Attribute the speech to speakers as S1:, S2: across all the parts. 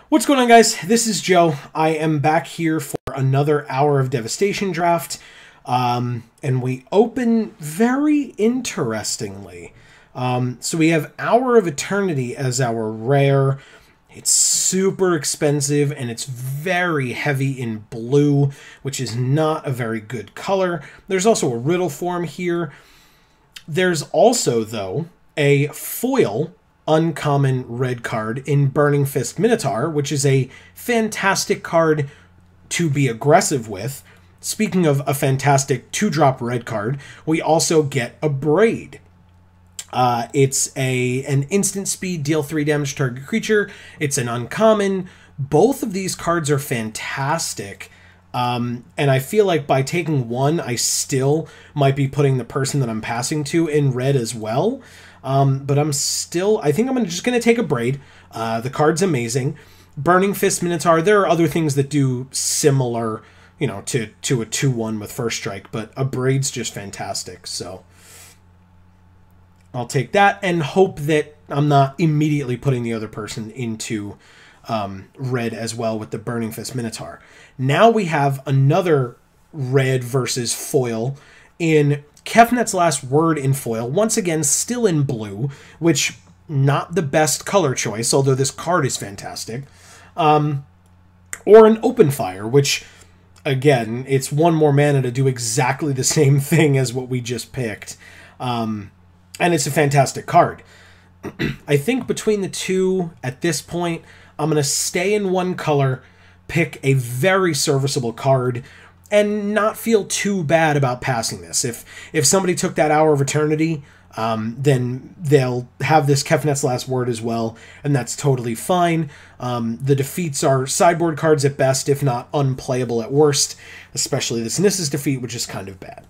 S1: What's going on, guys? This is Joe. I am back here for another Hour of Devastation draft, and we open very interestingly. So we have Hour of Eternity as our rare. It's super expensive, and it's very heavy in blue, which is not a very good color. There's also a riddle form here. There's also, though, a foil uncommon red card in Burning Fist Minotaur, which is a fantastic card to be aggressive with. Speaking of a fantastic 2-drop red card, we also get a Braid. It's an instant speed, deal 3 damage to target creature. It's an uncommon. Both of these cards are fantastic. And I feel like by taking one, I still might be putting the person that I'm passing to in red as well. But I think I'm just going to take a Braid. The card's amazing. Burning Fist Minotaur, there are other things that do similar, to a 2-1 with first strike, but a Braid's just fantastic. So I'll take that and hope that I'm not immediately putting the other person into red as well with the Burning Fist Minotaur. Now we have another red versus foil in Kefnet's Last Word in foil, once again still in blue, which not the best color choice, although this card is fantastic. Or an Open Fire, which, again, it's one more mana to do exactly the same thing as what we just picked. And it's a fantastic card. I think between the two, at this point, I'm going to stay in one color, pick a very serviceable card, and not feel too bad about passing this. If somebody took that Hour of Eternity, then they'll have this Kefnet's Last Word as well, and that's totally fine. The defeats are sideboard cards at best, if not unplayable at worst, especially this Nissa's defeat, which is kind of bad.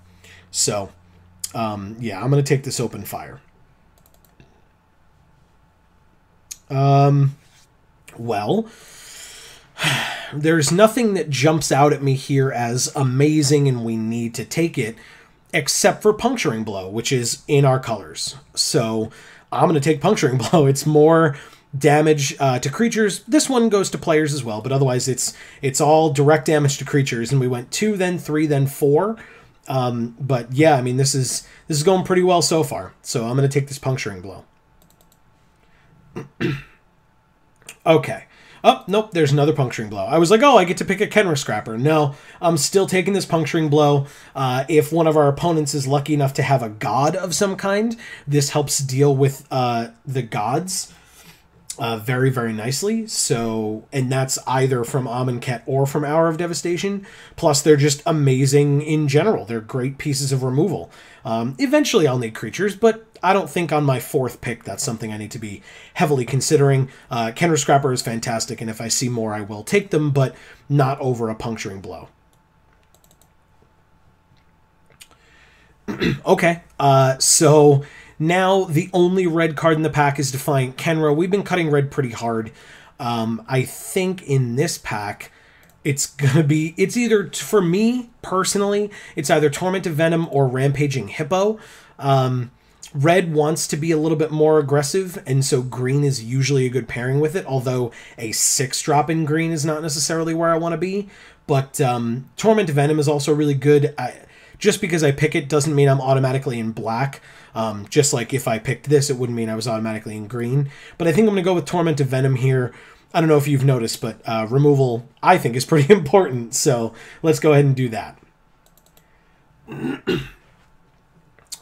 S1: So, yeah, I'm going to take this Open Fire. Well, there's nothing that jumps out at me here as amazing and we need to take it, except for Puncturing Blow, which is in our colors. So I'm going to take Puncturing Blow. It's more damage to creatures. This one goes to players as well, but otherwise it's all direct damage to creatures. And we went 2, then 3, then 4. But yeah, I mean, this is going pretty well so far. So I'm going to take this Puncturing Blow. Okay. Oh, nope, there's another Puncturing Blow. I was like, oh, I get to pick a Kenra Scrapper. No, I'm still taking this Puncturing Blow. If one of our opponents is lucky enough to have a god of some kind, this helps deal with the gods very, very nicely. So, and that's either from Amonkhet or from Hour of Devastation. Plus, they're just amazing in general. They're great pieces of removal. Eventually, I'll need creatures, but I don't think on my 4th pick that's something I need to be heavily considering. Kenra Scrapper is fantastic, and if I see more, I will take them, but not over a Puncturing Blow. Okay, so now the only red card in the pack is Defiant Kenra. We've been cutting red pretty hard. I think in this pack, it's either, for me, personally, it's either Torment of Venom or Rampaging Hippo. Red wants to be a little bit more aggressive, and so green is usually a good pairing with it, although a 6-drop in green is not necessarily where I want to be. But Torment of Venom is also really good. Just because I pick it doesn't mean I'm automatically in black. Just like if I picked this, it wouldn't mean I was automatically in green. But I think I'm going to go with Torment of Venom here. I don't know if you've noticed, but removal, I think, is pretty important. So let's go ahead and do that.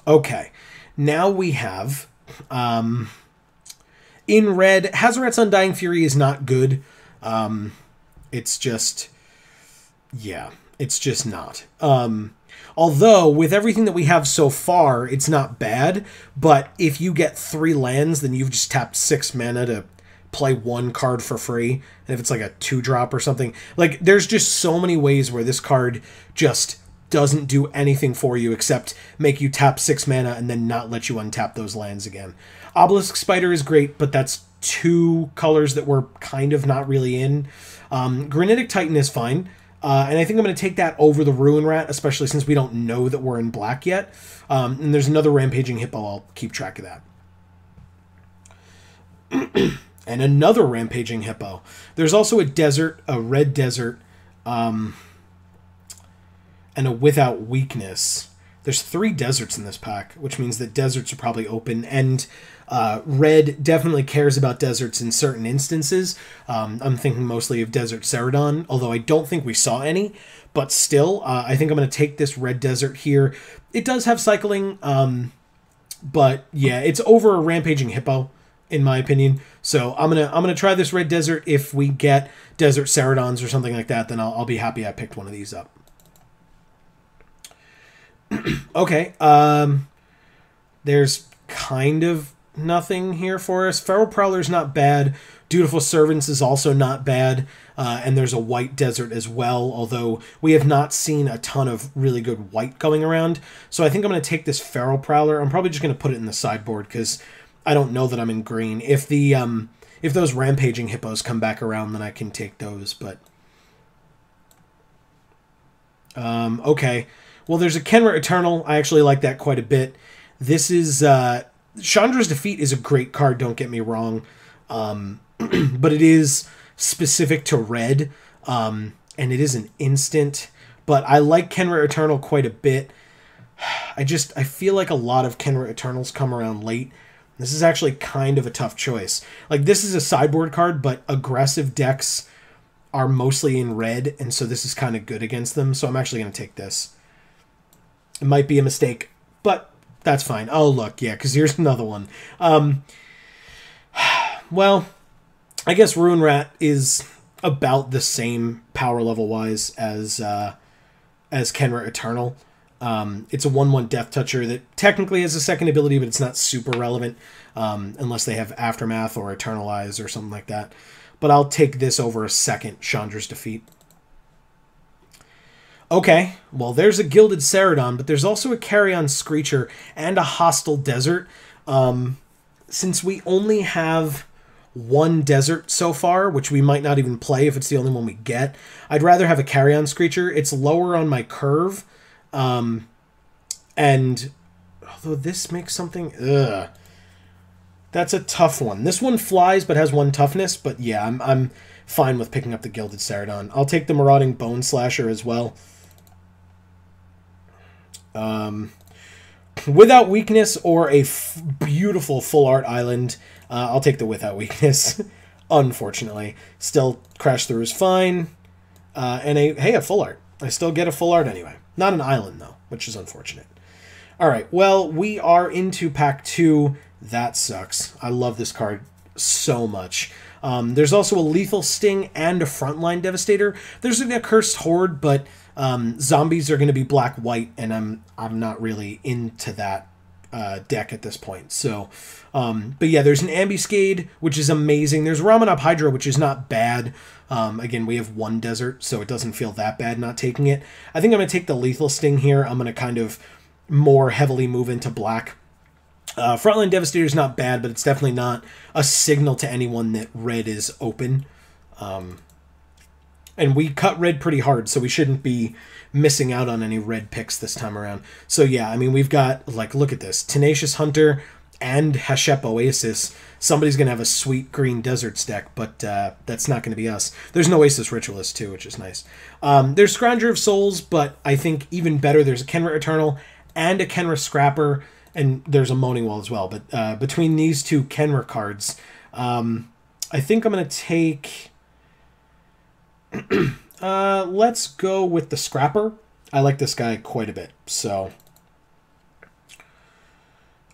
S1: Okay. Now we have, in red, Hazoret's Undying Fury is not good. It's just, yeah, it's just not. Although, with everything that we have so far, it's not bad, but if you get 3 lands, then you've just tapped 6 mana to play 1 card for free, and if it's like a 2-drop or something, like, there's just so many ways where this card just doesn't do anything for you except make you tap 6 mana and then not let you untap those lands again. Obelisk Spider is great, but that's 2 colors that we're kind of not really in. Granitic Titan is fine, and I think I'm going to take that over the Ruin Rat, especially since we don't know that we're in black yet. And there's another Rampaging Hippo. I'll keep track of that. And another Rampaging Hippo. There's also a desert, a red desert, and a Without Weakness. There's 3 deserts in this pack, which means that deserts are probably open, and red definitely cares about deserts in certain instances. I'm thinking mostly of Desert Ceradon, although I don't think we saw any, but still, I think I'm going to take this red desert here. It does have cycling, but yeah, it's over a Rampaging Hippo, in my opinion. So I'm gonna try this red desert. If we get Desert Ceradons or something like that, then I'll be happy I picked one of these up. Okay, there's kind of nothing here for us. Feral Prowler's not bad. Dutiful Servants is also not bad. And there's a white desert as well, although we have not seen a ton of really good white going around. So I think I'm going to take this Feral Prowler. I'm probably just going to put it in the sideboard because I don't know that I'm in green. If those Rampaging Hippos come back around, then I can take those, but... okay. Well, there's a Kenra Eternal. I actually like that quite a bit. This is... Chandra's Defeat is a great card, don't get me wrong. But it is specific to red, and it is an instant. But I like Kenra Eternal quite a bit. I feel like a lot of Kenra Eternals come around late. This is actually kind of a tough choice. Like, this is a sideboard card, but aggressive decks are mostly in red, and so this is kind of good against them. So I'm actually going to take this. It might be a mistake, but that's fine. Oh, look, yeah, because here's another one. Well, I guess Ruin Rat is about the same power level-wise as Kenra Eternal. It's a 1/1 Death Toucher that technically has a second ability, but it's not super relevant unless they have Aftermath or Eternalize or something like that. But I'll take this over a second Chandra's Defeat. Okay, well, there's a Gilded Ceradon, but there's also a Carrion Screecher and a Hostile Desert. Since we only have one desert so far, which we might not even play if it's the only one we get, I'd rather have a Carrion Screecher. It's lower on my curve, and although this makes something... Ugh. That's a tough one. This one flies but has 1 toughness, but yeah, I'm fine with picking up the Gilded Ceradon. I'll take the Marauding Bone Slasher as well. Without Weakness or a beautiful Full Art Island, I'll take the Without Weakness, unfortunately. Still, Crash Through is fine. And a Full Art. I still get a Full Art anyway. Not an Island, though, which is unfortunate. Alright, well, we are into Pack 2. That sucks. I love this card so much. There's also a Lethal Sting and a Frontline Devastator. There's a Cursed Horde, but zombies are going to be black-white, and I'm not really into that deck at this point. So, but yeah, there's an Ambuscade, which is amazing. There's Ramanop Hydra, which is not bad. Again, we have 1 desert, so it doesn't feel that bad not taking it. I think I'm going to take the Lethal Sting here. I'm going to kind of more heavily move into black. Frontline Devastator is not bad, but it's definitely not a signal to anyone that red is open. And we cut red pretty hard, so we shouldn't be missing out on any red picks this time around. So yeah, I mean, we've got, like, look at this. Tenacious Hunter and Hashep Oasis. Somebody's going to have a sweet green Deserts deck, but that's not going to be us. There's an Oasis Ritualist, too, which is nice. There's Scrounger of Souls, but I think even better, there's a Kenra Eternal and a Kenra Scrapper, and there's a Moaning Wall as well. But between these 2 Kenra cards, I think I'm going to take... let's go with the Scrapper. I like this guy quite a bit, so...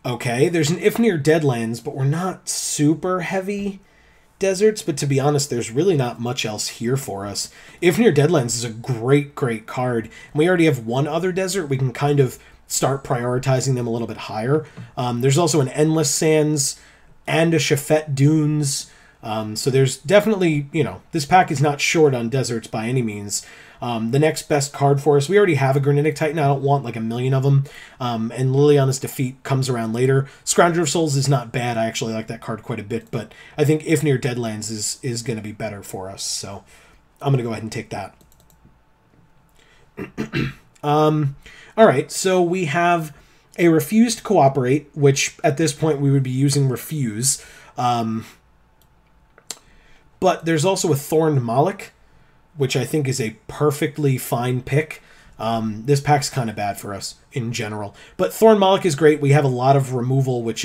S1: Okay, there's an Ifnir Deadlands, but we're not super heavy deserts, but to be honest, there's really not much else here for us. Ifnir Deadlands is a great, great card. And we already have 1 other desert. We can kind of start prioritizing them a little bit higher. There's also an Endless Sands and a Shafet Dunes. So there's definitely, you know, this pack is not short on deserts by any means. The next best card for us, we already have a Granitic Titan. I don't want like a million of them. And Liliana's Defeat comes around later. Scrounger of Souls is not bad. I actually like that card quite a bit, but I think Ifnir Deadlands is going to be better for us. So I'm going to go ahead and take that. All right, so we have a Refused Cooperate, which at this point we would be using Refuse. But there's also a Thorned Moloch, which I think is a perfectly fine pick. This pack's kind of bad for us in general. But Thorned Moloch is great. We have a lot of removal, which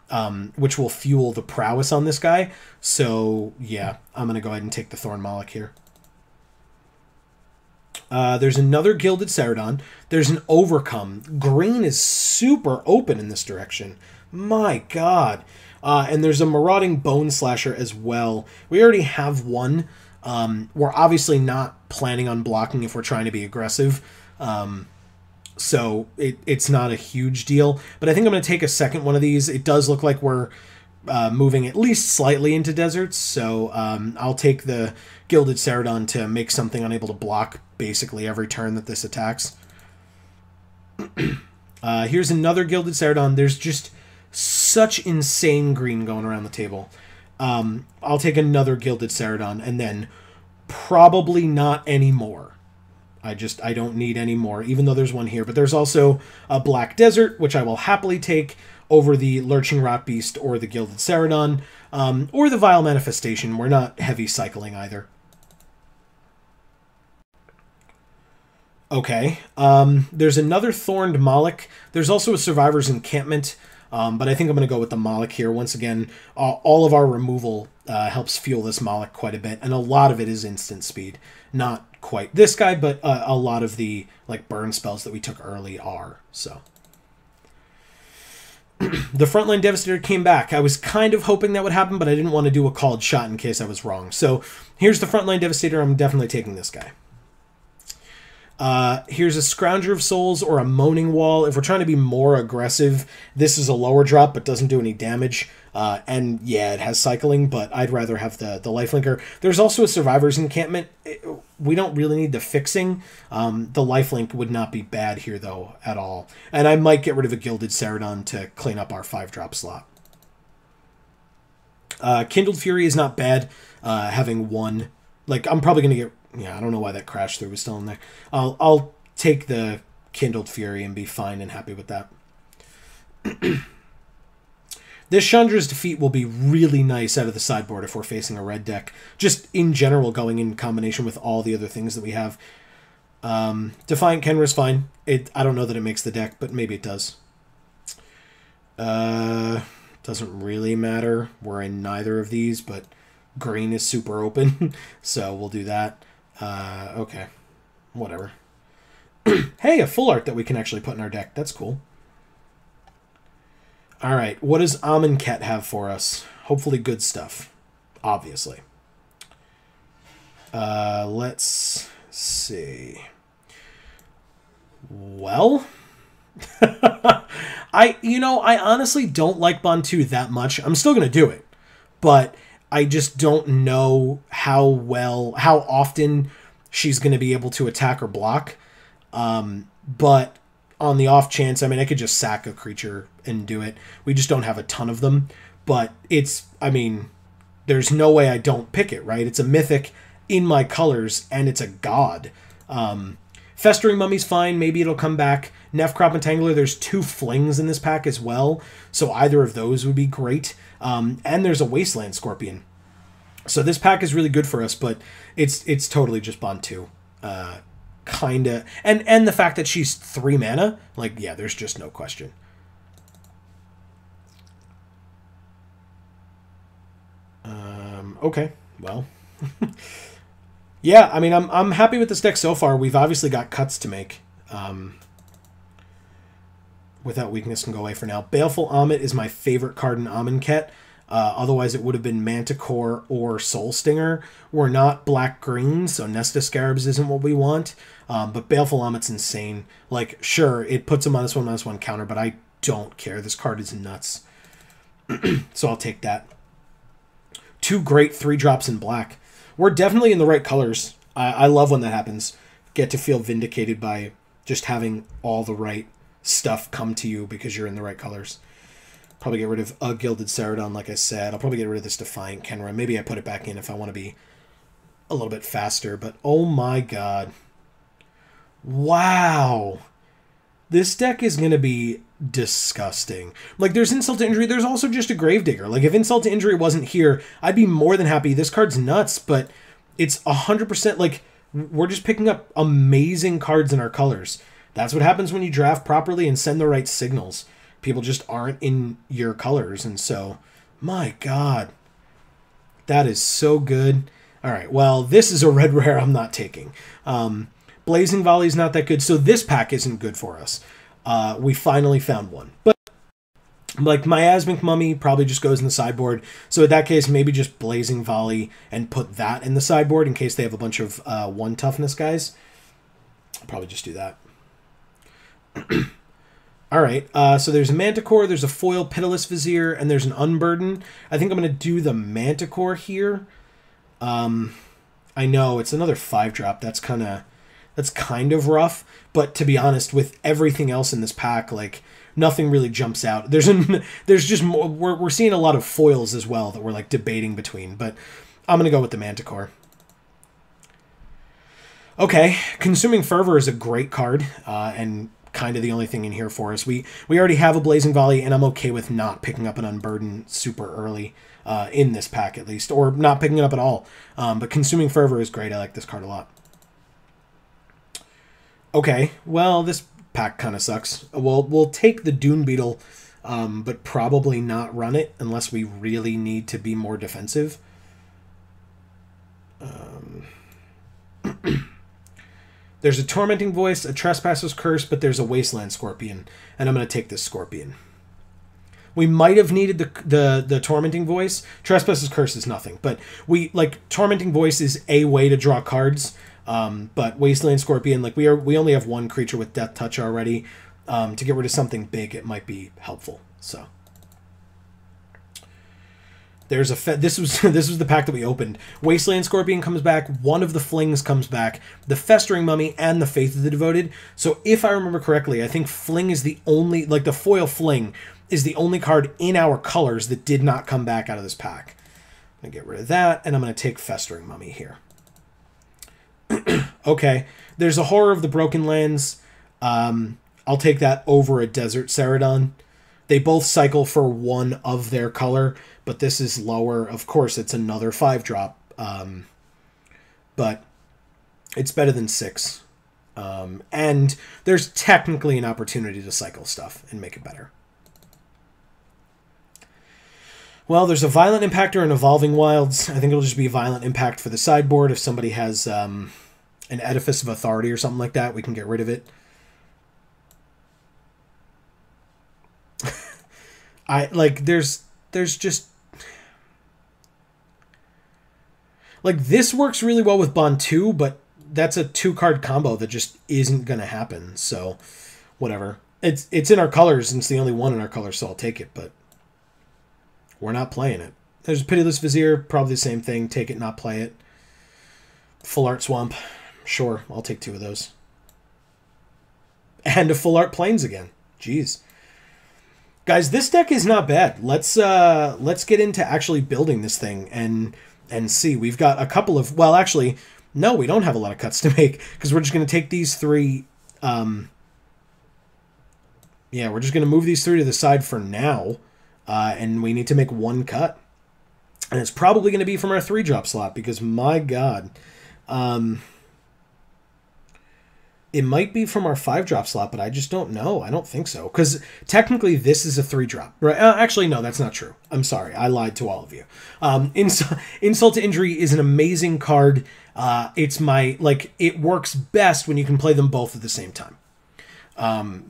S1: will fuel the prowess on this guy. So, yeah, I'm going to go ahead and take the Thorned Moloch here. There's another Gilded Ceradon. There's an Overcome. Green is super open in this direction. My God. And there's a Marauding Bone Slasher as well. We already have one. We're obviously not planning on blocking if we're trying to be aggressive. So it's not a huge deal. But I think I'm going to take a second one of these. It does look like we're moving at least slightly into deserts. So I'll take the Gilded Ceradon to make something unable to block basically every turn that this attacks. Here's another Gilded Ceradon. There's just such insane green going around the table. I'll take another Gilded Ceradon and then probably not any more. I don't need any more, even though there's one here. But there's also a Black Desert, which I will happily take over the Lurching Rot Beast or the Gilded Ceradon, or the Vile Manifestation. We're not heavy cycling either. Okay, there's another Thorned Moloch. There's also a Survivor's Encampment, but I think I'm going to go with the Moloch here. Once again, all of our removal helps fuel this Moloch quite a bit, and a lot of it is instant speed. Not quite this guy, but a lot of the burn spells that we took early are. So the Frontline Devastator came back. I was kind of hoping that would happen, but I didn't want to do a called shot in case I was wrong. So here's the Frontline Devastator. I'm definitely taking this guy. Here's a Scrounger of Souls or a Moaning Wall. If we're trying to be more aggressive, this is a lower drop but doesn't do any damage. And yeah, it has cycling, but I'd rather have the lifelinker. There's also a Survivor's Encampment. We don't really need the fixing. The lifelink would not be bad here, though, at all. And I might get rid of a Gilded Ceradon to clean up our 5-drop slot. Kindled Fury is not bad, having one. I'm probably going to get... Yeah, I don't know why that crash through was still in there. I'll take the Kindled Fury and be fine and happy with that. This Chandra's Defeat will be really nice out of the sideboard if we're facing a red deck. Just in general, going in combination with all the other things that we have. Defiant Kenra is fine. I don't know that it makes the deck, but maybe it does. Doesn't really matter. We're in neither of these, but green is super open, so we'll do that. Okay. Whatever. Hey, a full art that we can actually put in our deck. That's cool. Alright, what does Amonkhet have for us? Hopefully good stuff. Obviously. Let's see. Well... I honestly don't like Bantu that much. I'm still going to do it. But... I just don't know how often she's going to be able to attack or block. But on the off chance, I could just sack a creature and do it. We just don't have a ton of them. But there's no way I don't pick it, right? It's a mythic in my colors, and it's a god. Festering Mummy's fine. Maybe it'll come back. Nefcrop Entangler, there's 2 flings in this pack as well. So either of those would be great. And there's a Wasteland Scorpion. So this pack is really good for us, but it's totally just Bantu. Kinda. And the fact that she's 3 mana, yeah, there's just no question. Okay, well. Yeah, I'm happy with this deck so far. We've obviously got cuts to make. Without Weakness can go away for now. Baleful Amit is my favorite card in Amonkhet. Otherwise, it would have been Manticore or Soul Stinger. We're not black-green, so Nest of Scarabs isn't what we want. But Baleful Amit's insane. Sure, it puts a -1/-1 counter, but I don't care. This card is nuts. So I'll take that. 2 great 3-drops in black. We're definitely in the right colors. I love when that happens. Get to feel vindicated by just having all the right stuff come to you because you're in the right colors. Probably get rid of a Gilded Ceradon, like I said. I'll probably get rid of this Defiant Kenra. Maybe I put it back in if I want to be a little bit faster. But oh my god. Wow. This deck is going to be disgusting. Like, there's Insult to Injury. There's also just a Gravedigger. Like, if Insult to Injury wasn't here, I'd be more than happy. This card's nuts, but it's 100%, like, we're just picking up amazing cards in our colors. That's what happens when you draft properly and send the right signals. People just aren't in your colors, and so, my God. That is so good. All right, well, this is a red rare I'm not taking. Blazing Volley's not that good, so this pack isn't good for us. We finally found one. But, like, Miasmic Mummy probably just goes in the sideboard. So in that case, maybe just Blazing Volley and put that in the sideboard in case they have a bunch of 1 toughness guys. I'll probably just do that. All right, so there's a Manticore, there's a foil Pitiless Vizier, and there's an Unburden. I think I'm going to do the Manticore here. I know, it's another 5-drop. That's kind of rough, but to be honest, with everything else in this pack, like, nothing really jumps out. There's just more, we're seeing a lot of foils as well that we're, like, debating between, but I'm going to go with the Manticore. Okay, Consuming Fervor is a great card, and kind of the only thing in here for us. We already have a Blazing Volley, and I'm okay with not picking up an Unburden super early, in this pack at least, or not picking it up at all. But Consuming Fervor is great. I like this card a lot. Okay, well, this pack kind of sucks. We'll take the Dune Beetle, but probably not run it unless we really need to be more defensive. There's a Tormenting Voice, a Trespasser's Curse, but there's a Wasteland Scorpion, and I'm going to take this Scorpion. We might have needed the Tormenting Voice. Trespasser's Curse is nothing, but Tormenting Voice is a way to draw cards. But Wasteland Scorpion, like, we only have 1 creature with Death Touch already. To get rid of something big, it might be helpful. So there's this was the pack that we opened. Wasteland Scorpion comes back, one of the Flings comes back, the Festering Mummy, and the Faith of the Devoted. So if I remember correctly, I think Fling is the only, like, the foil Fling is the only card in our colors that did not come back out of this pack. I'm gonna get rid of that, and I'm gonna take Festering Mummy here. Okay, there's a Horror of the Broken Lands. I'll take that over a Desert Ceradon. They both cycle for 1 of their color, but this is lower. Of course, it's another 5-drop, but it's better than 6. And there's technically an opportunity to cycle stuff and make it better. Well, there's a Violent Impactor and Evolving Wilds. I think it'll just be Violent Impact for the sideboard. If somebody has an Edifice of Authority or something like that, we can get rid of it. There's just, like, this works really well with Bond 2, but that's a 2-card combo that just isn't going to happen. So, whatever. It's in our colors, and it's the only one in our colors, so I'll take it, but we're not playing it. There's a Pitiless Vizier, probably the same thing. Take it, not play it. Full Art Swamp. Sure, I'll take 2 of those. And a Full Art Plains again. Jeez. Guys, this deck is not bad. Let's get into actually building this thing and see. We've got a couple of, well, actually, no, we don't have a lot of cuts to make because we're just going to take these 3. Yeah, we're just going to move these 3 to the side for now, and we need to make 1 cut. And it's probably going to be from our 3-drop slot because, my God, it might be from our 5-drop slot, but I just don't know. I don't think so. Because technically this is a 3-drop. Right? Actually, no, that's not true. I'm sorry. I lied to all of you. Insult to Injury is an amazing card. It's my, like, it works best when you can play them both at the same time.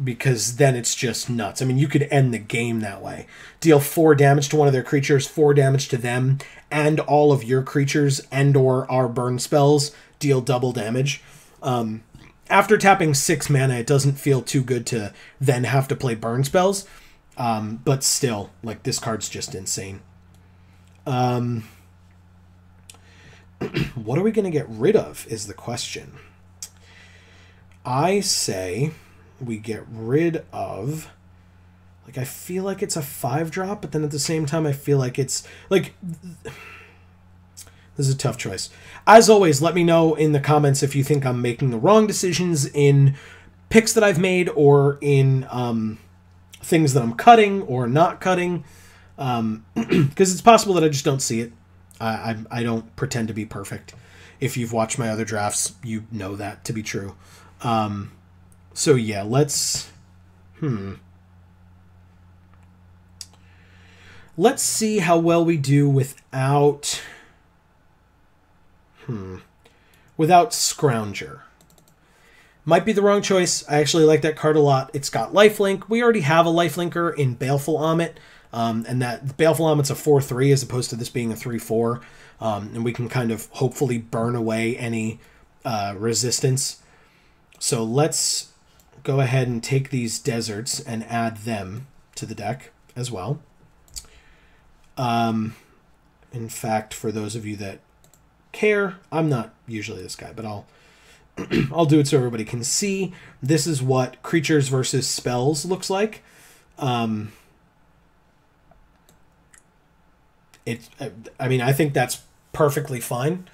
S1: Because then it's just nuts. I mean, you could end the game that way. Deal 4 damage to one of their creatures, 4 damage to them, and all of your creatures and or our burn spells deal double damage. After tapping 6 mana, it doesn't feel too good to then have to play burn spells. But still, like, this card's just insane. What are we going to get rid of is the question. I say we get rid of, like, I feel like it's a 5-drop, but then at the same time I feel like it's, like, this is a tough choice. As always, let me know in the comments if you think I'm making the wrong decisions in picks that I've made or in things that I'm cutting or not cutting, because it's possible that I just don't see it. I don't pretend to be perfect. If you've watched my other drafts, you know that to be true. So yeah, let's see how well we do without Scrounger. Might be the wrong choice. I actually like that card a lot. It's got lifelink. We already have a lifelinker in Baleful Amit, and that Baleful Amit's a 4/3 as opposed to this being a 3/4, and we can kind of hopefully burn away any resistance. So let's go ahead and take these deserts and add them to the deck as well. In fact, for those of you that care, I'm not usually this guy, but I'll do it so everybody can see. This is what creatures versus spells looks like. I mean, I think that's perfectly fine.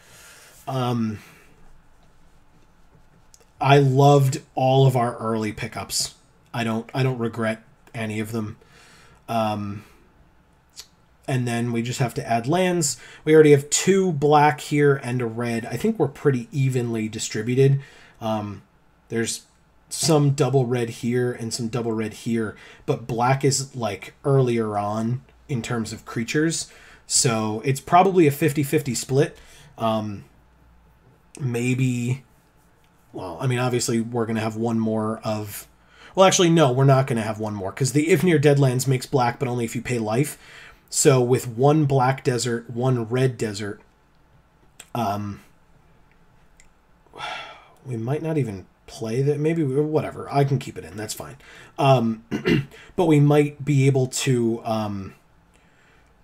S1: I loved all of our early pickups. I don't regret any of them. And then we just have to add lands. We already have 2 black here and a red. I think we're pretty evenly distributed. There's some double red here and some double red here, but black is like earlier on in terms of creatures. So it's probably a 50-50 split. Maybe, well, I mean, obviously we're going to have one more of... Well, actually, no, we're not going to have one more, because the If-Near Deadlands makes black, but only if you pay life. So with 1 black desert, 1 red desert, we might not even play that. Maybe, whatever. I can keep it in. That's fine. But we might be able to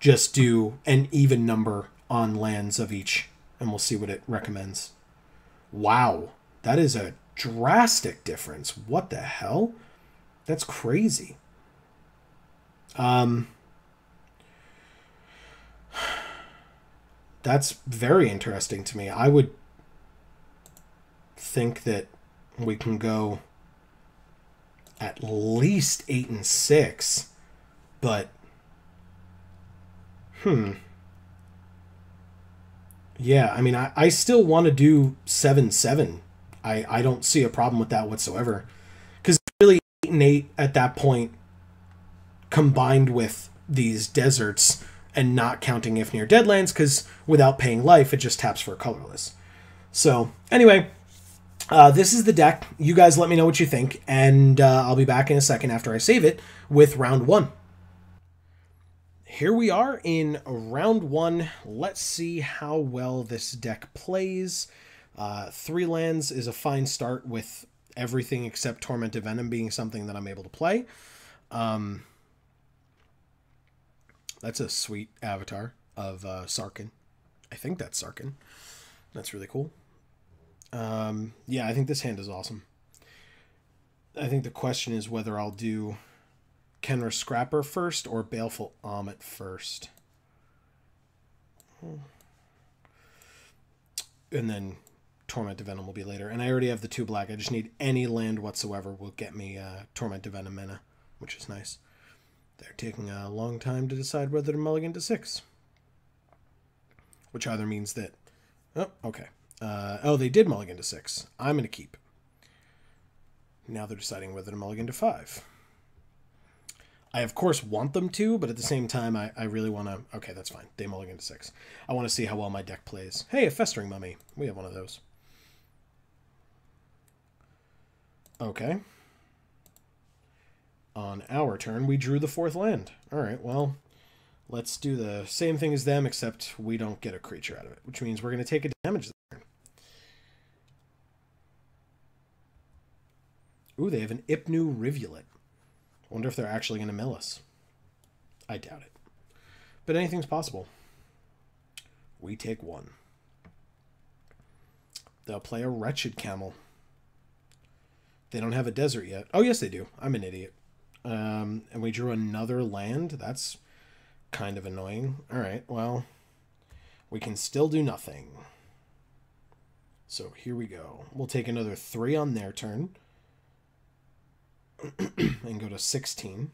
S1: just do an even number on lands of each, and we'll see what it recommends. Wow. That is a drastic difference. What the hell? That's crazy. That's very interesting to me. I would think that we can go at least 8 and 6, but yeah, I mean, I still want to do 7-7. I don't see a problem with that whatsoever, because really 8 and 8 at that point, combined with these deserts and not counting If-Near Deadlands, because without paying life, it just taps for colorless. So anyway, this is the deck. You guys let me know what you think, and I'll be back in a second after I save it with round 1. Here we are in round 1. Let's see how well this deck plays. 3 lands is a fine start, with everything except Tormented Venom being something that I'm able to play. That's a sweet avatar of Sarkhan. I think that's Sarkhan. That's really cool. Yeah, I think this hand is awesome. I think the question is whether I'll do Kenra Scrapper first or Baleful Amit first. And then Tormented Venom will be later. And I already have the 2 black. I just need any land whatsoever will get me Tormented Venom mana, which is nice. They're taking a long time to decide whether to mulligan to 6. Which either means that... Oh, okay. Oh, they did mulligan to 6. I'm going to keep. Now they're deciding whether to mulligan to 5. I, of course, want them to, but at the same time, I really want to... Okay, that's fine. They mulligan to 6. I want to see how well my deck plays. Hey, a Festering Mummy. We have one of those. Okay. On our turn, we drew the 4th land. Alright, well, let's do the same thing as them, except we don't get a creature out of it, which means we're going to take a damage this turn. Ooh, they have an Ipnu Rivulet. I wonder if they're actually going to mill us. I doubt it. But anything's possible. We take 1. They'll play a Wretched Camel. They don't have a desert yet. Oh, yes, they do. I'm an idiot. And we drew another land. That's kind of annoying. All right, well, we can still do nothing. So here we go. We'll take another 3 on their turn. and go to 16.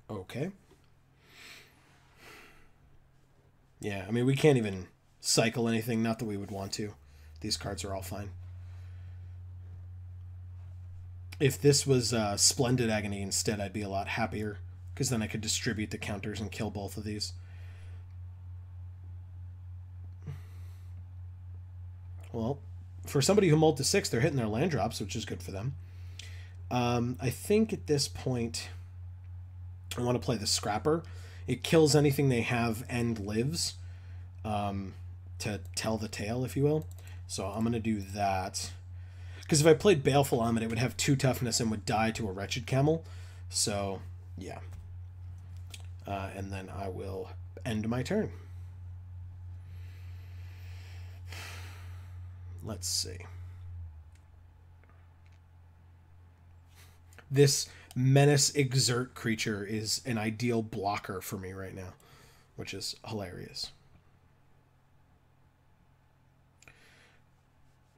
S1: Okay. Yeah, I mean, we can't even cycle anything. Not that we would want to. These cards are all fine. If this was Splendid Agony instead, I'd be a lot happier, because then I could distribute the counters and kill both of these. Well, for somebody who mulled to 6, they're hitting their land drops, which is good for them. I think at this point, I want to play the Scrapper. It kills anything they have and lives, to tell the tale, if you will. So I'm going to do that. Because if I played Baleful Omen, it would have 2 toughness and would die to a Wretched Camel. So, yeah. And then I will end my turn. Let's see. This Menace Exert creature is an ideal blocker for me right now, which is hilarious.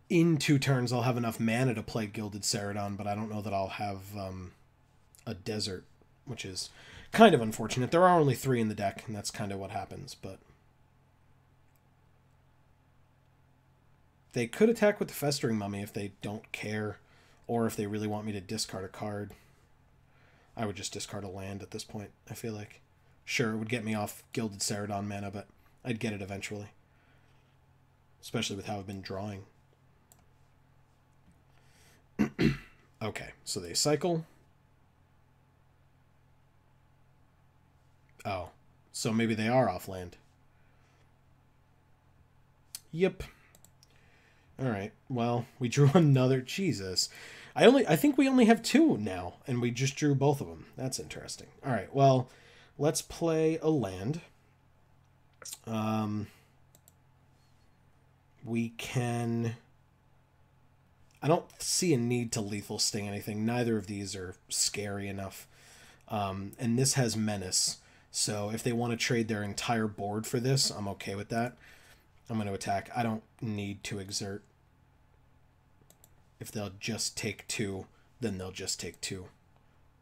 S1: In 2 turns, I'll have enough mana to play Gilded Ceradon, but I don't know that I'll have a Desert, which is kind of unfortunate. There are only 3 in the deck, and that's kind of what happens, but... They could attack with the Festering Mummy if they don't care, or if they really want me to discard a card. I would just discard a land at this point, I feel like. Sure, it would get me off Gilded Ceradon mana, but I'd get it eventually. Especially with how I've been drawing. Okay, so they cycle. Oh, so maybe they are off land. Yep. Alright, well, we drew another... Jesus. I think we only have 2 now, and we just drew both of them. That's interesting. Alright, well, let's play a land. We can... I don't see a need to Lethal Sting anything. Neither of these are scary enough. And this has Menace. So if they want to trade their entire board for this, I'm okay with that. I'm going to attack. I don't need to exert. If they'll just take 2, then they'll just take 2.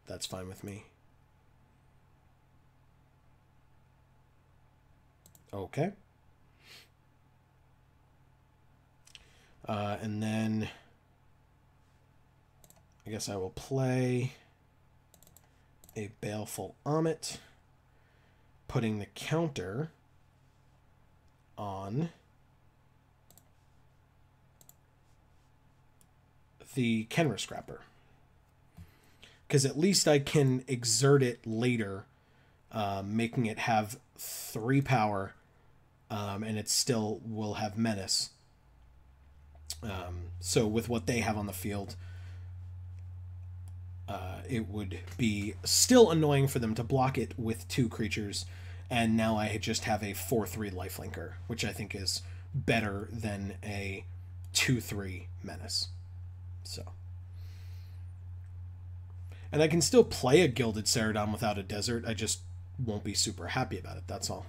S1: That's fine with me. Okay. And then... I guess I will play a Baleful Omet, putting the counter on the Kenra Scrapper. Because at least I can exert it later, making it have 3 power, and it still will have Menace. So with what they have on the field... it would be still annoying for them to block it with 2 creatures, and now I just have a 4/3 lifelinker, which I think is better than a 2/3 Menace. So, and I can still play a Gilded Ceradon without a Desert. I just won't be super happy about it. That's all.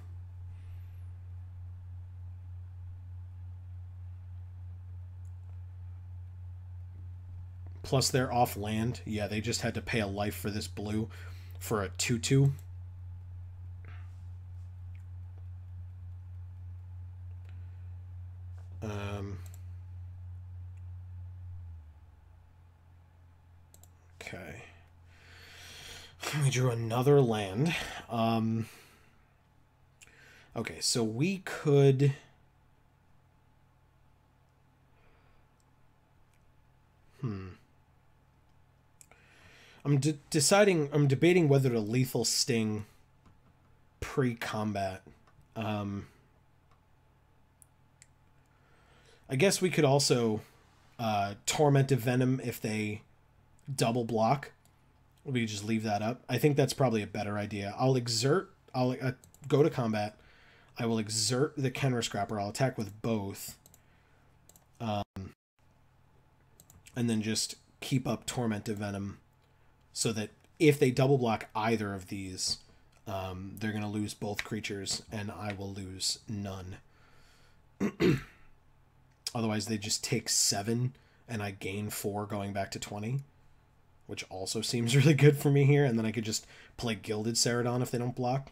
S1: Plus they're off land. Yeah, they just had to pay a life for this blue for a 2/2. Okay. We drew another land. Okay, so we could... I'm debating whether to Lethal Sting pre-combat. I guess we could also Tormentive Venom if they double block. We just leave that up. I think that's probably a better idea. I'll go to combat. I will exert the Kenra Scrapper. I'll attack with both. And then just keep up Tormentive Venom, so that if they double block either of these, they're going to lose both creatures, and I will lose none. Otherwise, they just take 7 and I gain 4 going back to 20, which also seems really good for me here. And then I could just play Gilded Ceradon if they don't block.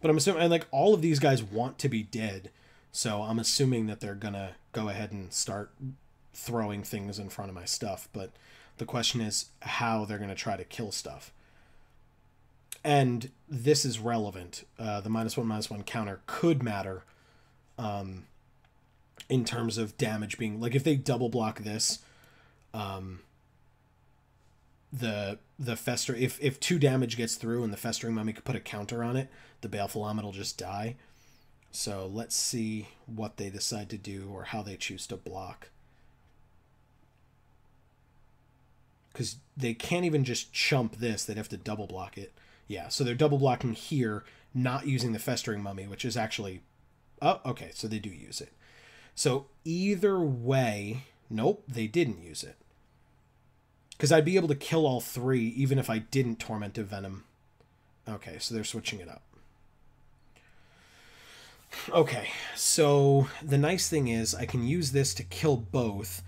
S1: But I'm assuming, and like all of these guys want to be dead, so I'm assuming that they're gonna go ahead and start throwing things in front of my stuff. But the question is how they're gonna try to kill stuff. And this is relevant. The -1/-1 counter could matter in terms of damage being... Like, if they double block this, the Fester... If 2 damage gets through and the Festering Mummy could put a counter on it, the Baleful Omet will just die. So let's see what they decide to do or how they choose to block. Because they can't even just chump this. They'd have to double block it. Yeah, so they're double blocking here, not using the Festering Mummy, which is actually... Oh, okay, so they do use it. So either way... Nope, they didn't use it. Because I'd be able to kill all 3, even if I didn't Tormentive Venom. Okay, so they're switching it up. Okay, so the nice thing is I can use this to kill both,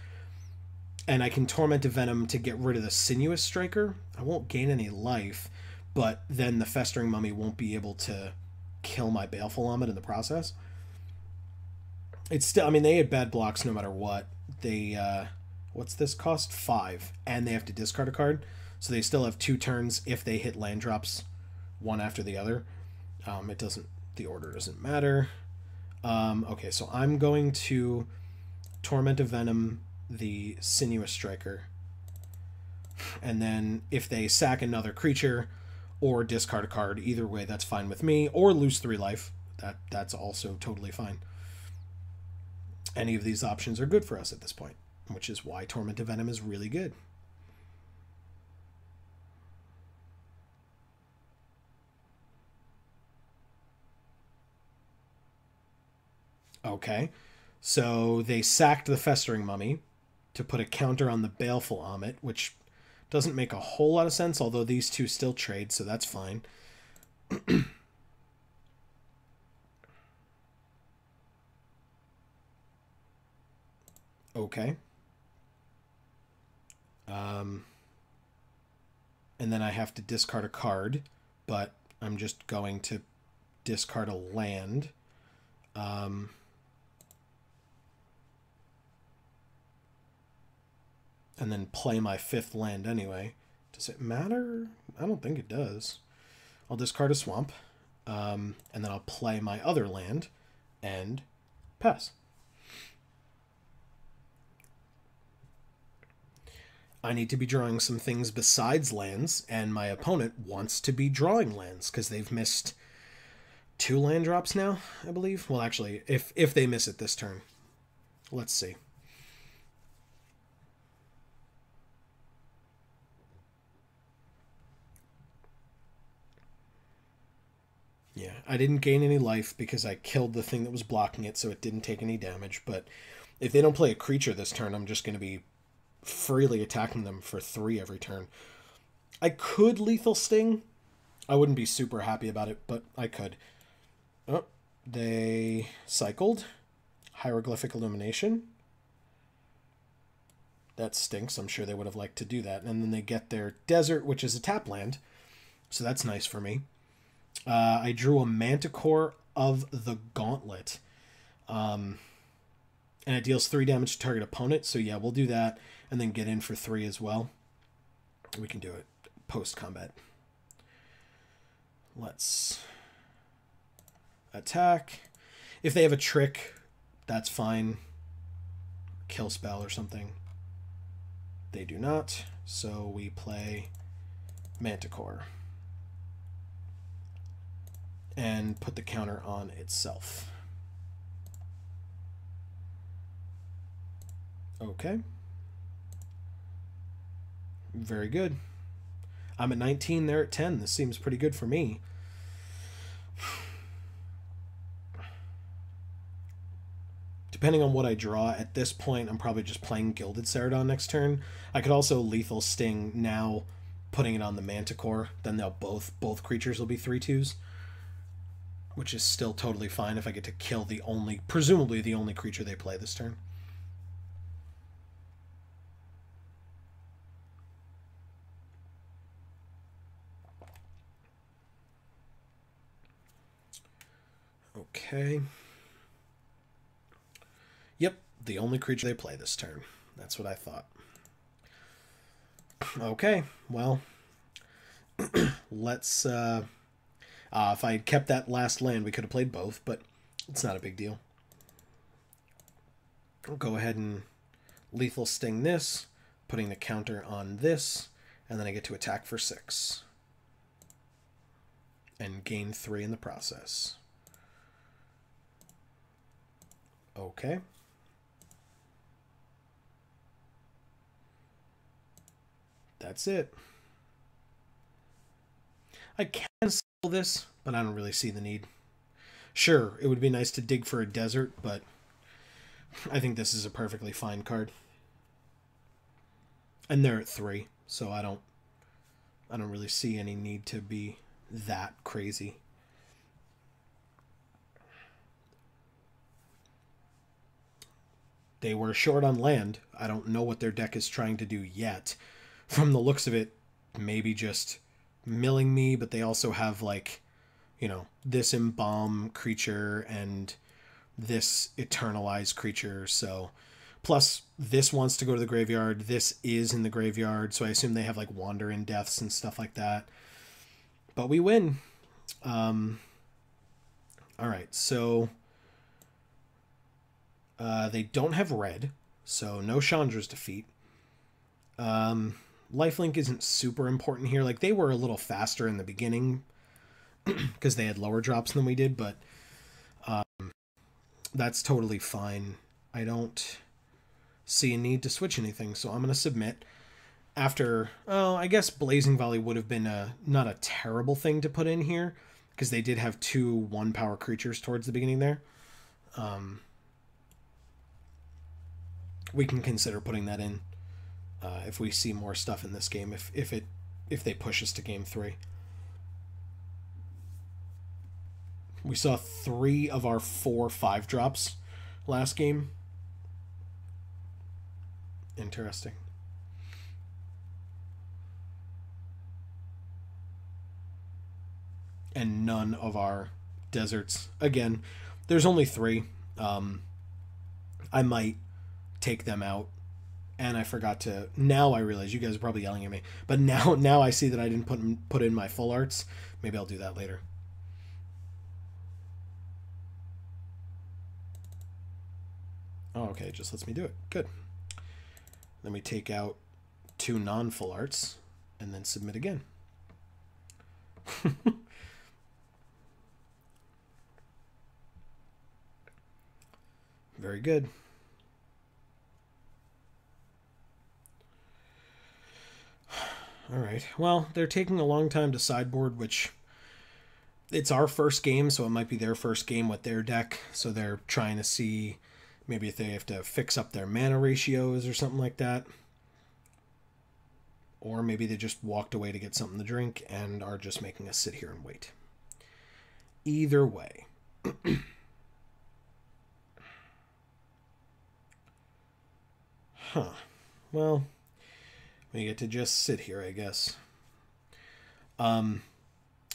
S1: and I can Tormentive Venom to get rid of the Sinuous Striker. I won't gain any life, but then the Festering Mummy won't be able to kill my Baleful Omet in the process. It's still, I mean, they had bad blocks no matter what. They, what's this cost? 5. And they have to discard a card. So they still have 2 turns if they hit land drops one after the other. It doesn't, the order doesn't matter. Okay, so I'm going to Tormentive Venom the Sinuous Striker. And then if they sack another creature or discard a card, either way, that's fine with me. Or lose 3 life. That's also totally fine. Any of these options are good for us at this point, which is why Tormentive Venom is really good. Okay, so they sacked the Festering Mummy to put a counter on the Baleful Omet, which doesn't make a whole lot of sense, although these 2 still trade, so that's fine. Okay. And then I have to discard a card, but I'm just going to discard a land. And then play my 5th land anyway. Does it matter? I don't think it does. I'll discard a swamp, and then I'll play my other land and pass. I need to be drawing some things besides lands, and my opponent wants to be drawing lands because they've missed 2 land drops now, I believe. Well, actually, if they miss it this turn. Let's see. Yeah, I didn't gain any life because I killed the thing that was blocking it, so it didn't take any damage. But if they don't play a creature this turn, I'm just going to be freely attacking them for 3 every turn. I could Lethal Sting. I wouldn't be super happy about it, but I could. Oh, they cycled. Hieroglyphic Illumination. That stinks. I'm sure they would have liked to do that. And then they get their Desert, which is a tap land. So that's nice for me. I drew a Manticore of the Gauntlet. And it deals 3 damage to target opponent. So yeah, we'll do that. And then get in for 3 as well. We can do it post-combat. Let's attack. If they have a trick, that's fine. Kill spell or something. They do not. So we play Manticore. And put the counter on itself. Okay. Very good. I'm at 19, they're at 10. This seems pretty good for me. Depending on what I draw, at this point, I'm probably just playing Gilded Ceradon next turn. I could also Lethal Sting now, putting it on the Manticore. Then they'll both creatures will be 3/2s. which is still totally fine if I get to kill the only, presumably the only creature they play this turn. Okay. Yep, the only creature they play this turn. That's what I thought. Okay, well, let's... if I had kept that last land, we could have played both, but it's not a big deal. I'll go ahead and lethal sting this, putting the counter on this, and then I get to attack for 6. And gain 3 in the process. Okay. That's it. I can sell this, but I don't really see the need. Sure, it would be nice to dig for a desert, but I think this is a perfectly fine card. And they're at 3, so I don't really see any need to be that crazy. They were short on land. I don't know what their deck is trying to do yet. From the looks of it, maybe just milling me, but they also have, like, you know, this embalm creature and this eternalized creature, so... Plus, this wants to go to the graveyard. This is in the graveyard, so I assume they have, like, Wander in Deaths and stuff like that. But we win. Alright, so... they don't have red, so no Chandra's Defeat. Lifelink isn't super important here. Like, they were a little faster in the beginning because they had lower drops than we did, but that's totally fine. I don't see a need to switch anything, so I'm going to submit. After, I guess Blazing Volley would have been not a terrible thing to put in here, because they did have 2 1-power creatures towards the beginning there. We can consider putting that in if we see more stuff in this game, if they push us to game 3. We saw 3 of our 4 5-drops last game. Interesting. And none of our deserts. Again, there's only 3. I might take them out, and I forgot to... Now I realize you guys are probably yelling at me, but now I see that I didn't put in my full arts. Maybe I'll do that later. Oh, okay, it just lets me do it. Good. Then we take out 2 non-full arts, and then submit again. Very good. Alright, well, they're taking a long time to sideboard, which... It's our first game, so it might be their first game with their deck, so they're trying to see maybe if they have to fix up their mana ratios or something like that. Or maybe they just walked away to get something to drink and are just making us sit here and wait. Either way. Huh. Well, we get to just sit here, I guess.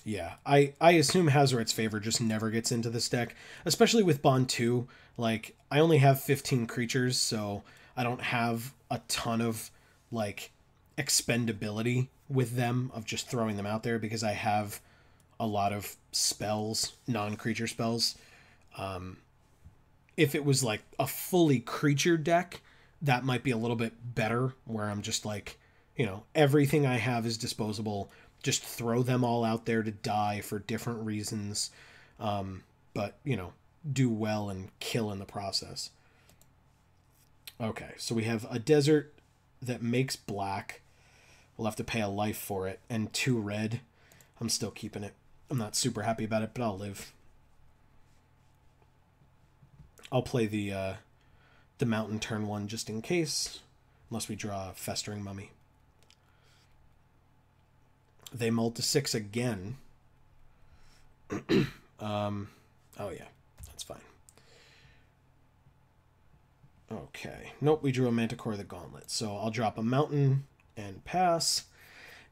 S1: Yeah, I assume Hazoret's Favor just never gets into this deck, especially with Bond 2. Like, I only have 15 creatures, so I don't have a ton of, like, expendability with them, of just throwing them out there, because I have a lot of spells, non-creature spells. If it was, like, a fully creature deck, that might be a little bit better, where I'm just like, you know, everything I have is disposable. Just throw them all out there to die for different reasons. But, you know, do well and kill in the process. Okay, so we have a desert that makes black. We'll have to pay a life for it. And 2 red. I'm still keeping it. I'm not super happy about it, but I'll live. I'll play the mountain turn 1 just in case. Unless we draw a Festering Mummy. They mulled to 6 again. Oh yeah, that's fine. Okay. Nope, we drew a Manticore the Gauntlet. So I'll drop a mountain and pass.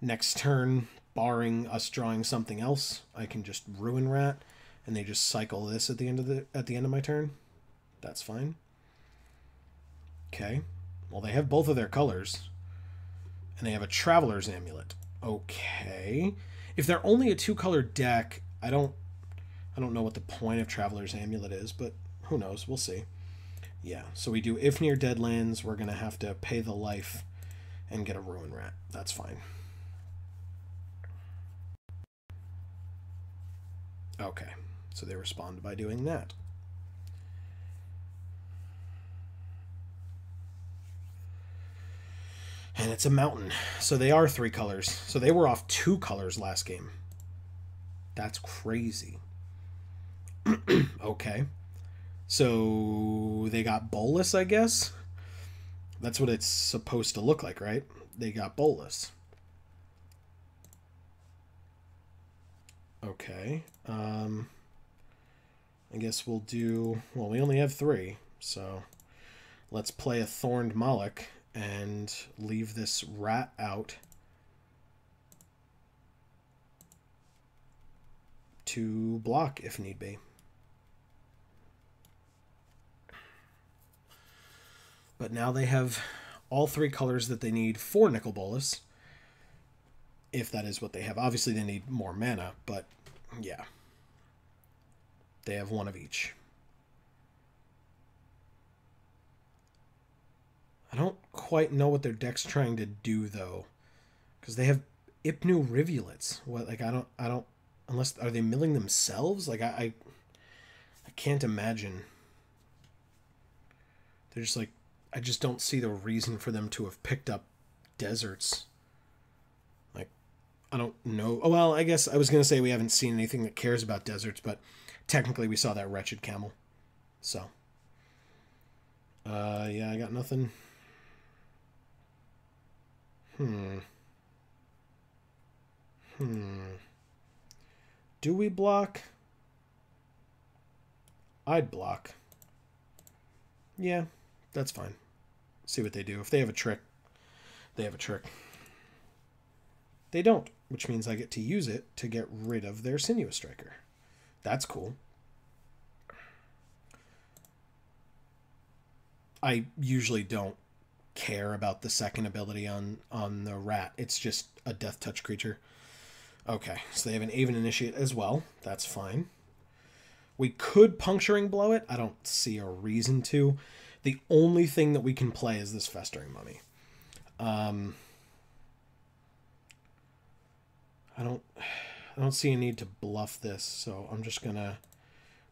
S1: Next turn, barring us drawing something else, I can just Ruin Rat, and they just cycle this at the end of my turn. That's fine. Okay. Well, they have both of their colors, and they have a Traveler's Amulet. Okay. If they're only a 2-color deck, I don't know what the point of Traveler's Amulet is, but who knows? We'll see. Yeah, so we do if near Deadlands, we're going to have to pay the life and get a Ruin Rat. That's fine. Okay, so they respond by doing that. And it's a mountain. So they are 3 colors. So they were off 2 colors last game. That's crazy. Okay. So they got Bolus, I guess? That's what it's supposed to look like, right? They got Bolus. Okay. I guess we'll do... Well, we only have 3, so let's play a Thorned Moloch and leave this rat out to block if need be. But now they have all 3 colors that they need for Nicol Bolas, if that is what they have. Obviously, they need more mana, but yeah. They have 1 of each. I don't quite know what their deck's trying to do, though, because they have Ipnu Rivulets. What, like, I don't, unless, are they milling themselves? Like, I can't imagine. They're just like, I just don't see the reason for them to have picked up deserts. Like, I don't know. Oh, well, I guess I was going to say we haven't seen anything that cares about deserts, but technically we saw that Wretched Camel. So, yeah, I got nothing. Do we block? I'd block. Yeah. That's fine. See what they do. If they have a trick, they have a trick. They don't, which means I get to use it to get rid of their Sinuous Striker. That's cool. I usually don't care about the second ability on the rat. It's just a Death Touch creature. Okay, so they have an Aven Initiate as well. That's fine. We could Puncturing Blow it. I don't see a reason to. The only thing that we can play is this Festering Mummy. I don't see a need to bluff this, so I'm just gonna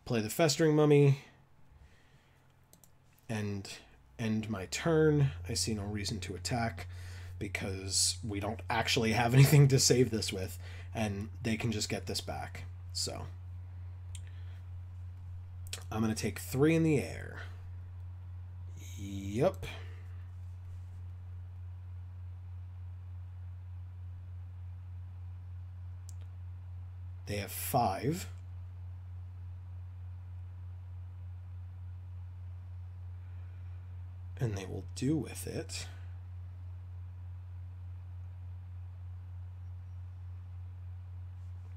S1: play the Festering Mummy and end my turn. I see no reason to attack because we don't actually have anything to save this with, and they can just get this back. So I'm gonna take 3 in the air. Yep. They have 5. And they will do with it.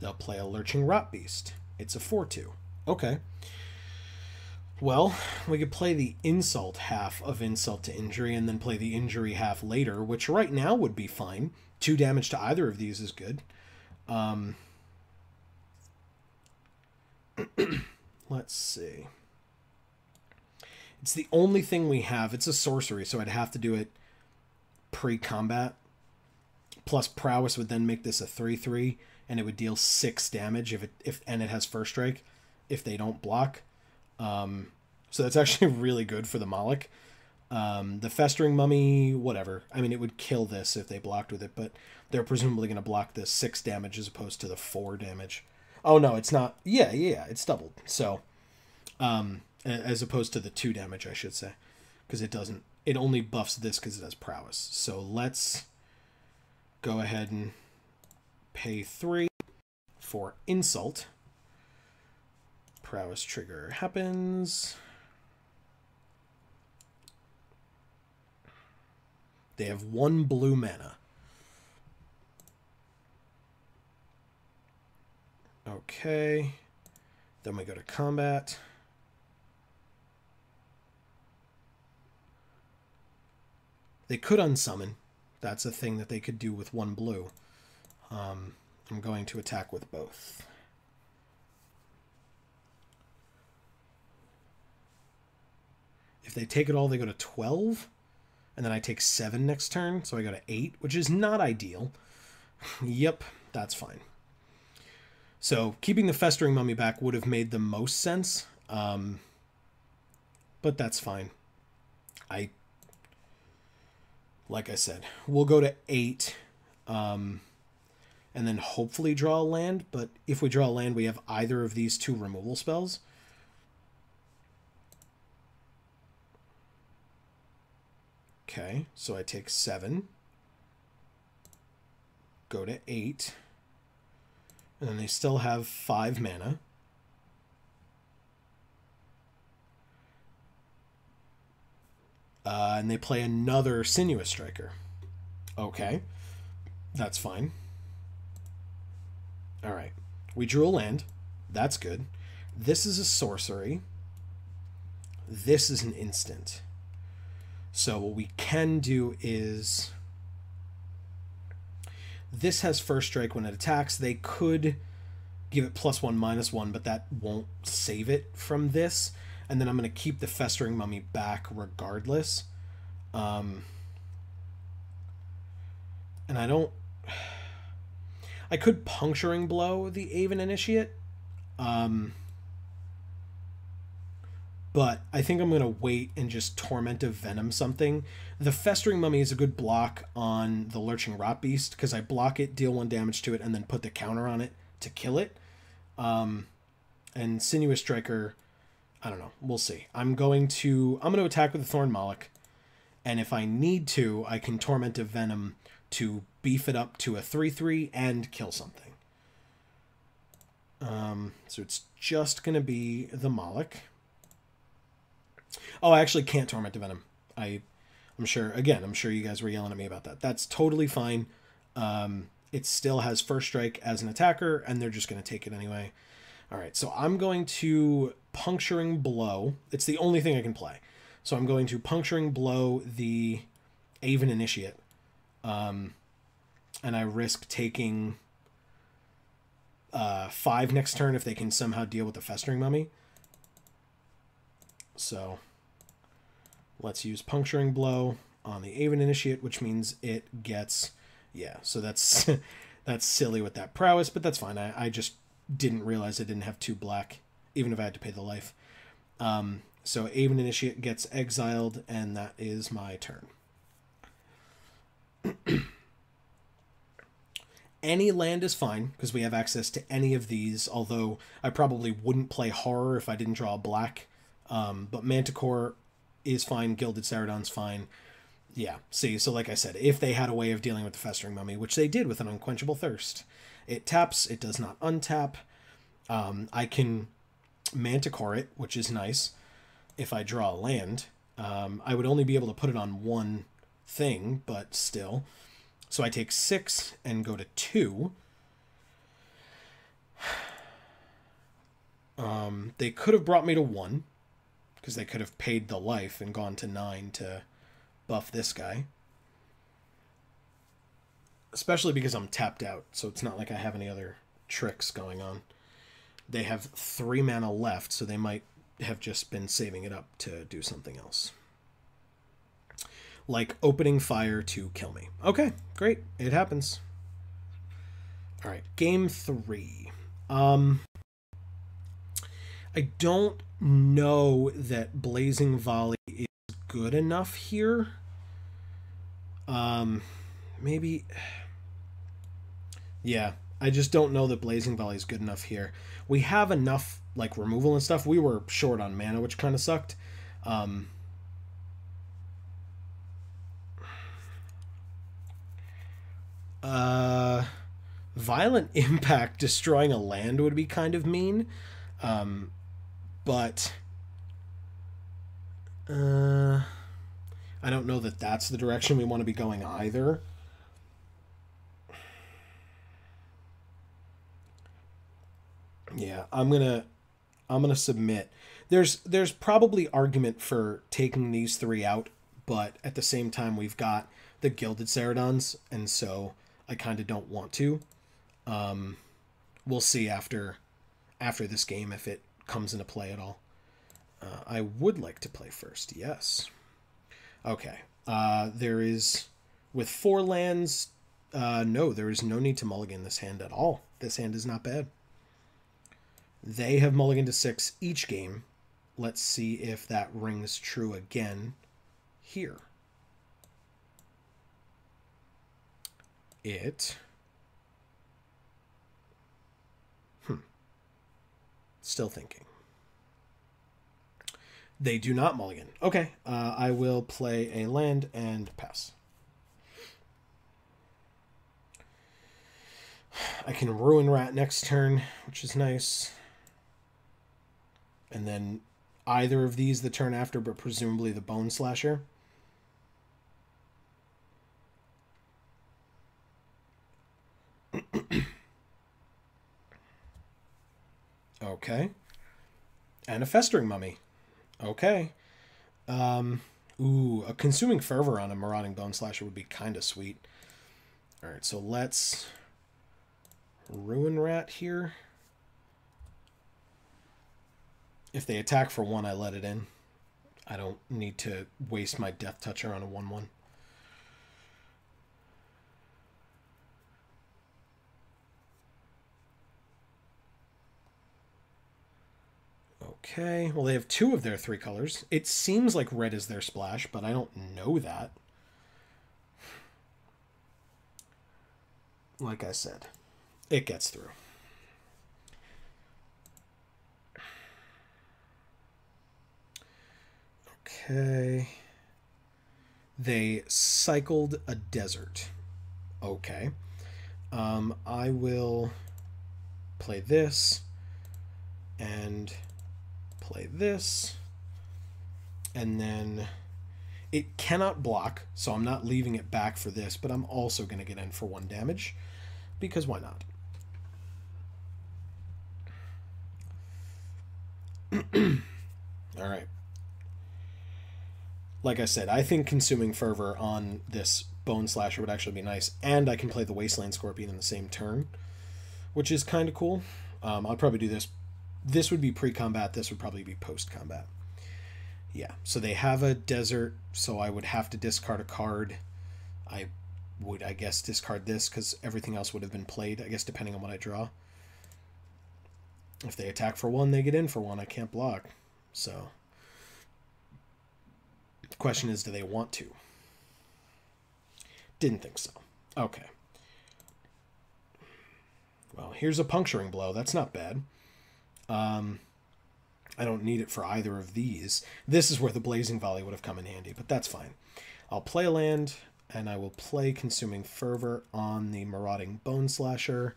S1: They'll play a Lurching Rot Beast. It's a 4/2. Okay. Well, we could play the insult half of Insult to Injury and then play the injury half later, which right now would be fine. 2 damage to either of these is good. Let's see. It's the only thing we have. It's a sorcery, so I'd have to do it pre-combat. Plus Prowess would then make this a 3/3, and it would deal 6 damage and it has First Strike if they don't block. So that's actually really good for the Moloch. The Festering Mummy, whatever. I mean, it would kill this if they blocked with it, but they're presumably going to block this 6 damage as opposed to the 4 damage. Oh, no, it's not. Yeah, it's doubled. So, as opposed to the 2 damage, I should say. Because it only buffs this because it has Prowess. So let's go ahead and pay 3 for Insult. Prowess trigger happens. They have 1 blue mana. Okay. Then we go to combat. They could unsummon. That's a thing that they could do with 1 blue. I'm going to attack with both. If they take it all, they go to 12. And then I take 7 next turn, so I go to 8, which is not ideal. Yep, that's fine. So keeping the Festering Mummy back would have made the most sense. But that's fine. Like I said, we'll go to 8. And then hopefully draw a land. But if we draw a land, we have either of these 2 removal spells. Okay, so I take 7, go to 8, and then they still have 5 mana. And they play another Sinuous Striker. Okay, that's fine. All right, we drew a land. That's good. This is a sorcery. This is an instant. So what we can do is... This has first strike when it attacks. They could give it +1/-1, but that won't save it from this. And then I'm going to keep the Festering Mummy back regardless. And I don't... I could Puncturing Blow the Aven Initiate. But I think I'm going to wait and just Tormentive Venom something. The Festering Mummy is a good block on the Lurching Rot Beast, because I block it, deal 1 damage to it, and then put the counter on it to kill it. And Sinuous Striker, I don't know. We'll see. I'm going to attack with the Thorn Moloch, and if I need to, I can Tormentive Venom to beef it up to a 3/3 and kill something. So it's just going to be the Moloch. Oh, I actually can't Tormentive Venom. I'm sure you guys were yelling at me about that. That's totally fine. It still has first strike as an attacker, and they're just going to take it anyway. All right, so I'm going to Puncturing Blow. It's the only thing I can play. So I'm going to Puncturing Blow the Aven Initiate. And I risk taking 5 next turn if they can somehow deal with the Festering Mummy. So let's use Puncturing Blow on the Aven Initiate, which means it gets... Yeah, so that's that's silly with that prowess, but that's fine. I just didn't realize I didn't have 2 black, even if I had to pay the life. So Aven Initiate gets exiled, and that is my turn. Any land is fine, because we have access to any of these, although I probably wouldn't play Horror if I didn't draw a black. But Manticore is fine, Gilded Celadon's fine. Yeah, see, so like I said, if they had a way of dealing with the Festering Mummy, which they did with an Unquenchable Thirst, it taps, it does not untap. I can Manticore it, which is nice, if I draw a land. I would only be able to put it on 1 thing, but still. So I take 6 and go to 2. They could have brought me to 1, because they could have paid the life and gone to 9 to buff this guy. Especially because I'm tapped out, so it's not like I have any other tricks going on. They have 3 mana left, so they might have just been saving it up to do something else. Like opening fire to kill me. Okay, great. It happens. All right, game 3. I don't know that Blazing Volley is good enough here. Maybe... Yeah, I just don't know that Blazing Volley is good enough here. We have enough, like, removal and stuff. We were short on mana, which kind of sucked. Violent Impact destroying a land would be kind of mean. but I don't know that that's the direction we want to be going either. Yeah, I'm gonna submit. There's probably argument for taking these three out, but at the same time we've got the Gilded Ceradons, and so I kind of don't want to. We'll see after this game if it comes into play at all. I would like to play first, yes. Okay. There is, with 4 lands, no, there is no need to mulligan this hand at all. This hand is not bad. They have mulliganed to 6 each game. Let's see if that rings true again here. Still thinking. They do not mulligan. Okay, I will play a land and pass. I can Ruin Rat next turn, which is nice. And then either of these the turn after, but presumably the Bone Slasher. Okay. And a Festering Mummy. Okay. Ooh, a Consuming Fervor on a Marauding Bone Slasher would be kind of sweet. Alright, so let's Ruin Rat here. If they attack for 1, I let it in. I don't need to waste my Death Toucher on a 1/1. Okay, well they have 2 of their 3 colors. It seems like red is their splash, but I don't know that. Like I said, it gets through. Okay. They cycled a desert. Okay. I will play this and play this, and then it cannot block, so I'm not leaving it back for this, but I'm also going to get in for 1 damage, because why not? Alright. Like I said, I think Consuming Fervor on this Bone Slasher would actually be nice, and I can play the Wasteland Scorpion in the same turn, which is kind of cool. I'll probably do this. This would be pre-combat, this would probably be post-combat. Yeah, so they have a desert, so I would have to discard a card. I would, I guess, discard this, because everything else would have been played, I guess, depending on what I draw. If they attack for 1, they get in for 1. I can't block. So the question is, do they want to? Didn't think so. Okay. Well, here's a Puncturing Blow. That's not bad. I don't need it for either of these. This is where the Blazing Volley would have come in handy, but that's fine. I'll play a land, and I will play Consuming Fervor on the Marauding Bone Slasher.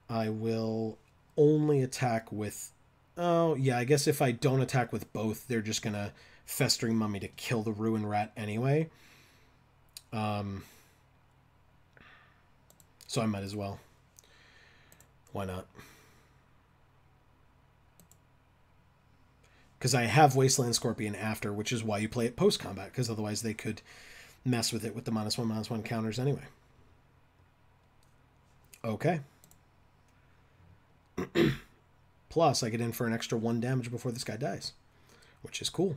S1: I will only attack with... Oh, yeah, I guess if I don't attack with both, they're just going to Festering Mummy to kill the Ruin Rat anyway. So I might as well. Why not? Because I have Wasteland Scorpion after, which is why you play it post-combat, because otherwise they could mess with it with the -1/-1 counters anyway. Okay. Plus, I get in for an extra 1 damage before this guy dies, which is cool.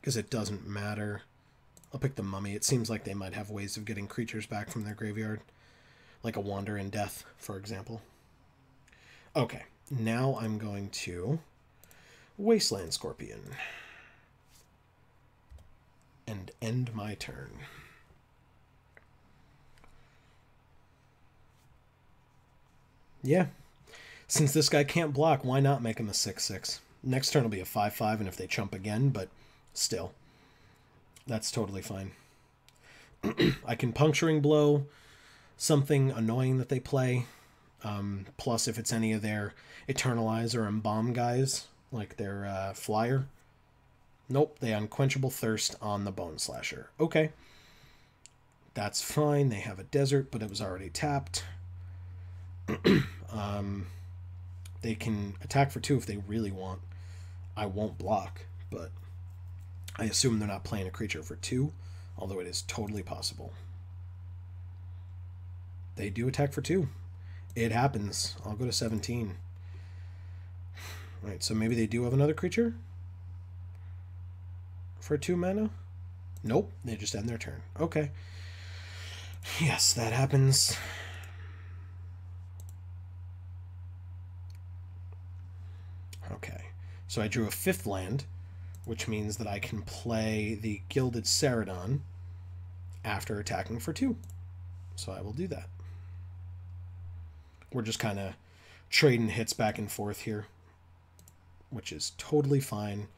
S1: Because it doesn't matter. I'll pick the Mummy. It seems like they might have ways of getting creatures back from their graveyard. Like a Wander in Death, for example. Okay, now I'm going to Wasteland Scorpion. And end my turn. Yeah. Since this guy can't block, why not make him a 6/6? Next turn will be a 5/5, and if they chump again, but still, that's totally fine. I can Puncturing Blow something annoying that they play. Plus, if it's any of their Eternalize or Embalm guys, like their Flyer. Nope, they Unquenchable Thirst on the Bone Slasher. Okay. That's fine. They have a Desert, but it was already tapped. They can attack for 2 if they really want. I won't block, but I assume they're not playing a creature for 2, although it is totally possible. They do attack for 2. It happens. I'll go to 17. Alright, so maybe they do have another creature for 2 mana? Nope, they just end their turn. Okay. Yes, that happens. Okay, so I drew a 5th land, which means that I can play the Gilded Celadon after attacking for 2. So I will do that. We're just kind of trading hits back and forth here, which is totally fine.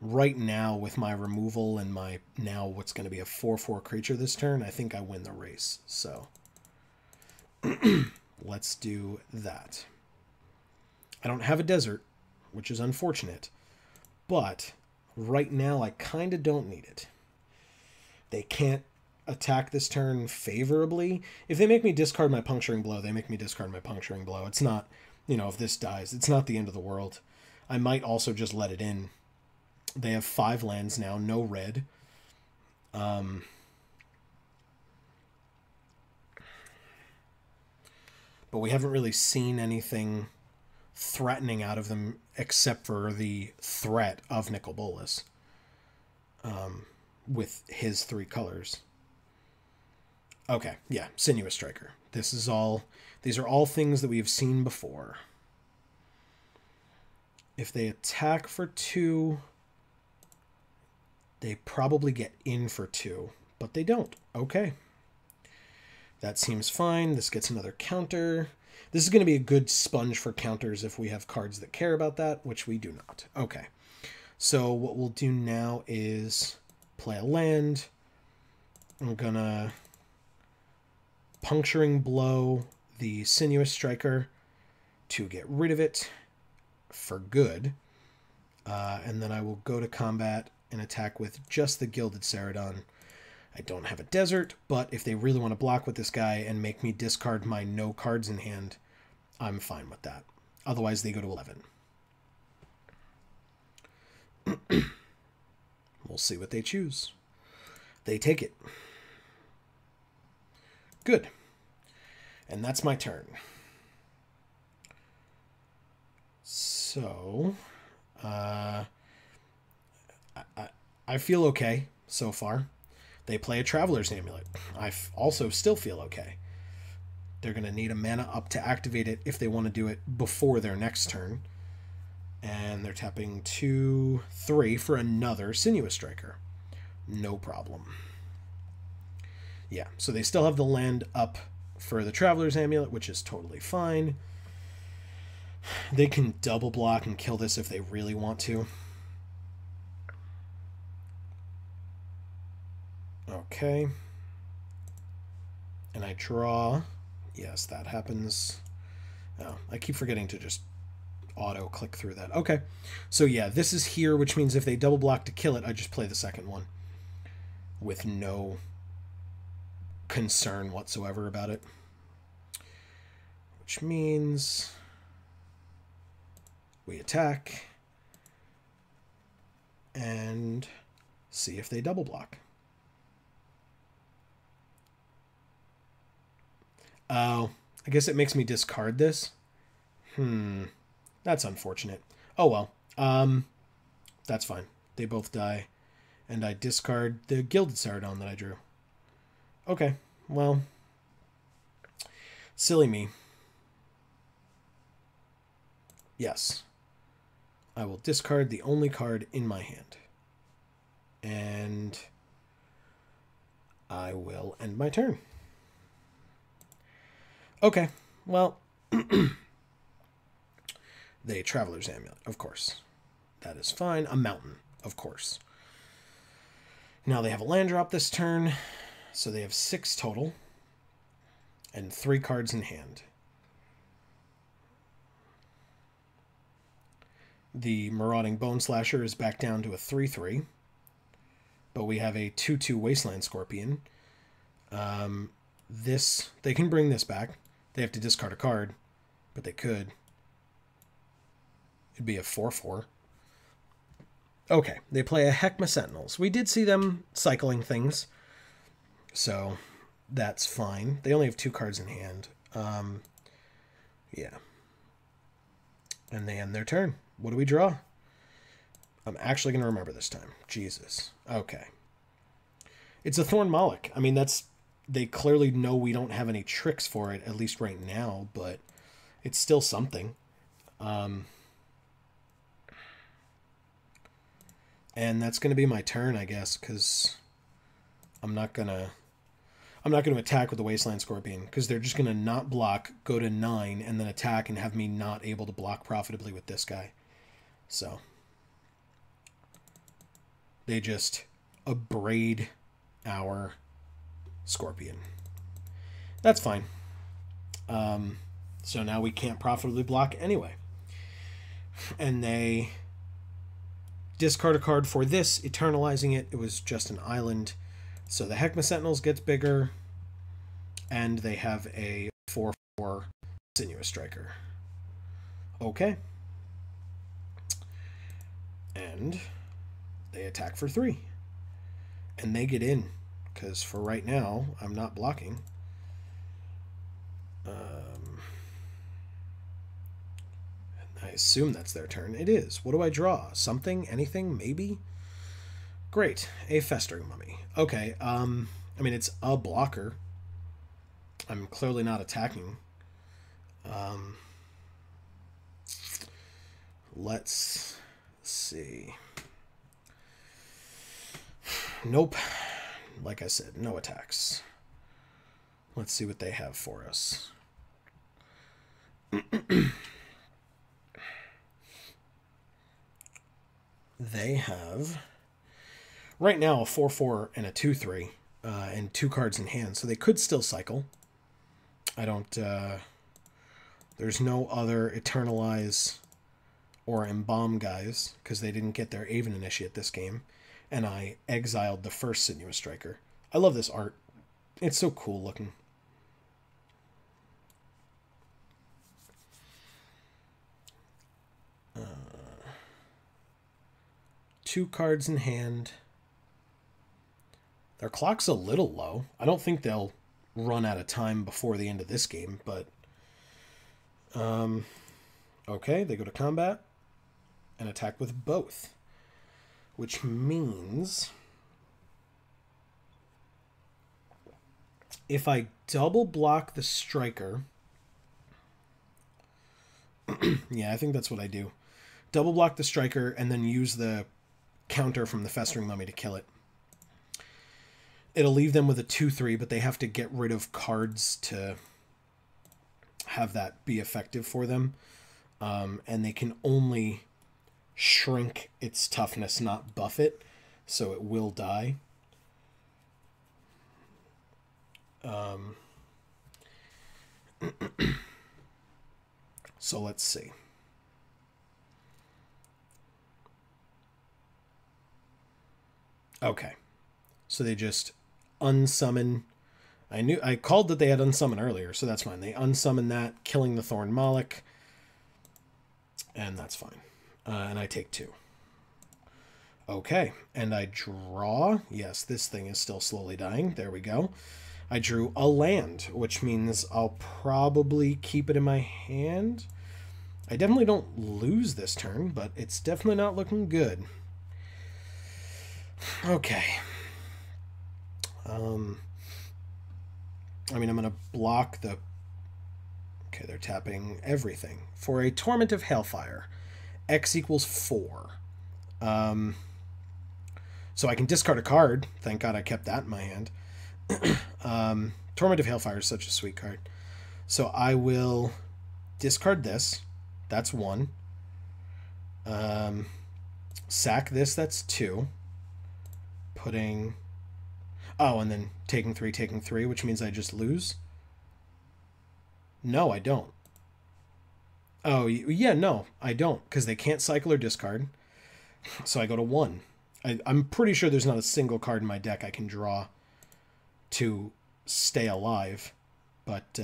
S1: Right now, with my removal and my now what's going to be a 4/4 creature this turn, I think I win the race. So let's do that. I don't have a desert, which is unfortunate, but right now I kind of don't need it. They can't attack this turn favorably. If they make me discard my Puncturing Blow, they make me discard my Puncturing Blow. It's not, you know, if this dies, it's not the end of the world. I might also just let it in. They have 5 lands now, no red. But we haven't really seen anything threatening out of them except for the threat of Nicol Bolas with his 3 colors. Okay, yeah, Sinuous Striker. These are all things that we have seen before. If they attack for 2, they probably get in for 2, but they don't. Okay. That seems fine. This gets another counter. This is going to be a good sponge for counters if we have cards that care about that, which we do not. Okay. So what we'll do now is play a land. I'm going to Puncturing Blow the Sinuous Striker to get rid of it for good. And then I will go to combat and attack with just the Gilded Celadon. I don't have a desert, but if they really want to block with this guy and make me discard my no cards in hand, I'm fine with that. Otherwise, they go to 11. We'll see what they choose. They take it. Good. And that's my turn. So, I feel okay so far. They play a Traveler's Amulet. I also still feel okay. They're going to need a mana up to activate it if they want to do it before their next turn. And they're tapping 2, 3 for another Sinuous Striker. No problem. Yeah, so they still have the land up for the Traveler's Amulet, which is totally fine. They can double block and kill this if they really want to. Okay. And I draw. Yes, that happens. Oh, I keep forgetting to just auto click through that. Okay. So yeah, this is here, which means if they double block to kill it, I just play the second one with no concern whatsoever about it. Which means we attack and see if they double block. Oh, I guess it makes me discard this. That's unfortunate. Oh well. That's fine. They both die. And I discard the Gilded Celadon that I drew. Okay, well. Silly me. Yes. I will discard the only card in my hand. And I will end my turn. Okay, well, The Traveler's Amulet, of course. That is fine. A mountain, of course. Now they have a land drop this turn, so they have 6 total. And 3 cards in hand. The Marauding Bone Slasher is back down to a 3/3. But we have a 2/2 Wasteland Scorpion. They can bring this back. They have to discard a card, but they could. It'd be a 4/4. Okay, they play a Heckma Sentinels. We did see them cycling things, so that's fine. They only have 2 cards in hand. Yeah. And they end their turn. What do we draw? I'm actually going to remember this time. Jesus. Okay. It's a Thorn Moloch. I mean, they clearly know we don't have any tricks for it, at least right now, but it's still something. And that's going to be my turn, I guess, because I'm not going to attack with the Wasteland Scorpion, because they're just going to not block, go to 9, and then attack and have me not able to block profitably with this guy. So they just abrade our Scorpion. That's fine. So now we can't profitably block anyway. And they discard a card for this, eternalizing it. It was just an island. So the Heckma Sentinels gets bigger, and they have a 4/4 Sinuous Striker. Okay. And they attack for 3. And they get in, because for right now, I'm not blocking. I assume that's their turn. It is. What do I draw? Something? Anything? Maybe? Great. A Festering Mummy. Okay, I mean, it's a blocker. I'm clearly not attacking. Let's see. Nope. Like I said, no attacks. Let's see what they have for us. They have, right now, a 4/4 and a 2/3, and 2 cards in hand, so they could still cycle. I don't, there's no other Eternalize or Embalm guys, because they didn't get their Aven Initiate this game, and I exiled the first Sinuous Striker. I love this art. It's so cool looking. Two cards in hand. Their clock's a little low. I don't think they'll run out of time before the end of this game, but okay, they go to combat and attack with both, which means if I double block the striker, yeah, I think that's what I do. Double block the striker and then use the counter from the Festering Mummy to kill it. It'll leave them with a 2/3, but they have to get rid of cards to have that be effective for them. And they can only shrink its toughness, not buff it, so it will die. So let's see. Okay, so they just unsummon. I called that they had unsummon earlier, so that's fine. They unsummon that, killing the Thorn Moloch, and that's fine. And I take 2. Okay, and I draw. Yes, this thing is still slowly dying. There we go. I drew a land, which means I'll probably keep it in my hand. I definitely don't lose this turn, but it's definitely not looking good. Okay. I mean, I'm going to block the... Okay, they're tapping everything. For a Torment of Hailfire, X equals 4. So I can discard a card. Thank God I kept that in my hand. Torment of Hailfire is such a sweet card. So I will discard this. That's 1. Sack this, that's 2. Putting... Oh, and then taking 3, which means I just lose? No, I don't. Oh, yeah, no, I don't, because they can't cycle or discard. So I go to 1. I'm pretty sure there's not a single card in my deck I can draw to stay alive. But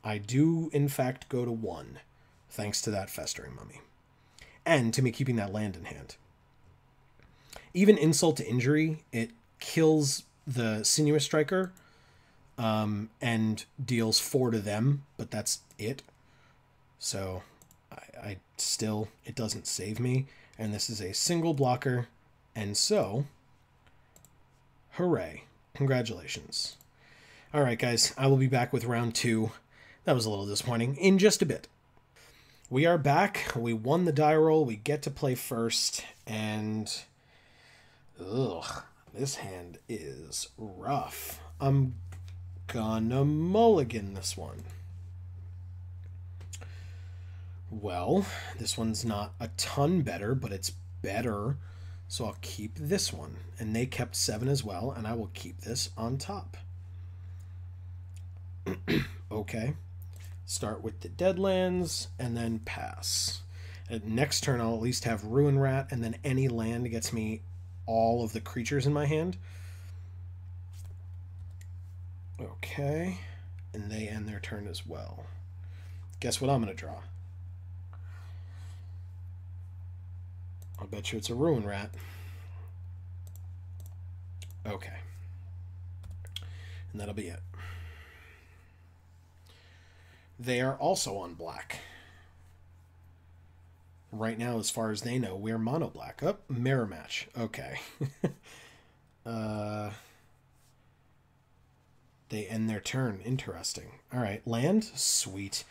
S1: I do, in fact, go to 1, thanks to that Festering Mummy. And to me keeping that land in hand. Even Insult to Injury, it kills the Sinuous Striker and deals 4 to them, but that's it. So I still, it doesn't save me. And this is a single blocker. And so, hooray. Congratulations. All right, guys, I will be back with round 2. That was a little disappointing in just a bit. We are back. We won the die roll. We get to play first. And, ugh, this hand is rough. I'm gonna mulligan this one. Well, this one's not a ton better, but it's better. So I'll keep this one. And they kept 7 as well, and I will keep this on top. Okay. Start with the Deadlands, and then pass. Next turn, I'll at least have Ruin Rat, and then any land gets me all of the creatures in my hand. Okay. And they end their turn as well. Guess what I'm going to draw? I'll bet you it's a Ruin Rat. Okay. And that'll be it. They are also on black. Right now, as far as they know, we're mono black. Oh, mirror match. Okay. They end their turn. Interesting. All right, land? Sweet.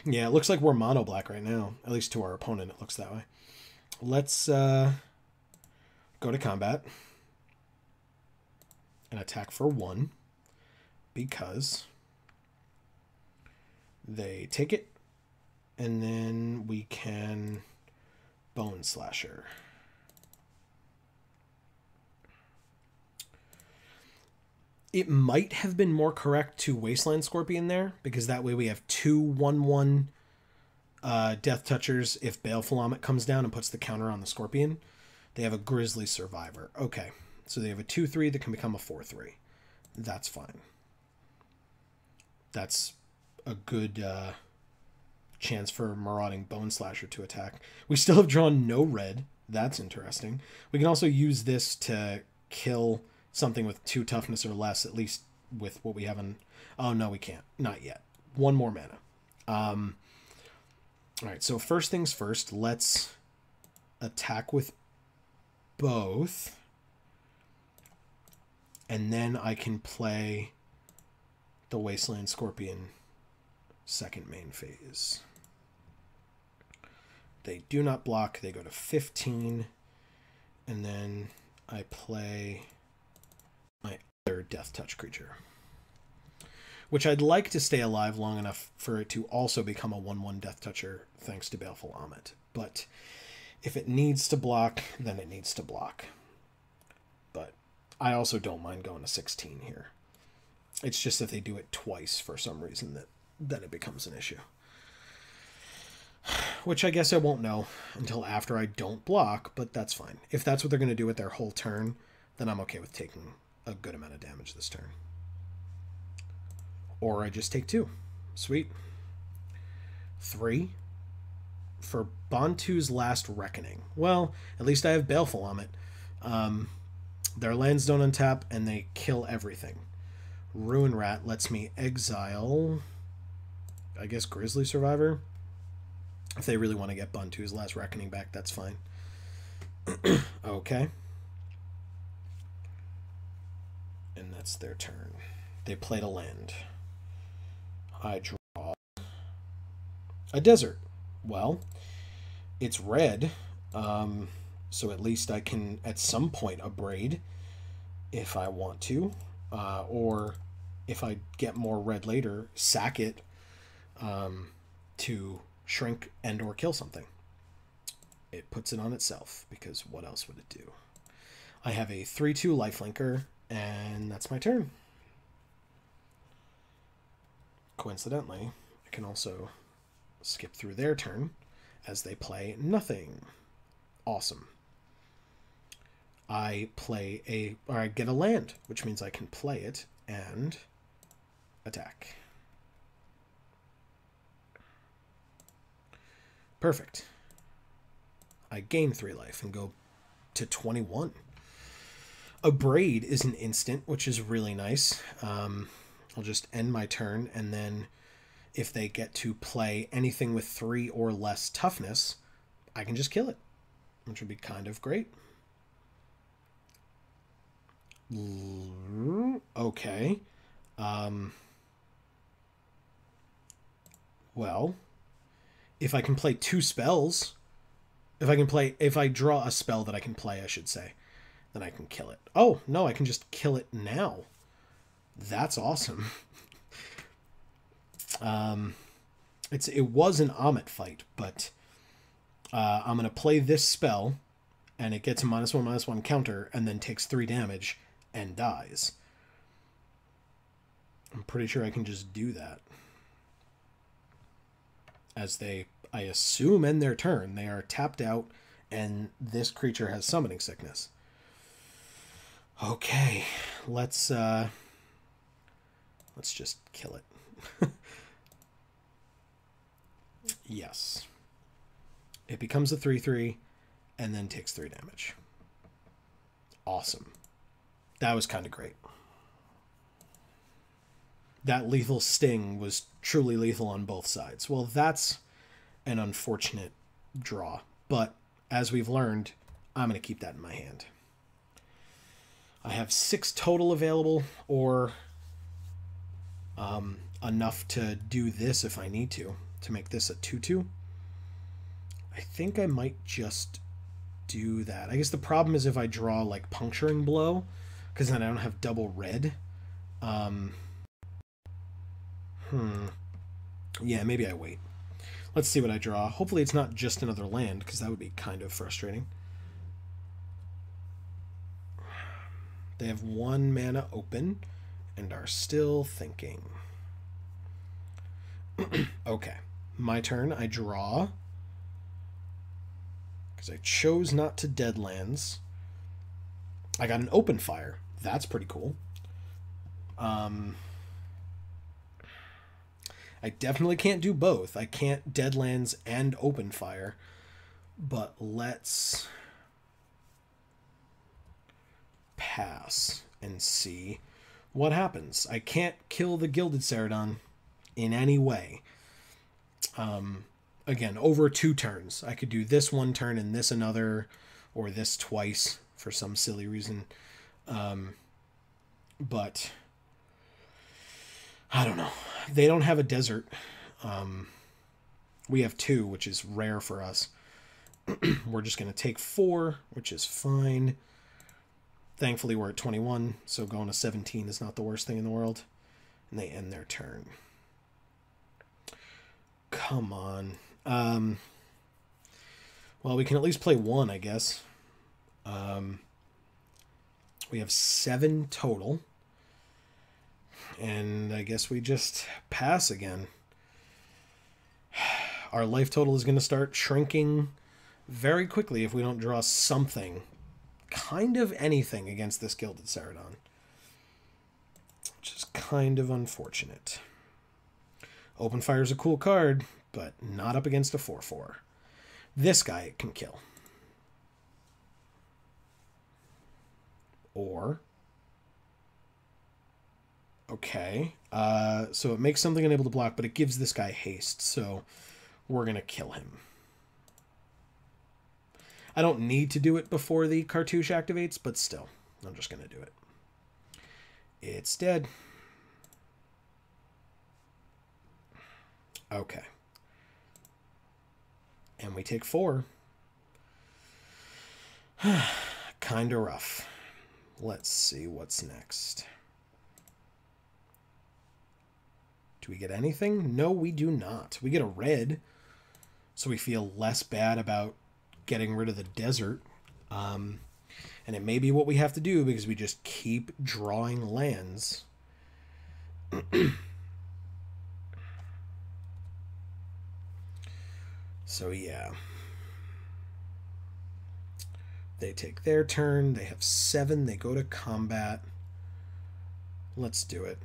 S1: Yeah, it looks like we're mono black right now. At least to our opponent, it looks that way. Let's go to combat and attack for 1 because they take it, and then we can Bone Slasher. It might have been more correct to Wasteland Scorpion there, because that way we have 2 1/1 Death Touchers if Baleful Omet comes down and puts the counter on the Scorpion. They have a Grizzly Survivor. Okay, so they have a 2/3 that can become a 4/3. That's fine. That's a good chance for Marauding Bone Slasher to attack. We still have drawn no red. That's interesting. We can also use this to kill something with 2 toughness or less, at least with what we have in... Oh, no, we can't. Not yet. 1 more mana. All right, so first things first, let's attack with both. And then I can play the Wasteland Scorpion second main phase. They do not block. They go to 15. And then I play my other Death Touch creature, which I'd like to stay alive long enough for it to also become a 1/1 Death Toucher thanks to Baleful Omet. But if it needs to block, then it needs to block. But I also don't mind going to 16 here. It's just if they do it twice for some reason that it becomes an issue. Which I guess I won't know until after I don't block, but that's fine. If that's what they're going to do with their whole turn, then I'm okay with taking a good amount of damage this turn. Or I just take 2. Sweet. 3 for Bantu's Last Reckoning. Well, at least I have Baleful Omet. Their lands don't untap, and they kill everything. Ruin Rat lets me exile, I guess, Grizzly Survivor. If they really want to get Bantu's Last Reckoning back, that's fine. Okay. And that's their turn. They played a land. I draw a desert. Well, it's red, so at least I can, at some point, abrade if I want to. Or if I get more red later, sack it to shrink and or kill something. it puts it on itself, because what else would it do? I have a 3/2 lifelinker, and that's my turn. Coincidentally, I can also skip through their turn as they play nothing. Awesome. I get a land, which means I can play it and attack. Perfect. I gain 3 life and go to 21. Abrade is an instant, which is really nice. I'll just end my turn, and then if they get to play anything with 3 or less toughness, I can just kill it, which would be kind of great. Okay. Well, if I can play 2 spells, if I draw a spell that I can play, I should say, then I can kill it. Oh, no, I can just kill it now. That's awesome. It was an Amit fight, but I'm going to play this spell, and it gets a -1/-1 counter, and then takes 3 damage and dies. I'm pretty sure I can just do that. As they, I assume, end their turn. They are tapped out, and this creature has summoning sickness. Okay, let's just kill it. Yes. It becomes a 3/3 and then takes 3 damage. Awesome. That was kind of great. That lethal sting was truly lethal on both sides. Well, that's an unfortunate draw, but as we've learned, I'm going to keep that in my hand. I have 6 total available, or enough to do this if I need to make this a 2/2. I think I might just do that. I guess the problem is if I draw like Puncturing Blow, because then I don't have double red. Yeah, maybe I wait. Let's see what I draw. Hopefully it's not just another land, because that would be kind of frustrating. They have 1 mana open and are still thinking. Okay, my turn. I draw, because I chose not to Deadlands. I got an Open Fire. That's pretty cool. I definitely can't do both. I can't Deadlands and Open Fire, but let's pass and see what happens. I can't kill the Gilded Ceradon in any way. Again, over 2 turns. I could do this 1 turn and this another, or this twice for some silly reason. But I don't know. They don't have a desert. We have 2, which is rare for us. We're just going to take 4, which is fine. Thankfully, we're at 21, so going to 17 is not the worst thing in the world. And they end their turn. Come on. Well, we can at least play 1, I guess. We have 7 total. And I guess we just pass again. Our life total is going to start shrinking very quickly if we don't draw something. Kind of anything against this Gilded Ceradon. Which is kind of unfortunate. Open Fire is a cool card, but not up against a 4/4. This guy can kill. Or... Okay, so it makes something unable to block, but it gives this guy haste, so we're going to kill him. I don't need to do it before the cartouche activates, but still, I'm just going to do it. It's dead. Okay. And we take 4. Kinda rough. Let's see what's next. Do we get anything? No, we do not. We get a red, so we feel less bad about getting rid of the desert. And it may be what we have to do because we just keep drawing lands. So yeah. They take their turn. They have 7. They go to combat. Let's do it.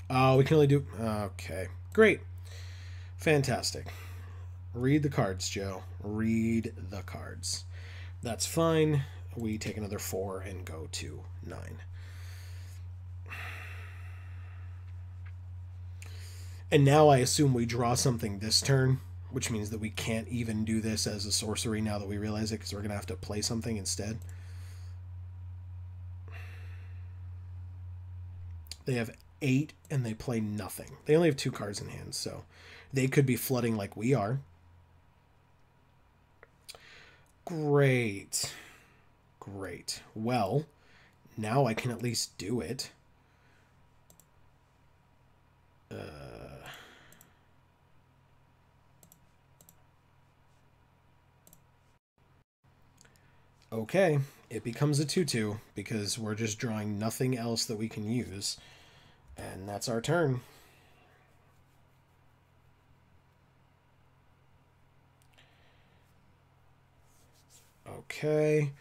S1: Oh, we can only do... Okay. Great. Fantastic. Read the cards, Joe. Read the cards. That's fine. We take another 4 and go to 9. And now I assume we draw something this turn, which means that we can't even do this as a sorcery now that we realize it, because we're going to have to play something instead. They have 8 and they play nothing. They only have 2 cards in hand, so they could be flooding like we are. Great. Great. Well, now I can at least do it. Okay, it becomes a 2/2 because we're just drawing nothing else that we can use. And that's our turn. Okay.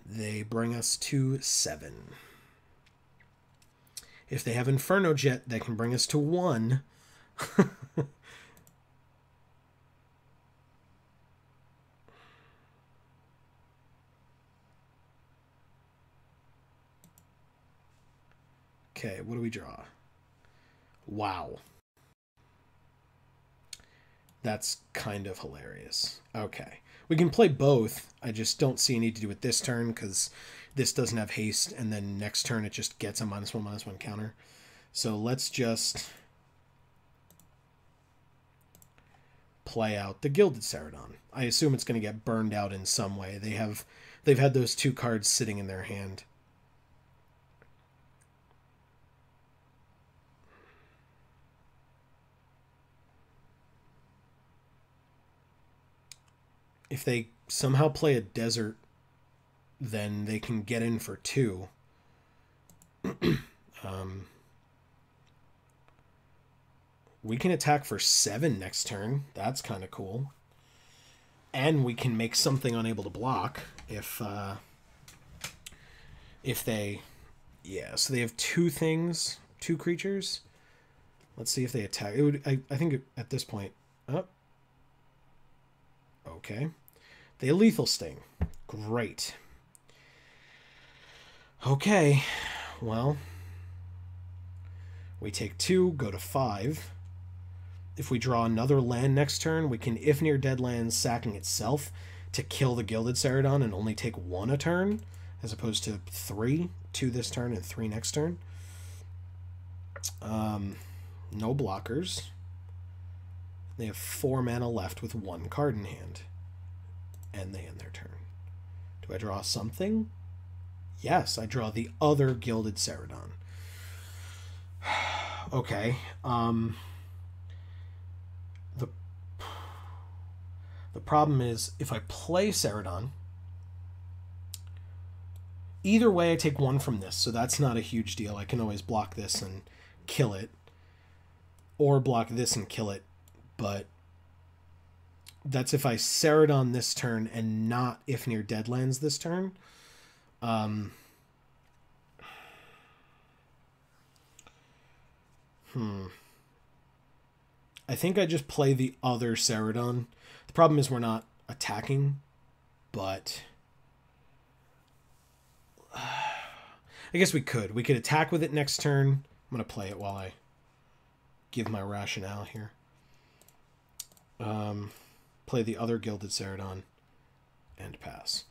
S1: They bring us to 7. If they have Inferno Jet, they can bring us to 1. Okay, what do we draw? Wow. That's kind of hilarious. Okay. We can play both. I just don't see a need to do it this turn because this doesn't have haste, and then next turn it just gets a -1/-1 counter. So let's just play out the Gilded Celadon. I assume it's going to get burned out in some way. They've had those 2 cards sitting in their hand. If they somehow play a desert, then they can get in for 2. We can attack for 7 next turn. That's kind of cool. And we can make something unable to block if they... Yeah, so they have 2 things, 2 creatures. Let's see if they attack. It would. I think at this point... Oh. Okay. They Lethal Sting. Great. Okay. Well, we take 2, go to 5. If we draw another land next turn, we can If Near Dead Land, sacking itself to kill the Gilded Celadon and only take 1 a turn, as opposed to 3, 2 this turn and 3 next turn. No blockers. They have 4 mana left with 1 card in hand. And they end their turn. Do I draw something? Yes, I draw the other Gilded Celadon. Okay. The problem is, if I play Celadon, either way I take 1 from this, so that's not a huge deal. I can always block this and kill it. Or block this and kill it. But that's if I Celadon this turn and not If Near Deadlands this turn. I think I just play the other Celadon. The problem is we're not attacking, but I guess we could. We could attack with it next turn. I'm going to play it while I give my rationale here. Play the other Gilded Celadon and pass.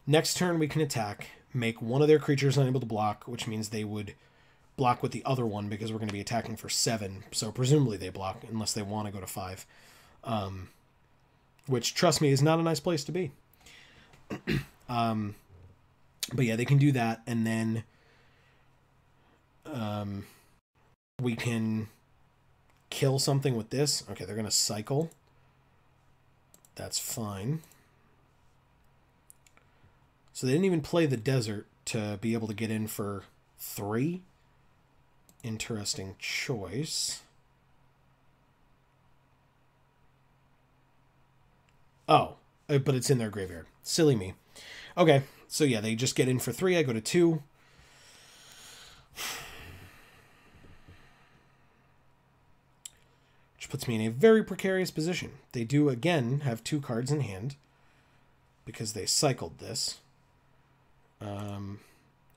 S1: Next turn we can attack, make one of their creatures unable to block, which means they would block with the other one because we're going to be attacking for 7. So presumably they block unless they want to go to 5. Which, trust me, is not a nice place to be. But yeah, they can do that, and then we can kill something with this. Okay, they're going to cycle. That's fine. So they didn't even play the desert to be able to get in for 3. Interesting choice. Oh, but it's in their graveyard. Silly me. Okay, so yeah, they just get in for 3. I go to 2. Which puts me in a very precarious position. They do, again, have 2 cards in hand because they cycled this. I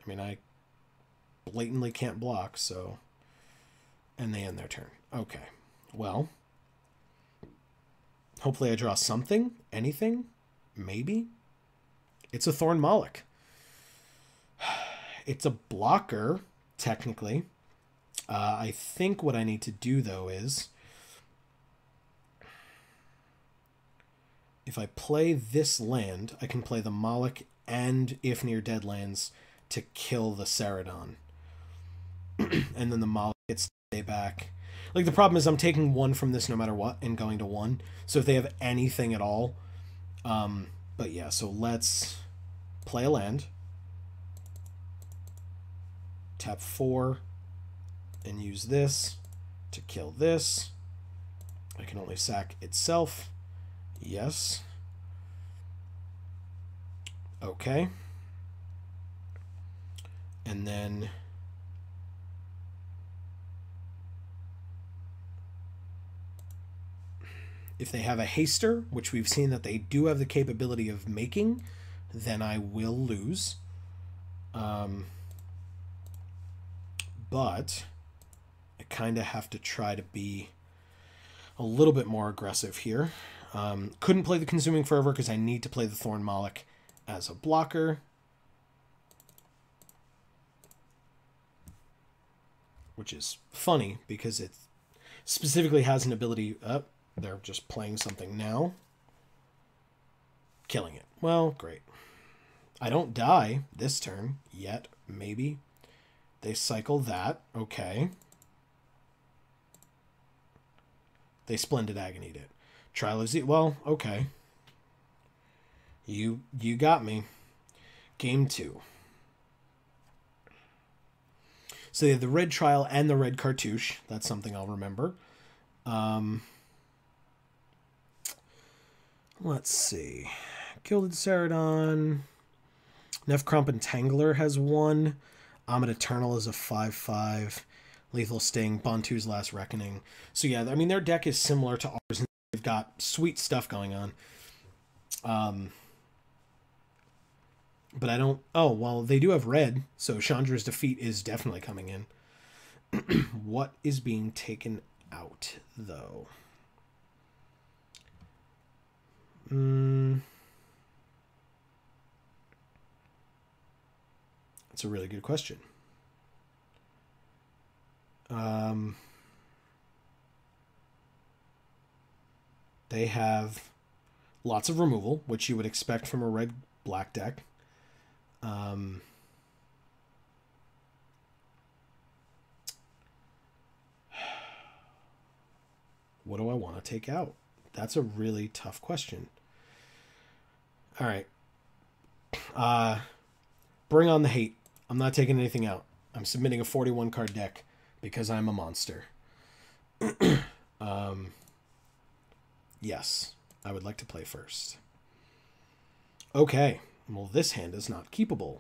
S1: mean, I blatantly can't block, so... And they end their turn. Okay. Well, hopefully I draw something. Anything. Maybe. It's a Thorn Moloch. It's a blocker, technically. I think what I need to do, though, is... If I play this land, I can play the Moloch and If Near Dead lands to kill the Ceradon. And then the Moloch gets to stay back. Like, the problem is I'm taking 1 from this no matter what and going to 1. So if they have anything at all... but yeah, so let's play a land. Tap 4 and use this to kill this. I can only sack itself. Yes. Okay. And then if they have a haster, which we've seen that they do have the capability of making, then I will lose. But I kind of have to try to be a little bit more aggressive here. Couldn't play the Consuming Fervor because I need to play the Thorn Moloch as a blocker. Which is funny because it specifically has an ability... they're just playing something now. Killing it. Well, great. I don't die this turn yet, maybe. They cycle that. Okay. They Splendid Agonied it. Trial of Z... Well, okay. You got me. Game 2. So they have the red Trial and the red Cartouche. That's something I'll remember. Let's see. Gilded Ceradon. Nefkromp Entangler has 1. Amit Eternal is a 5/5. Lethal Sting. Bantu's Last Reckoning. So yeah, I mean, their deck is similar to ours. They've got sweet stuff going on. But I don't... Oh, well, they do have red, so Chandra's Defeat is definitely coming in. What is being taken out, though? That's a really good question. They have lots of removal, which you would expect from a red-black deck. What do I want to take out? That's a really tough question. All right. Bring on the hate. I'm not taking anything out. I'm submitting a 41-card deck because I'm a monster. Yes, I would like to play first. Okay. Well, this hand is not keepable.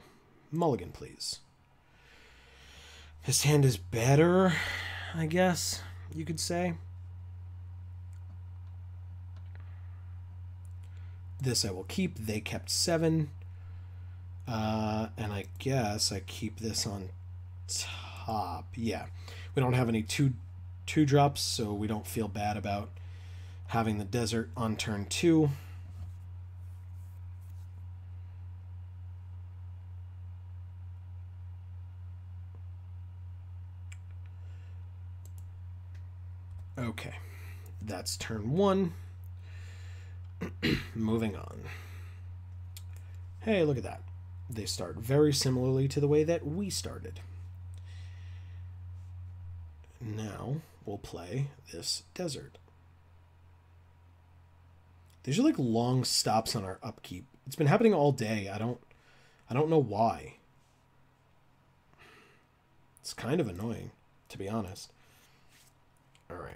S1: Mulligan, please. This hand is better, I guess you could say. This I will keep. They kept 7. And I guess I keep this on top. Yeah. We don't have any 2/2 drops, so we don't feel bad about having the desert on turn 2. Okay. That's turn 1. Moving on. Hey, look at that. They start very similarly to the way that we started. Now we'll play this desert. These are like long stops on our upkeep. It's been happening all day. I don't know why. It's kind of annoying, to be honest. All right.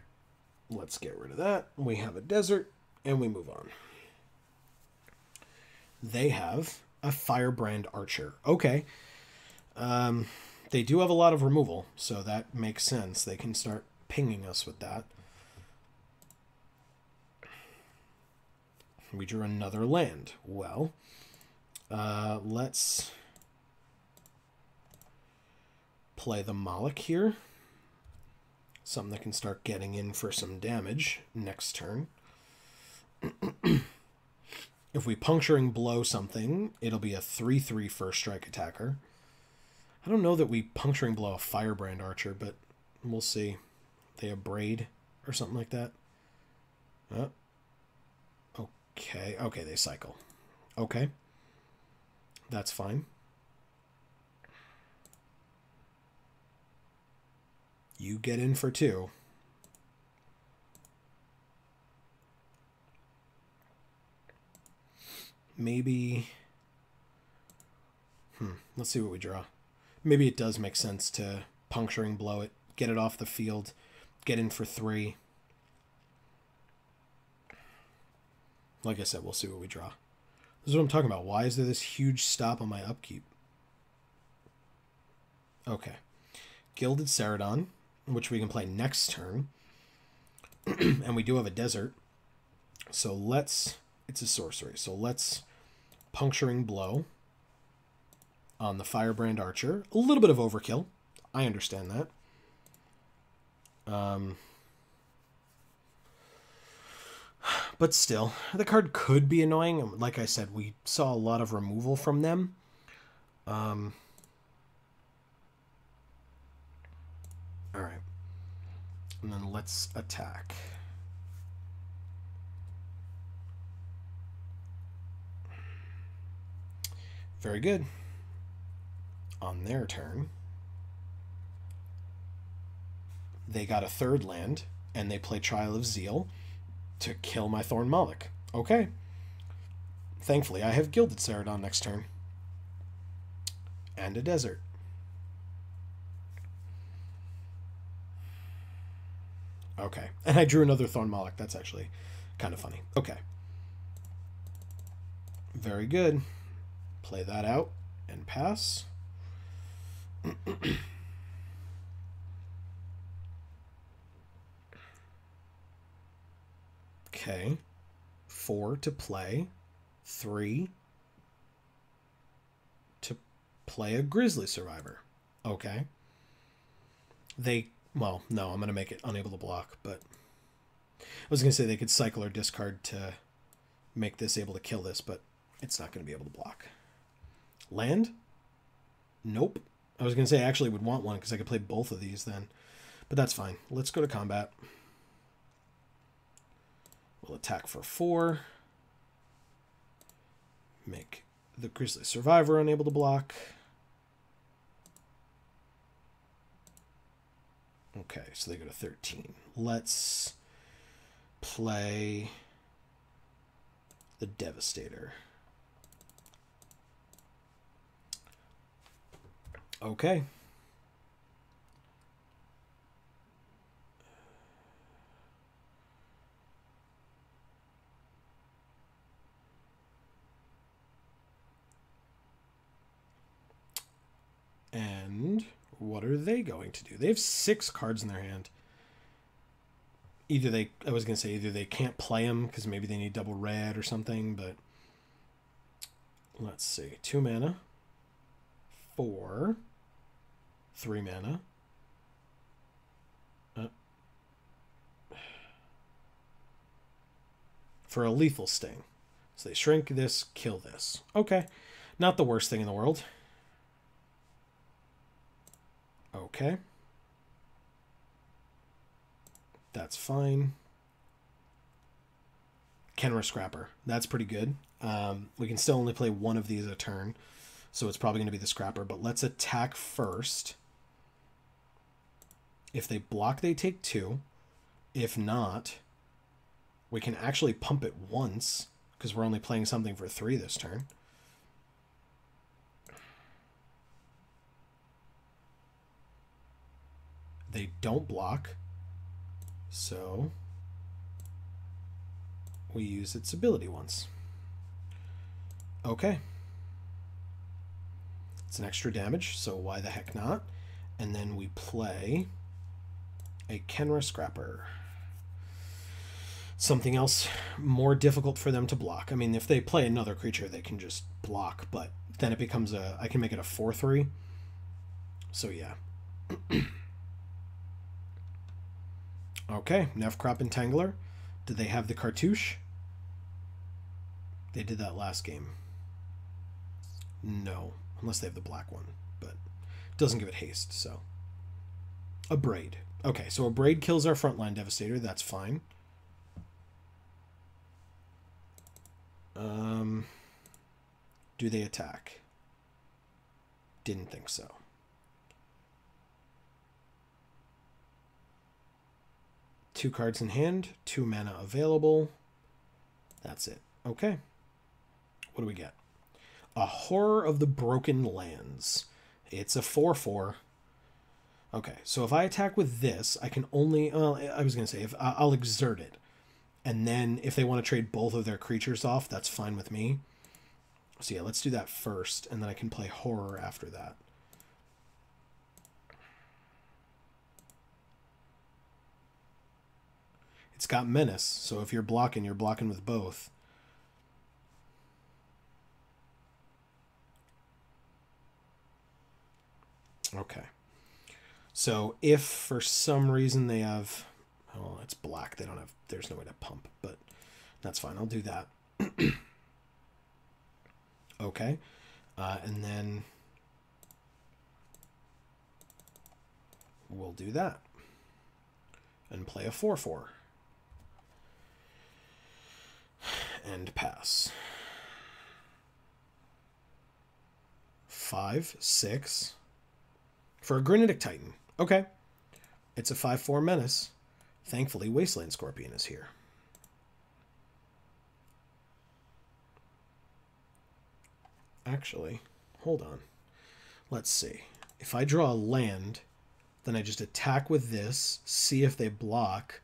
S1: Let's get rid of that. We have a desert, and we move on. They have a Firebrand Archer. Okay. They do have a lot of removal, so that makes sense. They can start pinging us with that. We drew another land. Well, let's play the Moloch here. Something that can start getting in for some damage next turn. If we Puncturing Blow something, it'll be a 3/3 first strike attacker. I don't know that we Puncturing Blow a Firebrand Archer, but we'll see. They have Braid or something like that. Okay, okay, they cycle. Okay. That's fine. You get in for 2. Maybe... let's see what we draw. Maybe it does make sense to Puncturing Blow it, get it off the field, get in for 3. Like I said, we'll see what we draw. This is what I'm talking about. Why is there this huge stop on my upkeep? Okay. Gilded Ceradon, which we can play next turn. And we do have a desert. So let's... It's a sorcery. So let's Puncturing Blow on the Firebrand Archer. A little bit of overkill. I understand that. But still, the card could be annoying. Like I said, we saw a lot of removal from them. Alright. And then let's attack. Very good. On their turn, they got a 3rd land, and they play Trial of Zeal to kill my Thorn Moloch. Okay. Thankfully, I have Gilded Ceradon next turn. And a desert. Okay. And I drew another Thorn Moloch. That's actually kind of funny. Okay. Very good. Play that out and pass. Okay. 4 to play. 3 to play a Grizzly Survivor. Okay. Well, no, I'm going to make it unable to block, but I was going to say they could cycle or discard to make this able to kill this, but it's not going to be able to block. Land? Nope. I was going to say I actually would want one because I could play both of these then, but that's fine. Let's go to combat. We'll attack for 4. Make the Grizzly Survivor unable to block. Okay, so they go to 13. Let's play the Devastator. Okay. And what are they going to do? They have 6 cards in their hand. Either they can't play them because maybe they need double red or something, but let's see. 2 mana. 4. 3 mana. For a lethal sting. So they shrink this, kill this. Okay. Not the worst thing in the world. Okay. That's fine. Kenra Scrapper. That's pretty good. We can still only play one of these a turn, so it's probably going to be the Scrapper, but let's attack first. If they block, they take 2. If not, We can actually pump it once, because we're only playing something for 3 this turn. They don't block, so we use its ability once. Okay. It's an extra damage, so why the heck not? And then we play a Kenra Scrapper. Something else more difficult for them to block. I mean, if they play another creature, they can just block, but then it becomes a... I can make it a 4/3. So, yeah. Okay, Nevcrop Entangler. Did they have the cartouche? They did that last game. No, unless they have the black one, but it doesn't give it haste, so. A Braid. Okay, so a Braid kills our frontline Devastator. That's fine. Do they attack? Didn't think so. Two cards in hand, 2 mana available. That's it. Okay. What do we get? A Horror of the Broken Lands. It's a 4/4. Okay, so if I attack with this, I can only... I was going to say, if I'll exert it. And then if they want to trade both of their creatures off, that's fine with me. So yeah, let's do that first, and then I can play Horror after that. It's got Menace, so if you're blocking with both. Okay. So if for some reason they have... Oh, it's black. They don't have... There's no way to pump, but that's fine. I'll do that. Okay. And then we'll do that. And play a 4/4. And pass. 5, 6. For a Granitic Titan. Okay. It's a 5/4 menace. Thankfully, Wasteland Scorpion is here. Actually, hold on. Let's see. If I draw a land, then I just attack with this, see if they block.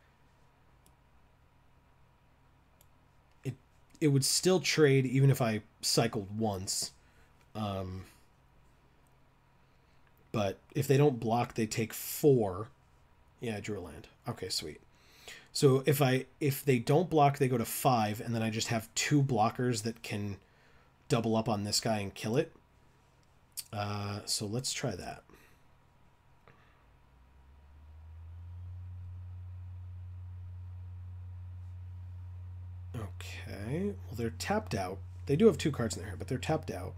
S1: It would still trade even if I cycled once. But if they don't block, they take 4. Yeah, I drew a land. Okay, sweet. So if they don't block, they go to 5, and then I just have 2 blockers that can double up on this guy and kill it. So let's try that. Okay. Well, they're tapped out. They do have 2 cards in their hand, but they're tapped out.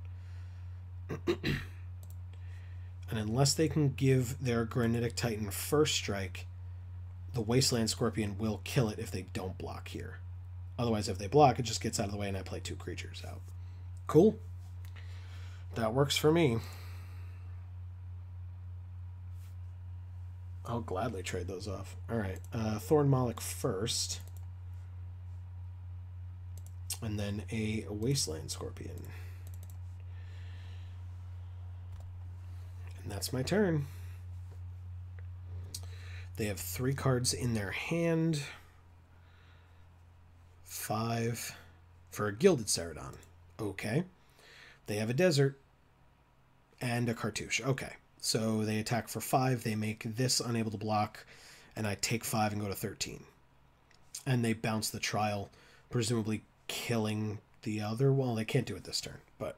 S1: And unless they can give their Granitic Titan first strike, the Wasteland Scorpion will kill it if they don't block here. Otherwise, if they block, it just gets out of the way and I play 2 creatures out. Cool. That works for me. I'll gladly trade those off. Alright, Thorn Moloch first. And then a Wasteland Scorpion. And that's my turn. They have 3 cards in their hand. 5 for a Gilded Ceradon. Okay. They have a Desert and a Cartouche. Okay. So they attack for 5. They make this unable to block, and I take 5 and go to 13. And they bounce the Trial, presumably killing the other. Well, they can't do it this turn, but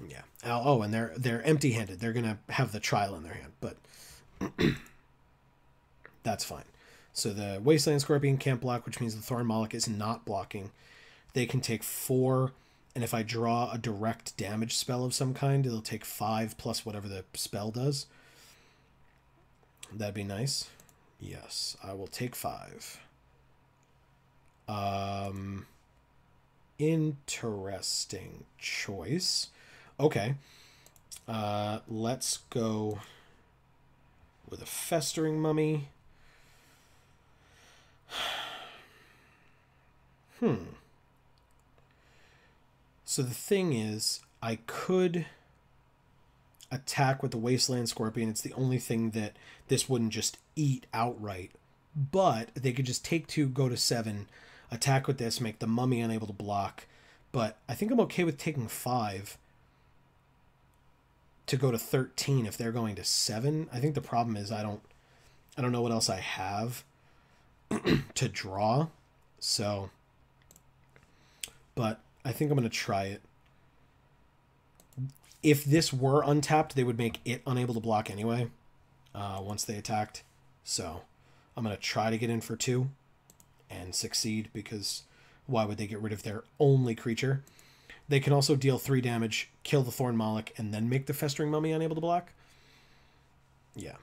S1: yeah. Oh, and they're empty-handed. They're gonna have the Trial in their hand, but that's fine. So the Wasteland Scorpion can't block, which means the Thorn Moloch is not blocking. They can take 4, and if I draw a direct damage spell of some kind, it'll take 5 plus whatever the spell does. That'd be nice. Yes, I will take 5. Interesting choice. Okay. Let's go with a Festering Mummy. So the thing is, I could attack with the Wasteland Scorpion. It's the only thing that this wouldn't just eat outright. But they could just take 2, go to 7, attack with this, make the Mummy unable to block. But I think I'm okay with taking 5 to go to 13 if they're going to 7. I think the problem is I don't know what else I have to draw. So, but I think I'm going to try it. If this were untapped, they would make it unable to block anyway once they attacked. So I'm going to try to get in for 2 and succeed, because why would they get rid of their only creature? They can also deal 3 damage, kill the Thorn Moloch, and then make the Festering Mummy unable to block. Yeah.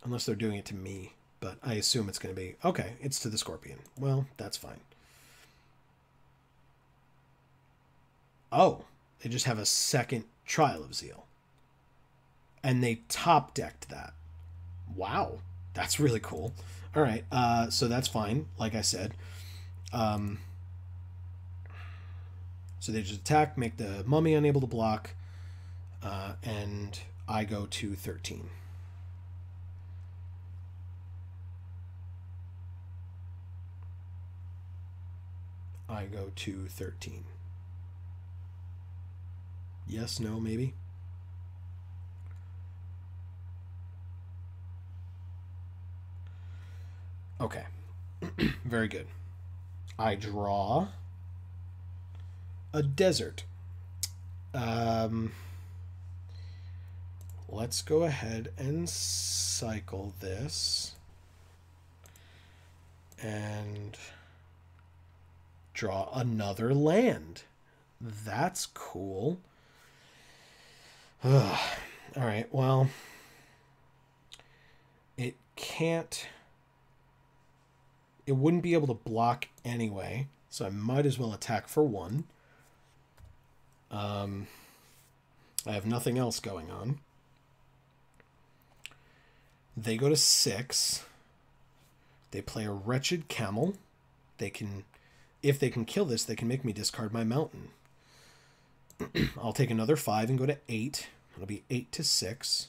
S1: Unless they're doing it to me, but I assume it's going to be, okay, it's to the Scorpion. Well, that's fine. Oh, they just have a second Trial of Zeal. And they top decked that. Wow, that's really cool. All right, so that's fine, like I said. So they just attack, make the Mummy unable to block, and I go to 13. I go to 13. Yes, no, maybe? Okay. Very good. I draw a desert. Let's go ahead and cycle this and draw another land. That's cool. All right, well, it wouldn't be able to block anyway, so I might as well attack for 1. I have nothing else going on. They go to 6. They play a Wretched Camel. If they can kill this, they can make me discard my mountain. I'll take another 5 and go to 8. It'll be 8 to 6.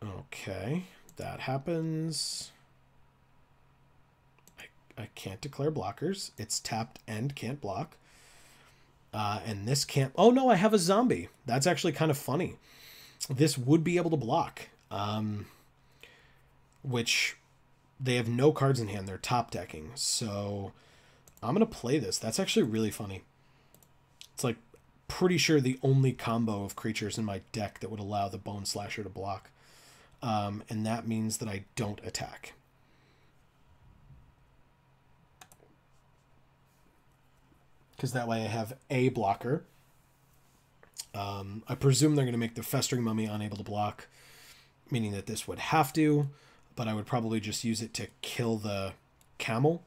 S1: Okay, that happens. I can't declare blockers. It's tapped and can't block. And this can't... Oh, no, I have a zombie. That's actually kind of funny. This would be able to block. Which they have no cards in hand. They're top decking. So I'm going to play this. That's actually really funny. It's like pretty sure the only combo of creatures in my deck that would allow the Bone Slasher to block. And that means that I don't attack. Because that way I have a blocker. I presume they're going to make the Festering Mummy unable to block, meaning that this would have to, but I would probably just use it to kill the camel,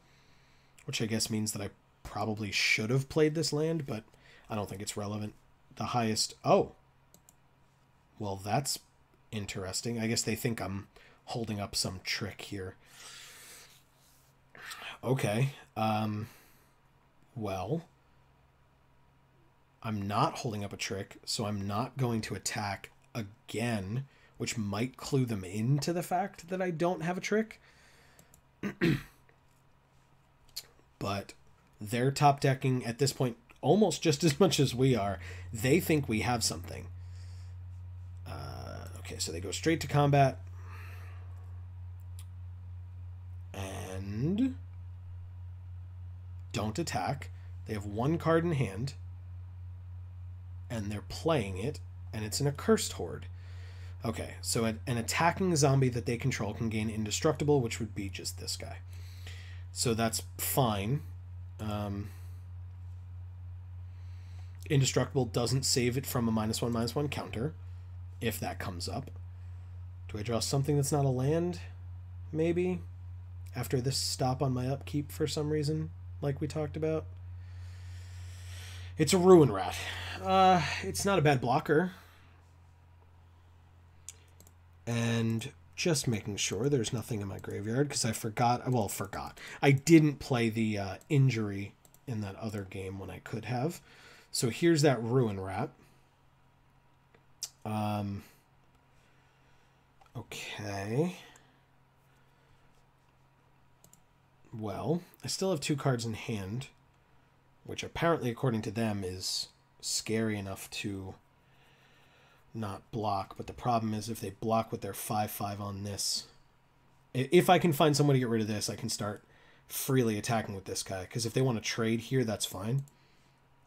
S1: which I guess means that I probably should have played this land, but I don't think it's relevant. The highest... Oh! Well, that's interesting. I guess they think I'm holding up some trick here. Okay. Well... I'm not holding up a trick, so I'm not going to attack again, which might clue them into the fact that I don't have a trick. But they're top decking at this point almost just as much as we are. They think we have something. Okay, so they go straight to combat. And don't attack. They have 1 card in hand. And they're playing it, and it's an Accursed Horde. Okay, so an attacking zombie that they control can gain Indestructible, which would be just this guy. So that's fine. Indestructible doesn't save it from a -1/-1 counter, if that comes up. Do I draw something that's not a land? Maybe? After this stop on my upkeep for some reason, like we talked about? It's a Ruin Rat. It's not a bad blocker. And just making sure there's nothing in my graveyard because I forgot. Well, forgot. I didn't play the injury in that other game when I could have. So here's that Ruin Rat. Okay. Well, I still have 2 cards in hand, which apparently, according to them, is scary enough to not block. But the problem is if they block with their 5/5 on this, if I can find someone to get rid of this, I can start freely attacking with this guy. Because if they want to trade here, that's fine.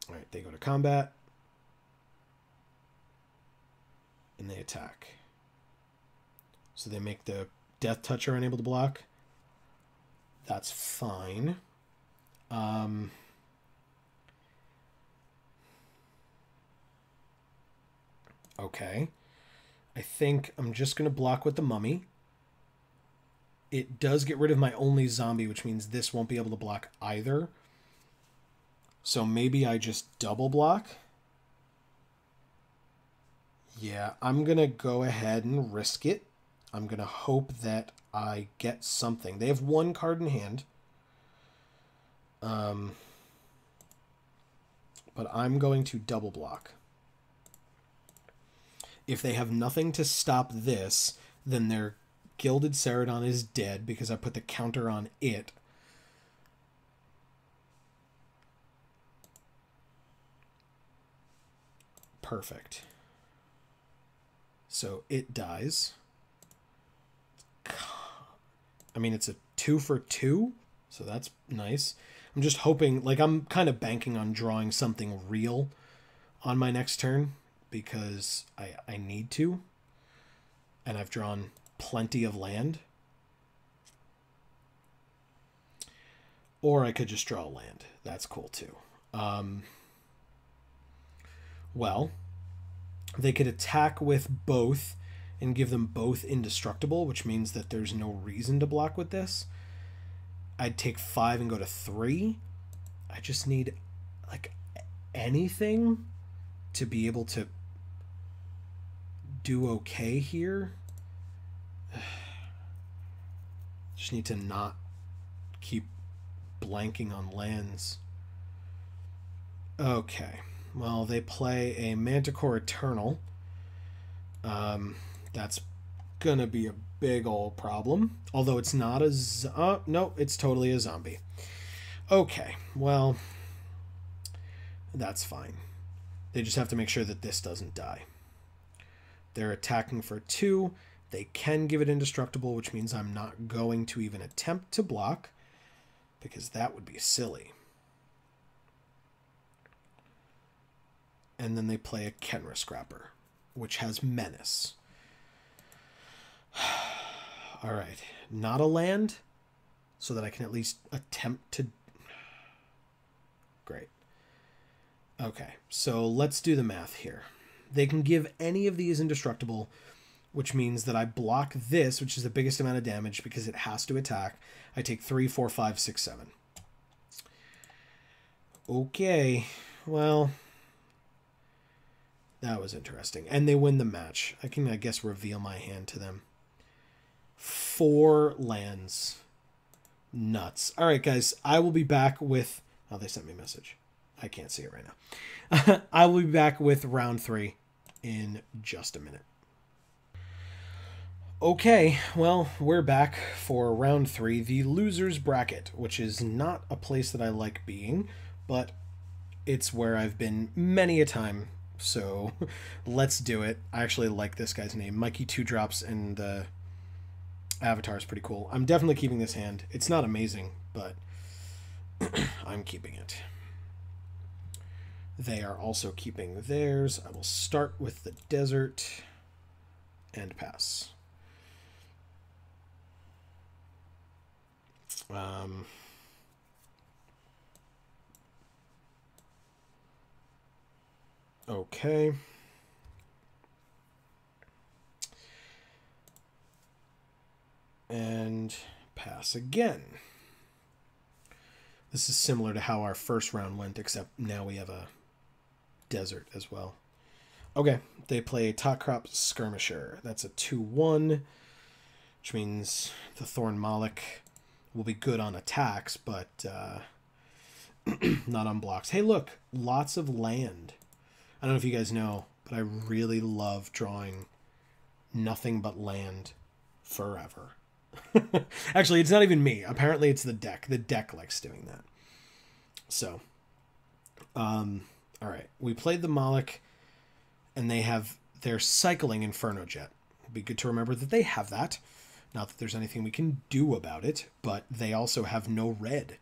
S1: All right, they go to combat. And they attack. So they make the Death Toucher unable to block. That's fine. Okay. I think I'm just going to block with the Mummy. It does get rid of my only zombie, which means this won't be able to block either. So maybe I just double block. Yeah, I'm going to go ahead and risk it. I'm going to hope that I get something. They have 1 card in hand. But I'm going to double block. If they have nothing to stop this, then their Gilded Ceradon is dead because I put the counter on it. Perfect. So it dies. I mean, it's a 2 for 2, so that's nice. I'm just hoping, like, I'm kind of banking on drawing something real on my next turn because I need to. And I've drawn plenty of land. Or I could just draw land. That's cool too. Well, they could attack with both and give them both indestructible, which means that there's no reason to block with this. I'd take 5 and go to 3. I just need, like, anything to be able to do okay here. Just need to not keep blanking on lands. Okay. Well, they play a Manticore Eternal. That's gonna be a big old problem. Although it's not a... no, it's totally a zombie. Okay, well, that's fine. They just have to make sure that this doesn't die. They're attacking for 2. They can give it indestructible, which means I'm not going to even attempt to block, because that would be silly. And then they play a Kenra Scrapper, which has Menace. Alright, not a land, so that I can at least attempt to... Great. Okay, so let's do the math here. They can give any of these indestructible, which means that I block this, which is the biggest amount of damage because it has to attack. I take 3, 4, 5, 6, 7. Okay, well, that was interesting. And they win the match. I can, I guess, reveal my hand to them. 4 lands. Nuts. All right, guys, I will be back with... Oh, they sent me a message. I can't see it right now. I will be back with round 3 in just a minute. Okay, well, we're back for round 3, the loser's bracket, which is not a place that I like being, but it's where I've been many a time, so let's do it. I actually like this guy's name. Mikey 2 Drops, and the avatar is pretty cool. I'm definitely keeping this hand. It's not amazing, but I'm keeping it. They are also keeping theirs. I will start with the desert and pass. Okay. And pass again. This is similar to how our first round went, except now we have a desert as well. Okay, they play Tok'rop Skirmisher. That's a 2/1, which means the Thorn Malik will be good on attacks, but not on blocks. Hey, look, lots of land. I don't know if you guys know, but I really love drawing nothing but land forever. Actually, it's not even me. Apparently, it's the deck. The deck likes doing that. So, all right. We played the Malik, and they're cycling Inferno Jet. It'd be good to remember that they have that. Not that there's anything we can do about it, but they also have no red.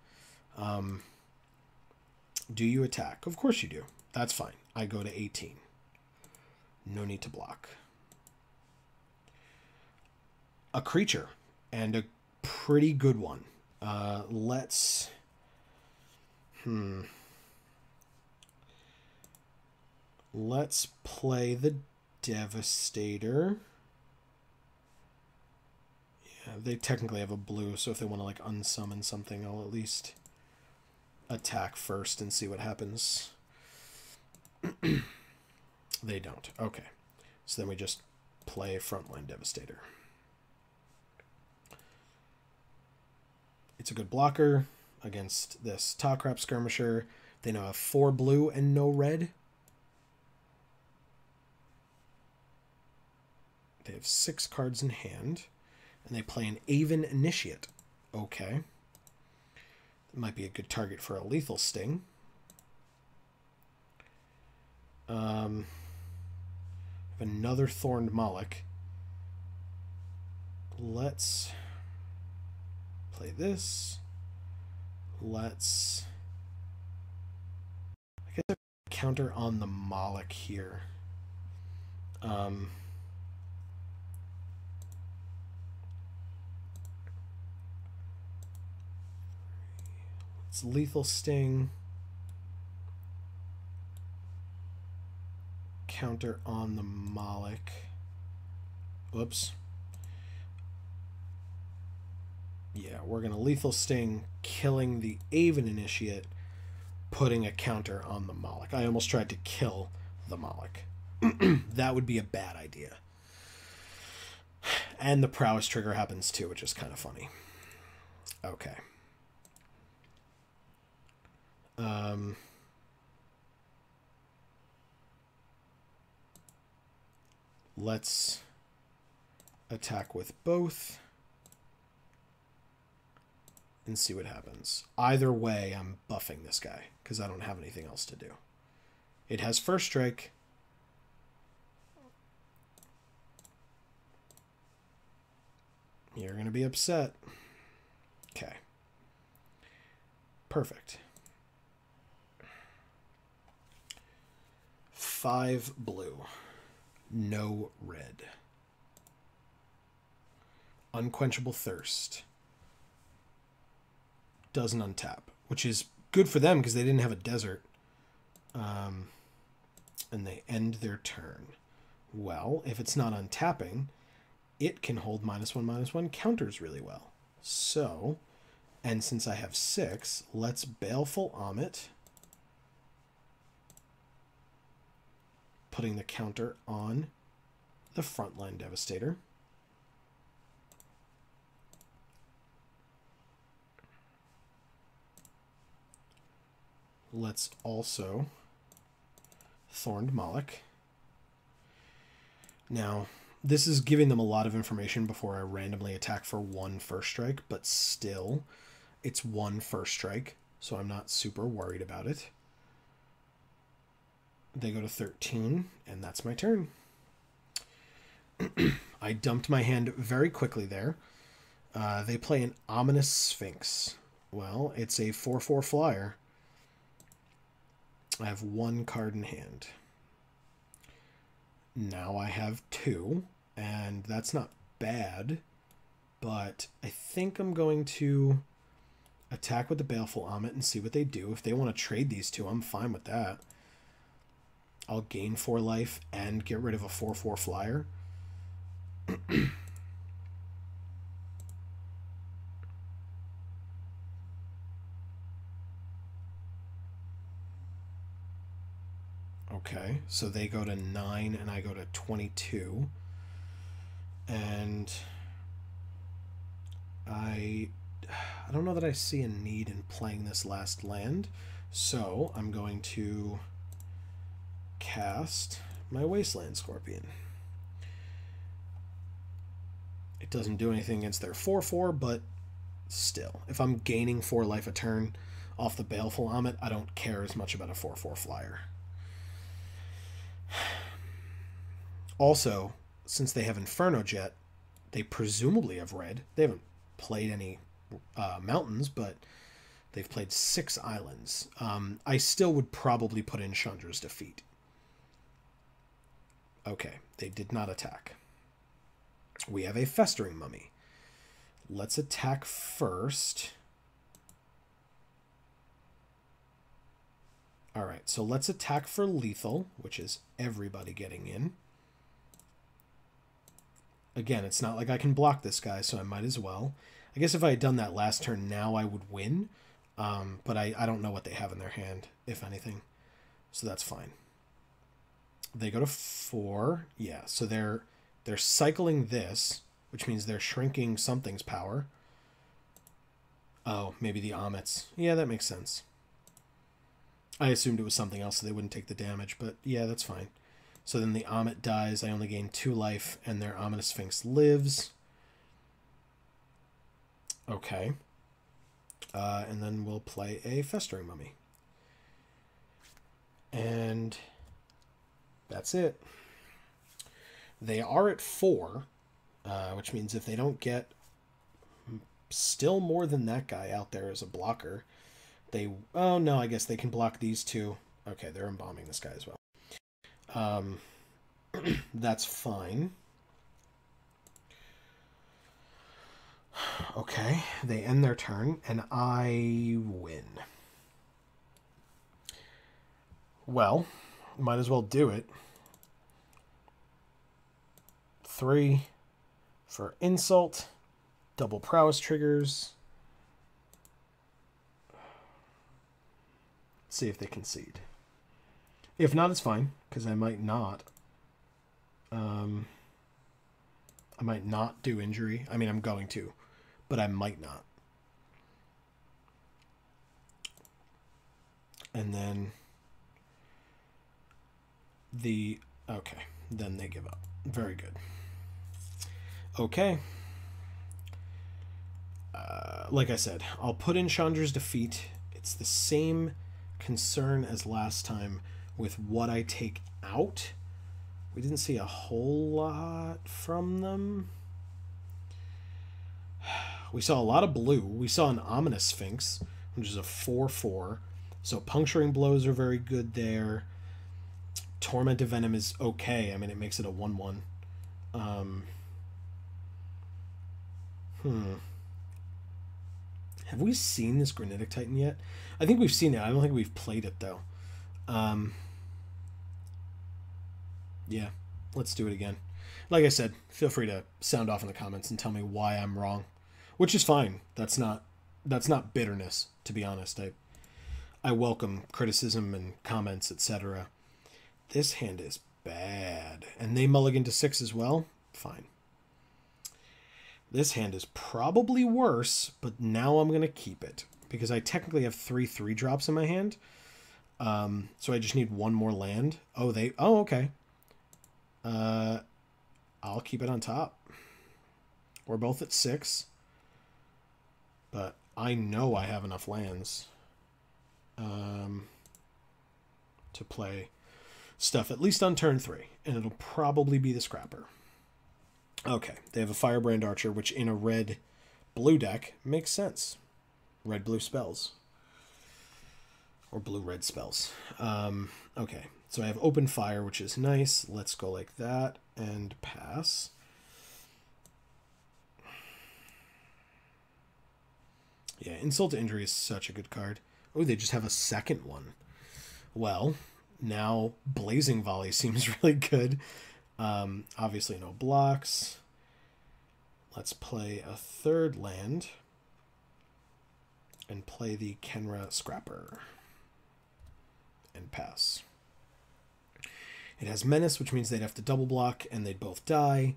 S1: Do you attack? Of course you do. That's fine. I go to 18. No need to block. A creature, and a pretty good one. Let's play the Devastator. Yeah, they technically have a blue, so if they want to like unsummon something, I'll at least attack first and see what happens. They don't. Okay. So then we just play Frontline Devastator. It's a good blocker against this Tok'rop Skirmisher. They now have 4 blue and no red. They have 6 cards in hand. And they play an Aven Initiate. Okay. That might be a good target for a Lethal Sting. Have another Thorned Malik. Let's play this. Let's... I guess I counter on the Malik here. It's Lethal Sting. Counter on the Malik. Whoops. Yeah, we're going to Lethal Sting, killing the Aven Initiate, putting a counter on the Malik. I almost tried to kill the Malik. That would be a bad idea. And the Prowess trigger happens too, which is kind of funny. Okay. Let's attack with both and see what happens. Either way, I'm buffing this guy because I don't have anything else to do. It has first strike. You're going to be upset. Okay. Perfect. 5 blue. No red. Unquenchable Thirst. Doesn't untap, which is good for them because they didn't have a desert. And they end their turn. Well, if it's not untapping, it can hold -1/-1 counters really well. So, and since I have 6, let's Baleful Amit, putting the counter on the Frontline Devastator. Let's also Thorned Malik. Now, this is giving them a lot of information before I randomly attack for 1 first strike, but still, it's 1 first strike, so I'm not super worried about it. They go to 13, and that's my turn. I dumped my hand very quickly there. They play an Ominous Sphinx. Well, it's a 4/4 flyer. I have 1 card in hand. Now I have 2, and that's not bad, but I think I'm going to attack with the Baleful Amit and see what they do. If they want to trade these two, I'm fine with that. I'll gain 4 life and get rid of a 4/4 flyer. Okay, so they go to 9 and I go to 22. And I don't know that I see a need in playing this last land, so I'm going to cast my Wasteland Scorpion. It doesn't do anything against their 4/4, but still, if I'm gaining 4 life a turn off the Baleful Amit, I don't care as much about a 4/4 flyer. Also, since they have Inferno Jet, they presumably have red. They haven't played any mountains, but they've played 6 islands. I still would probably put in Chandra's Defeat. Okay, they did not attack. We have a Festering Mummy. Let's attack first. Alright, so let's attack for lethal, which is everybody getting in. Again, it's not like I can block this guy, so I might as well. I guess if I had done that last turn now, I would win. But I don't know what they have in their hand, if anything. So that's fine. They go to 4. Yeah, so they're cycling this, which means they're shrinking something's power. Oh, maybe the Amits. Yeah, that makes sense. I assumed it was something else so they wouldn't take the damage, but yeah, that's fine. So then the Amit dies, I only gain 2 life, and their Ominous Sphinx lives. Okay. And then we'll play a Festering Mummy. And that's it. They are at 4, which means if they don't get still more than that guy out there as a blocker, they... Oh, no, I guess they can block these 2. Okay, they're embalming this guy as well. That's fine. Okay, they end their turn, and I win. Well, might as well do it. 3 for insult, double prowess triggers. Let's see if they concede. If not, it's fine, because I might not. I might not do injury. I mean, I'm going to, but I might not. And then okay, then they give up. Very good. Okay. Like I said, I'll put in Chandra's Defeat. It's the same concern as last time with what I take out. We didn't see a whole lot from them. We saw a lot of blue. We saw an Ominous Sphinx, which is a 4/4. So Puncturing Blows are very good there. Tormented Venom is okay. I mean, it makes it a 1/1. Have we seen this Granitic Titan yet? I think we've seen it. I don't think we've played it, though. Yeah, let's do it again. Like I said, feel free to sound off in the comments and tell me why I'm wrong, which is fine. That's not bitterness, to be honest. I welcome criticism and comments, etc. This hand is bad, and they mulligan to 6 as well. Fine. This hand is probably worse, but now I'm gonna keep it because I technically have 3 3-drops in my hand. So I just need 1 more land. Oh, okay. I'll keep it on top. We're both at 6. But I know I have enough lands to play stuff at least on turn 3. And it'll probably be the Scrapper. Okay, they have a Firebrand Archer, which in a red-blue deck makes sense. Red-blue spells. Or blue-red spells. Okay, so I have Open Fire, which is nice. Let's go like that and pass. Yeah, Insult to Injury is such a good card. Oh, they just have a second one. Well, now Blazing Volley seems really good. Obviously no blocks. Let's play a 3rd land and play the Kenra Scrapper and pass. It has Menace, which means they'd have to double block, and they'd both die.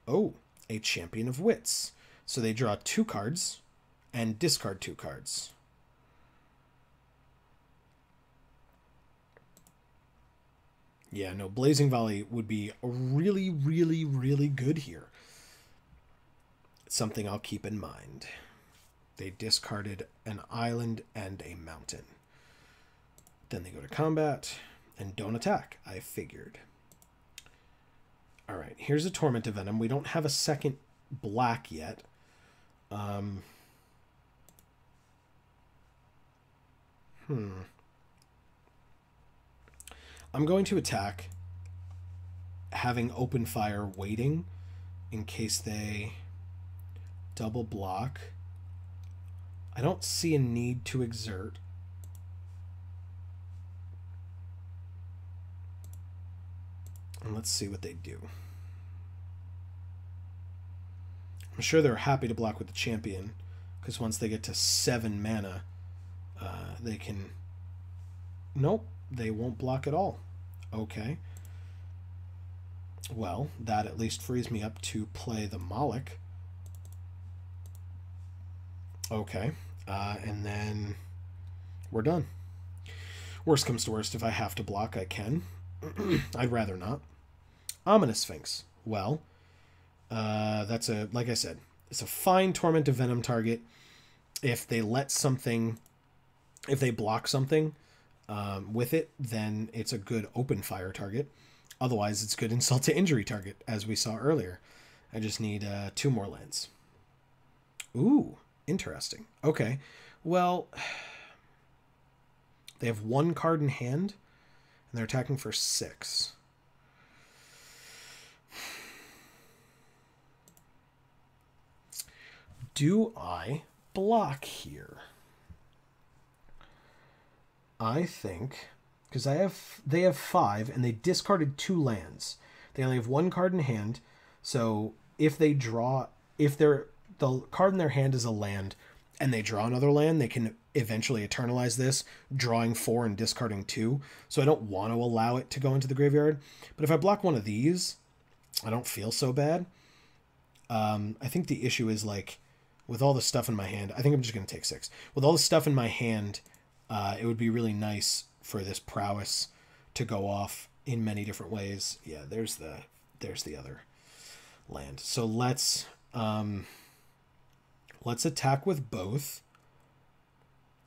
S1: Oh, a Champion of Wits. So they draw 2 cards and discard 2 cards. Yeah, no, Blazing Volley would be really, really, really good here. It's something I'll keep in mind. They discarded an island and a mountain. Then they go to combat and don't attack, I figured. All right, here's a Torment of Venom. We don't have a second black yet. I'm going to attack, having open fire waiting in case they double block. I don't see a need to exert. And let's see what they do. I'm sure they're happy to block with the champion, because once they get to 7 mana, they can... Nope, they won't block at all. Okay. Well, that at least frees me up to play the Moloch. Okay. And then we're done. Worst comes to worst, if I have to block, I can. I'd rather not. Ominous Sphinx. Well, that's a, like I said, it's a fine Torment of Venom target. If they let something, if they block something with it, then it's a good open fire target. Otherwise, it's good insult to injury target, as we saw earlier. I just need 2 more lands. Ooh, interesting. Okay, well, they have 1 card in hand, and they're attacking for 6. Do I block here? I think, because they have 5 and they discarded 2 lands. They only have 1 card in hand, so if they draw, if the card in their hand is a land and they draw another land, they can eventually eternalize this, drawing 4 and discarding 2. So I don't want to allow it to go into the graveyard. But if I block one of these, I don't feel so bad. I think the issue is, like, with all the stuff in my hand, I think I'm just going to take 6. With all the stuff in my hand, it would be really nice for this prowess to go off in many different ways. Yeah, there's the other land. So let's attack with both.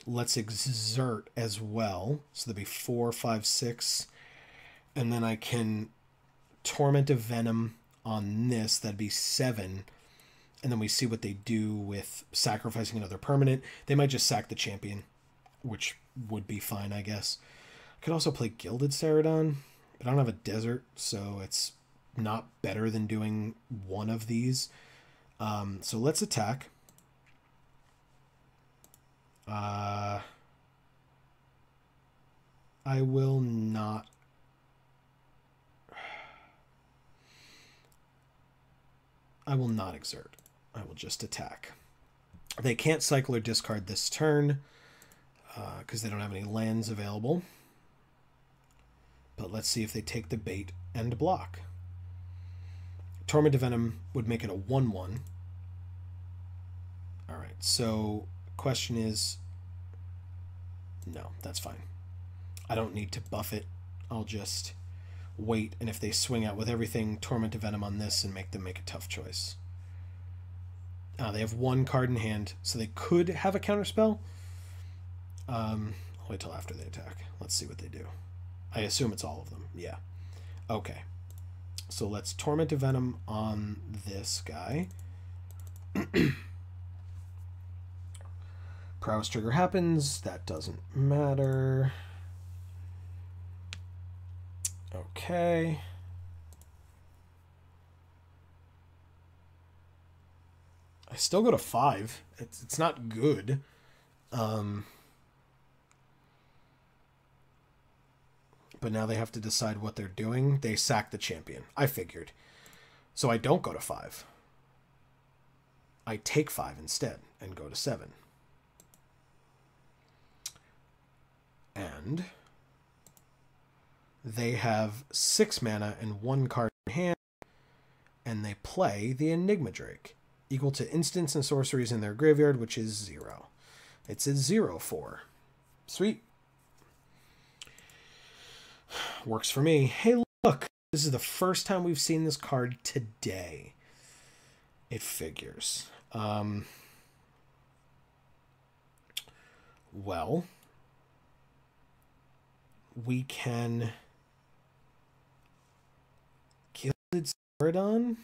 S1: Let's exert as well. So there'll be 4, 5, 6. And then I can Torment of Venom on this. That'd be 7. And then we see what they do with sacrificing another permanent. They might just sack the champion, which would be fine, I guess. I could also play Gilded Ceradon, but I don't have a desert, so it's not better than doing one of these. So let's attack. I will not... I will not exert. I will just attack. They can't cycle or discard this turn because they don't have any lands available. But let's see if they take the bait and block. Torment of Venom would make it a 1/1. All right, so question is... No, that's fine. I don't need to buff it. I'll just wait, and if they swing out with everything, Torment of Venom on this and make them make a tough choice. They have 1 card in hand, so they could have a counterspell. I'll wait till after they attack. Let's see what they do. I assume it's all of them. Yeah. Okay. So let's Torment of Venom on this guy. Prowess trigger happens. That doesn't matter. Okay. I still go to 5. It's not good. But now they have to decide what they're doing. They sack the champion. I figured. So I don't go to 5. I take 5 instead and go to 7. And They have 6 mana and 1 card in hand, and they play the Enigma Drake, equal to instants and sorceries in their graveyard, which is 0. It's a 0/4. Sweet. Works for me. Hey, look. This is the first time we've seen this card today. It figures. Well, we can... Gilded Celadon?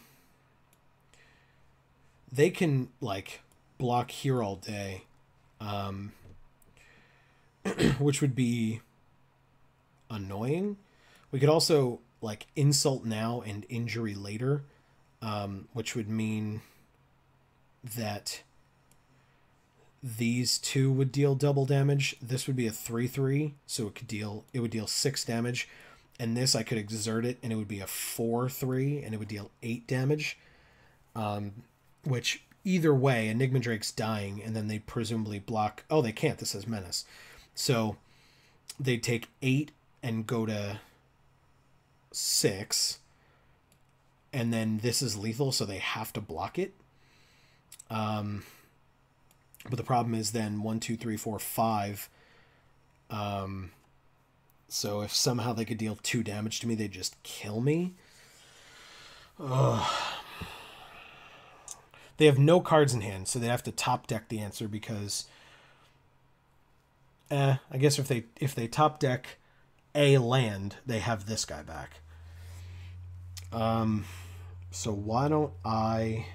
S1: They can, like, block here all day. Which would be annoying. We could also, like, insult now and injury later, which would mean that these two would deal double damage. This would be a 3/3, so it would deal 6 damage. And this, I could exert it, and it would be a 4/3, and it would deal 8 damage. Which, either way, Enigma Drake's dying, and then they presumably block... Oh, they can't. This says Menace. So, they'd take 8 and go to 6. And then this is lethal, so they have to block it. But the problem is then 1, 2, 3, 4, 5. So if somehow they could deal 2 damage to me, they'd just kill me. Ugh. They have no cards in hand, so they have to top deck the answer because... I guess if they top deck a land, they have this guy back. So why don't I...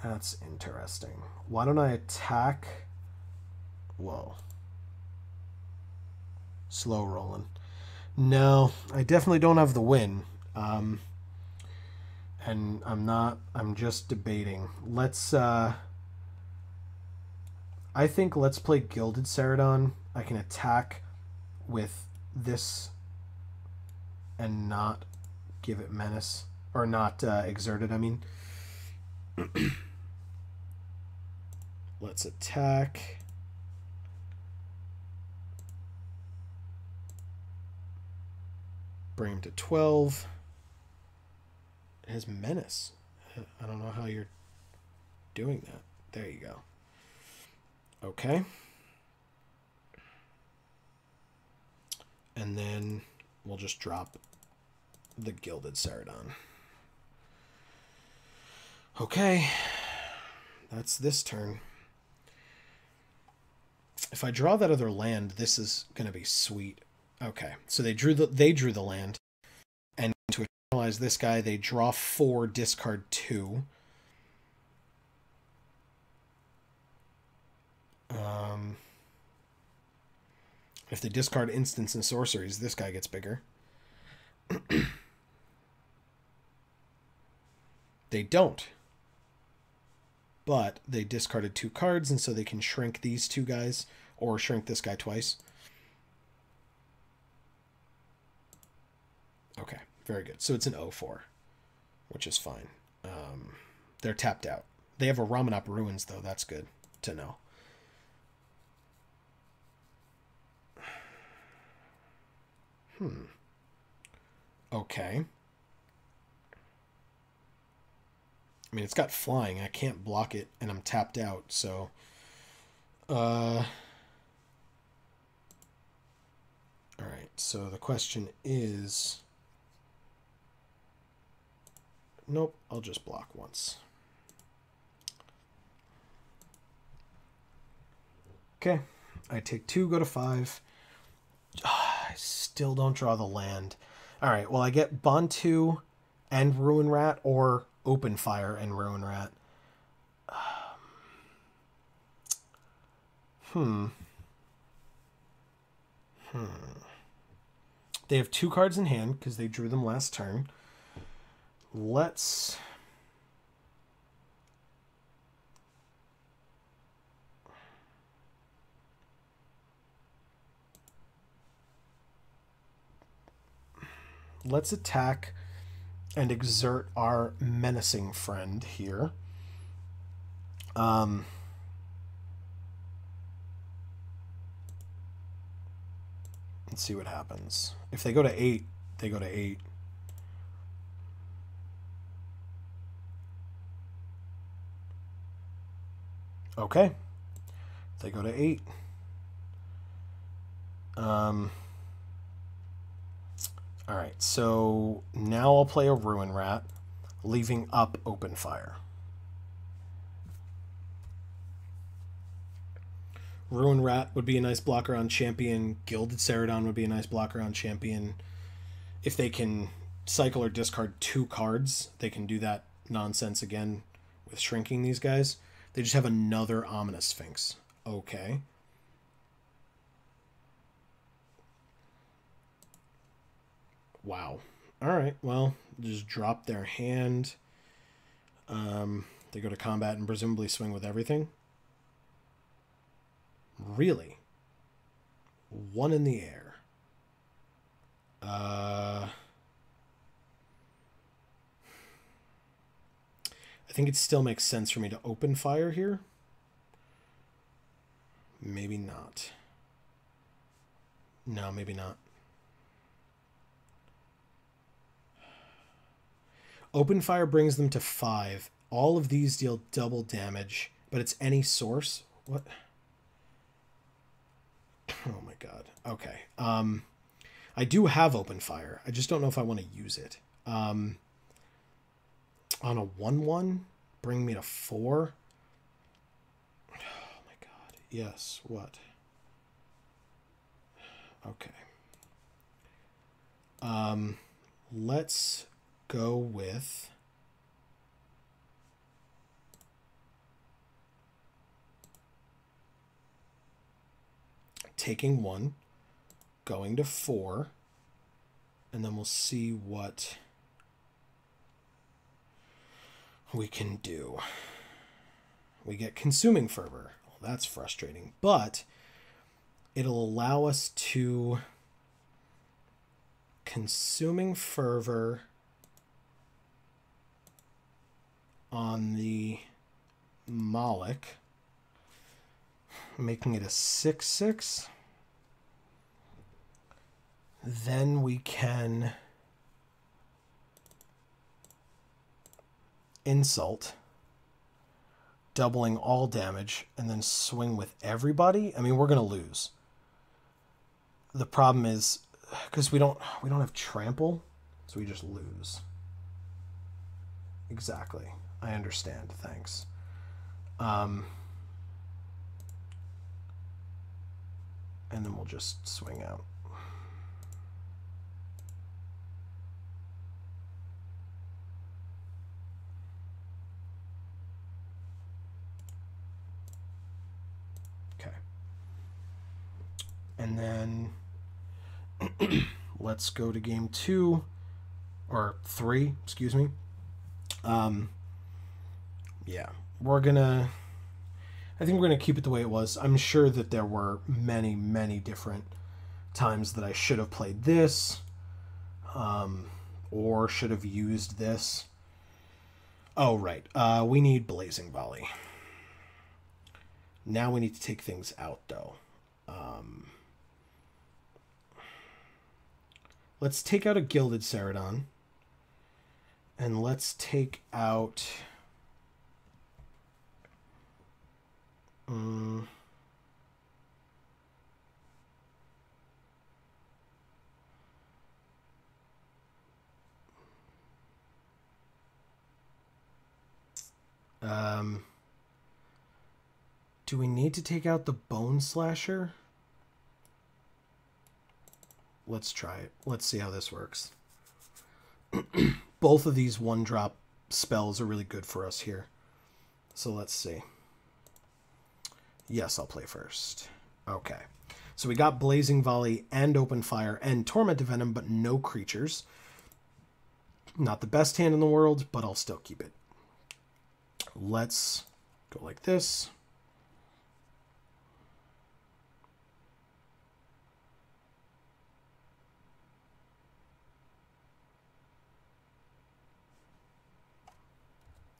S1: That's interesting. Why don't I attack... Whoa. Slow rolling. No, I definitely don't have the win. And I'm just debating. Let's, I think let's play Gilded Celadon. I can attack with this and not give it Menace. Or not exert it, I mean. Let's attack. Bring him to 12. It has Menace. I don't know how you're doing that. There you go. Okay. And then we'll just drop the Gilded Celadon. Okay. That's this turn. If I draw that other land, this is going to be sweet. Okay, so they drew the land, and to analyze this guy, they draw 4, discard 2. If they discard instants and sorceries, this guy gets bigger. They don't, but they discarded 2 cards, and so they can shrink these 2 guys or shrink this guy twice. Okay, very good. So it's an 0/4, which is fine. They're tapped out. They have a Ramanop Ruins, though. That's good to know. Okay. I mean, it's got flying. I can't block it, and I'm tapped out, so... Alright, so the question is... Nope, I'll just block once. Okay, I take 2, go to 5. I still don't draw the land. Alright, well I get Bond 2 and Ruin Rat, or Open Fire and Ruin Rat. They have 2 cards in hand because they drew them last turn. Let's... Let's attack and exert our menacing friend here. Let's see what happens. If they go to 8, they go to 8. Okay. They go to 8. Alright, so now I'll play a Ruin Rat, leaving up Open Fire. Ruin Rat would be a nice blocker on Champion. Gilded Ceradon would be a nice blocker on Champion. If they can cycle or discard 2 cards, they can do that nonsense again with shrinking these guys. They just have another Ominous Sphinx. Okay. Wow. Alright, well, just drop their hand. They go to combat and presumably swing with everything. Really? 1 in the air. I think it still makes sense for me to open fire here. Maybe not. No, maybe not. Open fire brings them to 5. All of these deal double damage, but it's any source. What? Oh my god. Okay. I do have open fire. I just don't know if I want to use it. On a 1/1, bring me to 4. Oh my god. Yes. What? Okay. Let's go with taking 1, going to 4, and then we'll see what we can do. We get Consuming Fervor. Well, that's frustrating, but it'll allow us to Consuming Fervor on the Moloch, making it a 6/6. Then we can Insult, doubling all damage, and then swing with everybody. I mean, we're gonna lose. The problem is because we don't have trample, so we just lose. Exactly. I understand. Thanks. And then we'll just swing out. Okay. And then let's go to game 2 or 3, excuse me. Yeah, I think we're gonna keep it the way it was. I'm sure that there were many, many different times that I should have played this, or should have used this. Oh, right. We need Blazing Volley. Now we need to take things out, though. Let's take out a Gilded Ceradon. And let's take out... do we need to take out the Bone Slasher? Let's try it. Let's see how this works. Both of these 1-drop spells are really good for us here. So let's see. Yes, I'll play first. Okay. So we got Blazing Volley and Open Fire and Tormented Venom, but no creatures. Not the best hand in the world, but I'll still keep it. Let's go like this.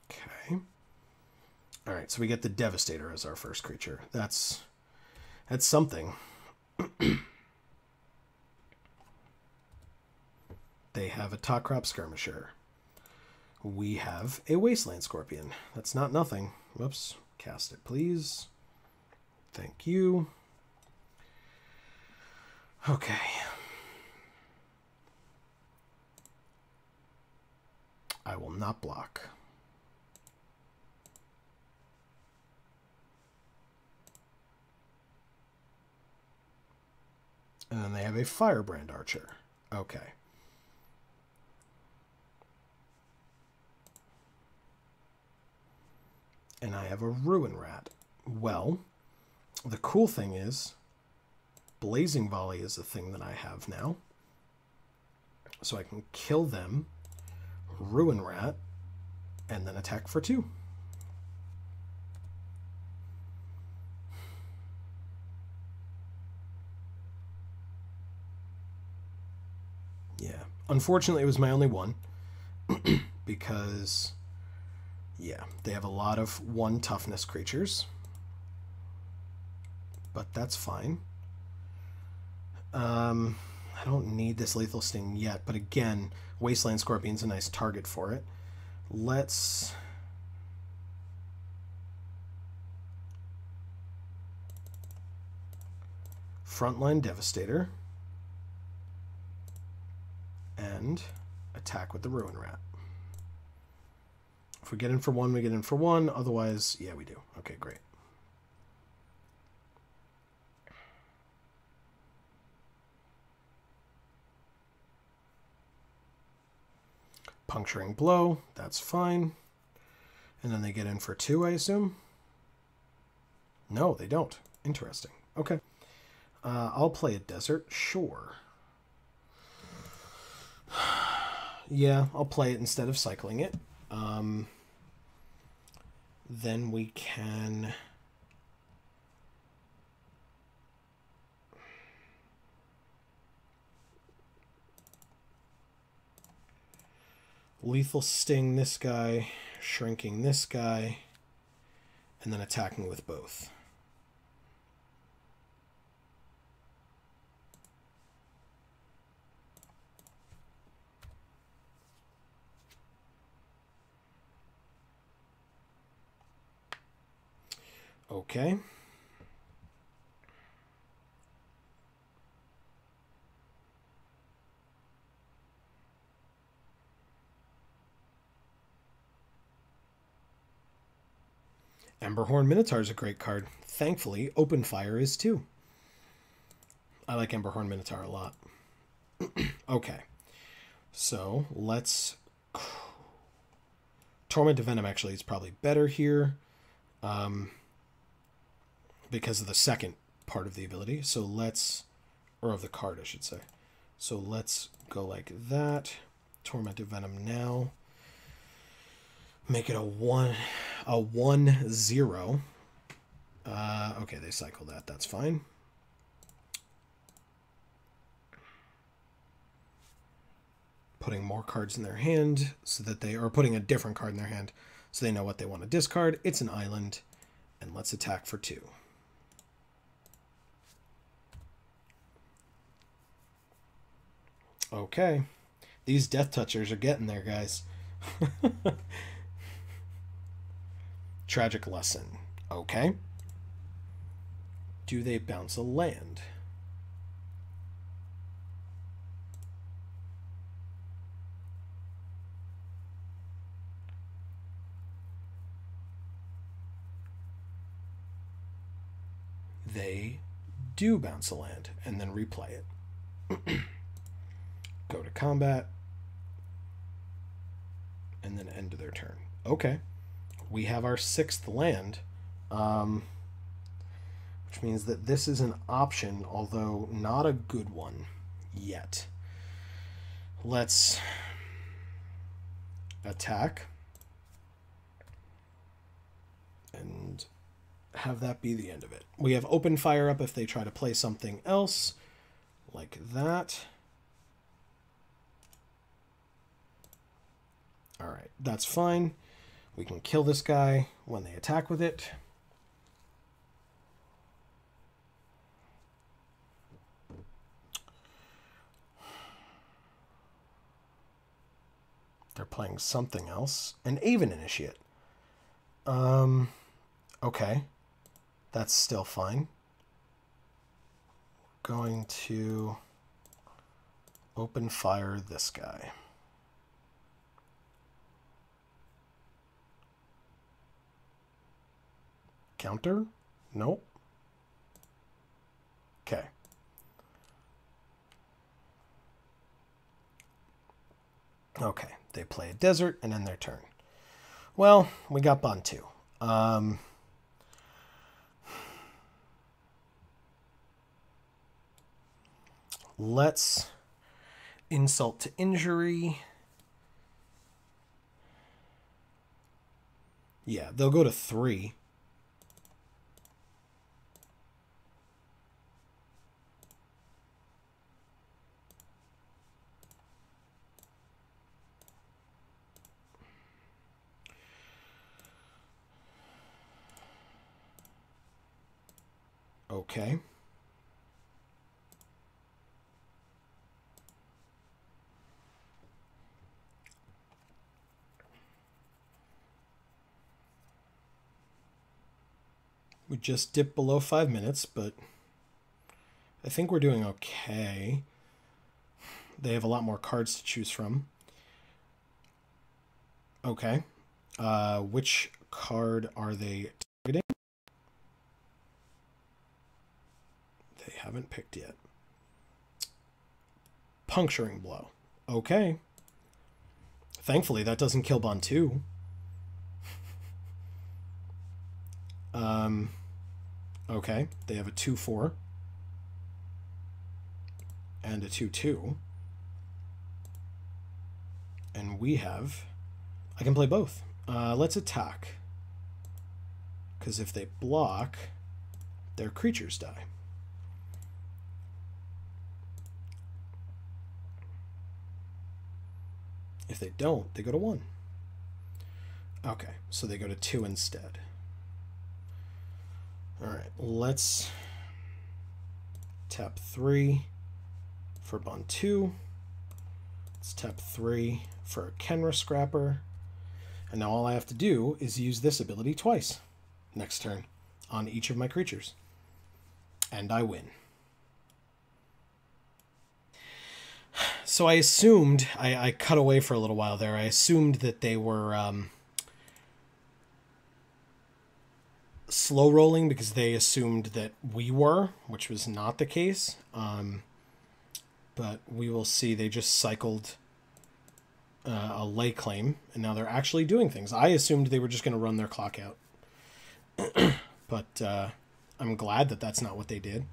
S1: Okay. All right, so we get the Devastator as our first creature. That's something. They have a top crop skirmisher. We have a wasteland scorpion. That's not nothing. Whoops. Cast it, please. Thank you. Okay. I will not block. And then they have a Firebrand Archer. Okay. And I have a Ruin Rat. Well, the cool thing is, Blazing Volley is the thing that I have now. So I can kill them, Ruin Rat, and then attack for 2. Yeah. Unfortunately, it was my only one. Because, yeah, they have a lot of 1 toughness creatures. But that's fine. I don't need this Lethal Sting yet, but again, Wasteland Scorpion's a nice target for it. Let's... Frontline Devastator. And attack with the Ruin Rat. If we get in for 1, we get in for 1. Otherwise, yeah, we do. Okay, great. Puncturing Blow, that's fine. And then they get in for 2, I assume? No, they don't. Interesting. Okay. I'll play a Desert, sure. Yeah, I'll play it instead of cycling it. Then we can... Lethal Sting this guy, shrinking this guy, and then attacking with both. Okay. Emberhorn Minotaur is a great card. Thankfully, Open Fire is too. I like Emberhorn Minotaur a lot. Okay. So, let's... Torment of Venom actually is probably better here. Because of the second part of the ability. So let's... Or of the card, I should say. So let's go like that. Torment of Venom now. Make it a 1-0. Okay, they cycle that. That's fine. Putting more cards in their hand so that they are putting a different card in their hand so they know what they want to discard. It's an island. And let's attack for 2. Okay. These Death Touchers are getting there, guys. Tragic Lesson. Okay. Do they bounce a land? They do bounce a land and then replay it. Go to combat and then end their turn. Okay. We have our 6th land, which means that this is an option, although not a good one yet. Let's attack and have that be the end of it. We have Open Fire up if they try to play something else, like that. Alright, that's fine. We can kill this guy when they attack with it. They're playing something else. An Aven Initiate. Okay. That's still fine. Going to open fire this guy. Counter? Nope. Okay. Okay, they play a desert and end their turn. Well, we got Bantu. Let's insult to injury. Yeah, they'll go to 3. Okay. We just dipped below 5 minutes, but I think we're doing okay. They have a lot more cards to choose from. Okay. Which card are they targeting? They haven't picked yet. Puncturing Blow. Okay. Thankfully, that doesn't kill Bantu. Okay. They have a 2/4. And a 2/2. And we have... I can play both. Let's attack. Because if they block, their creatures die. If they don't, they go to 1. Okay, so they go to 2 instead. Alright, let's tap 3 for Bantu. Let's tap 3 for a Kenra Scrapper. And now all I have to do is use this ability twice next turn on each of my creatures. And I win. So I assumed, I cut away for a little while there, I assumed that they were slow rolling because they assumed that we were, which was not the case. But we will see. They just cycled a lay claim, and now they're actually doing things. I assumed they were just going to run their clock out. But I'm glad that that's not what they did.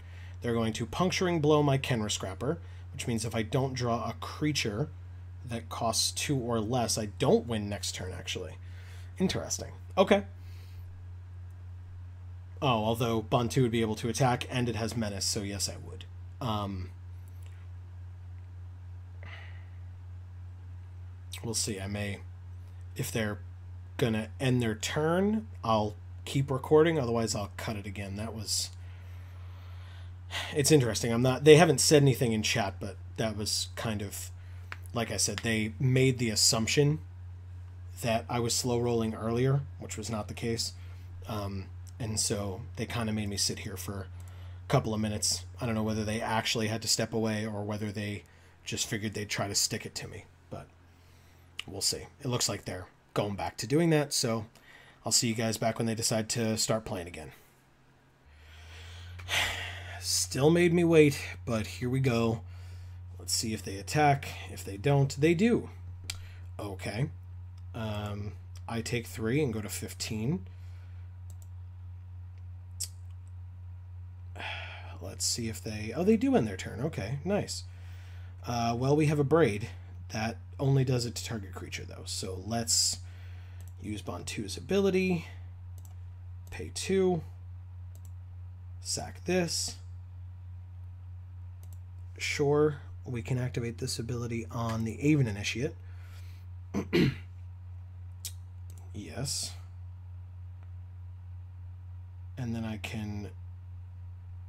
S1: They're going to Puncturing Blow my Kenra Scrapper, which means if I don't draw a creature that costs 2 or less, I don't win next turn, actually. Interesting. Okay. Oh, although Bantu would be able to attack, and it has Menace, so yes, I would. We'll see. I may... If they're going to end their turn, I'll keep recording. Otherwise, I'll cut it again. That was... It's interesting. I'm not... They haven't said anything in chat, but that was kind of... Like I said, they made the assumption that I was slow rolling earlier, which was not the case. And so they kind of made me sit here for a couple of minutes. I don't know whether they actually had to step away or whether they just figured they'd try to stick it to me. But we'll see. It looks like they're going back to doing that. So I'll see you guys back when they decide to start playing again. Still made me wait, but here we go. Let's see if they attack. If they don't, they do. Okay. I take 3 and go to 15. Let's see if they... Oh, they do end their turn. Okay, nice. Well, we have a Braid. That only does it to target creature, though. So let's use Bantu's ability. Pay 2. Sack this. Sure, we can activate this ability on the Aven Initiate. Yes. And then I can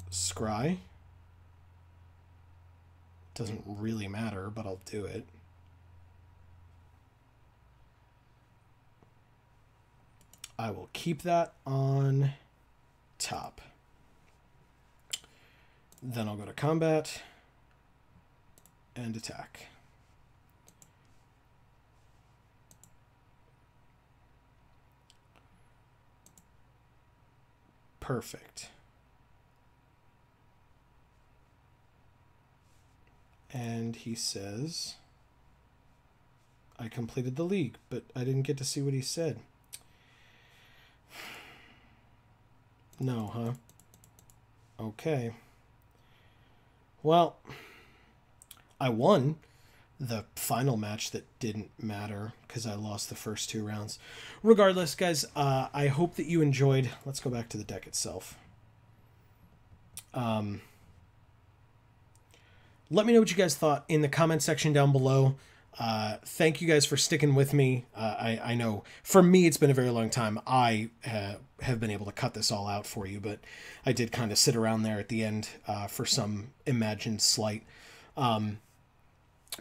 S1: scry. Doesn't really matter, but I'll do it. I will keep that on top. Then I'll go to combat and attack. Perfect. And he says, I completed the league, but I didn't get to see what he said. No, huh? Okay. Well, I won the final match that didn't matter because I lost the first 2 rounds. Regardless, guys, I hope that you enjoyed. Let's go back to the deck itself. Let me know what you guys thought in the comment section down below. Thank you guys for sticking with me. I know for me it's been a very long time. I have been able to cut this all out for you, but I did kind of sit around there at the end for some imagined slight.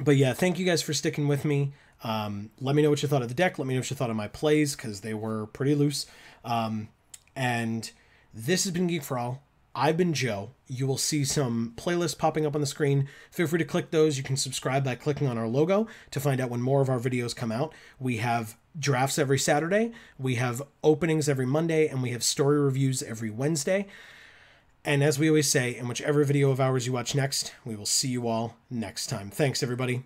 S1: But yeah, thank you guys for sticking with me. Let me know what you thought of the deck. Let me know what you thought of my plays, because they were pretty loose. And this has been Geek for All. I've been Joe. You will see some playlists popping up on the screen. Feel free to click those. You can subscribe by clicking on our logo to find out when more of our videos come out. We have drafts every Saturday. We have openings every Monday, and we have story reviews every Wednesday. And as we always say, in whichever video of ours you watch next, we will see you all next time. Thanks, everybody.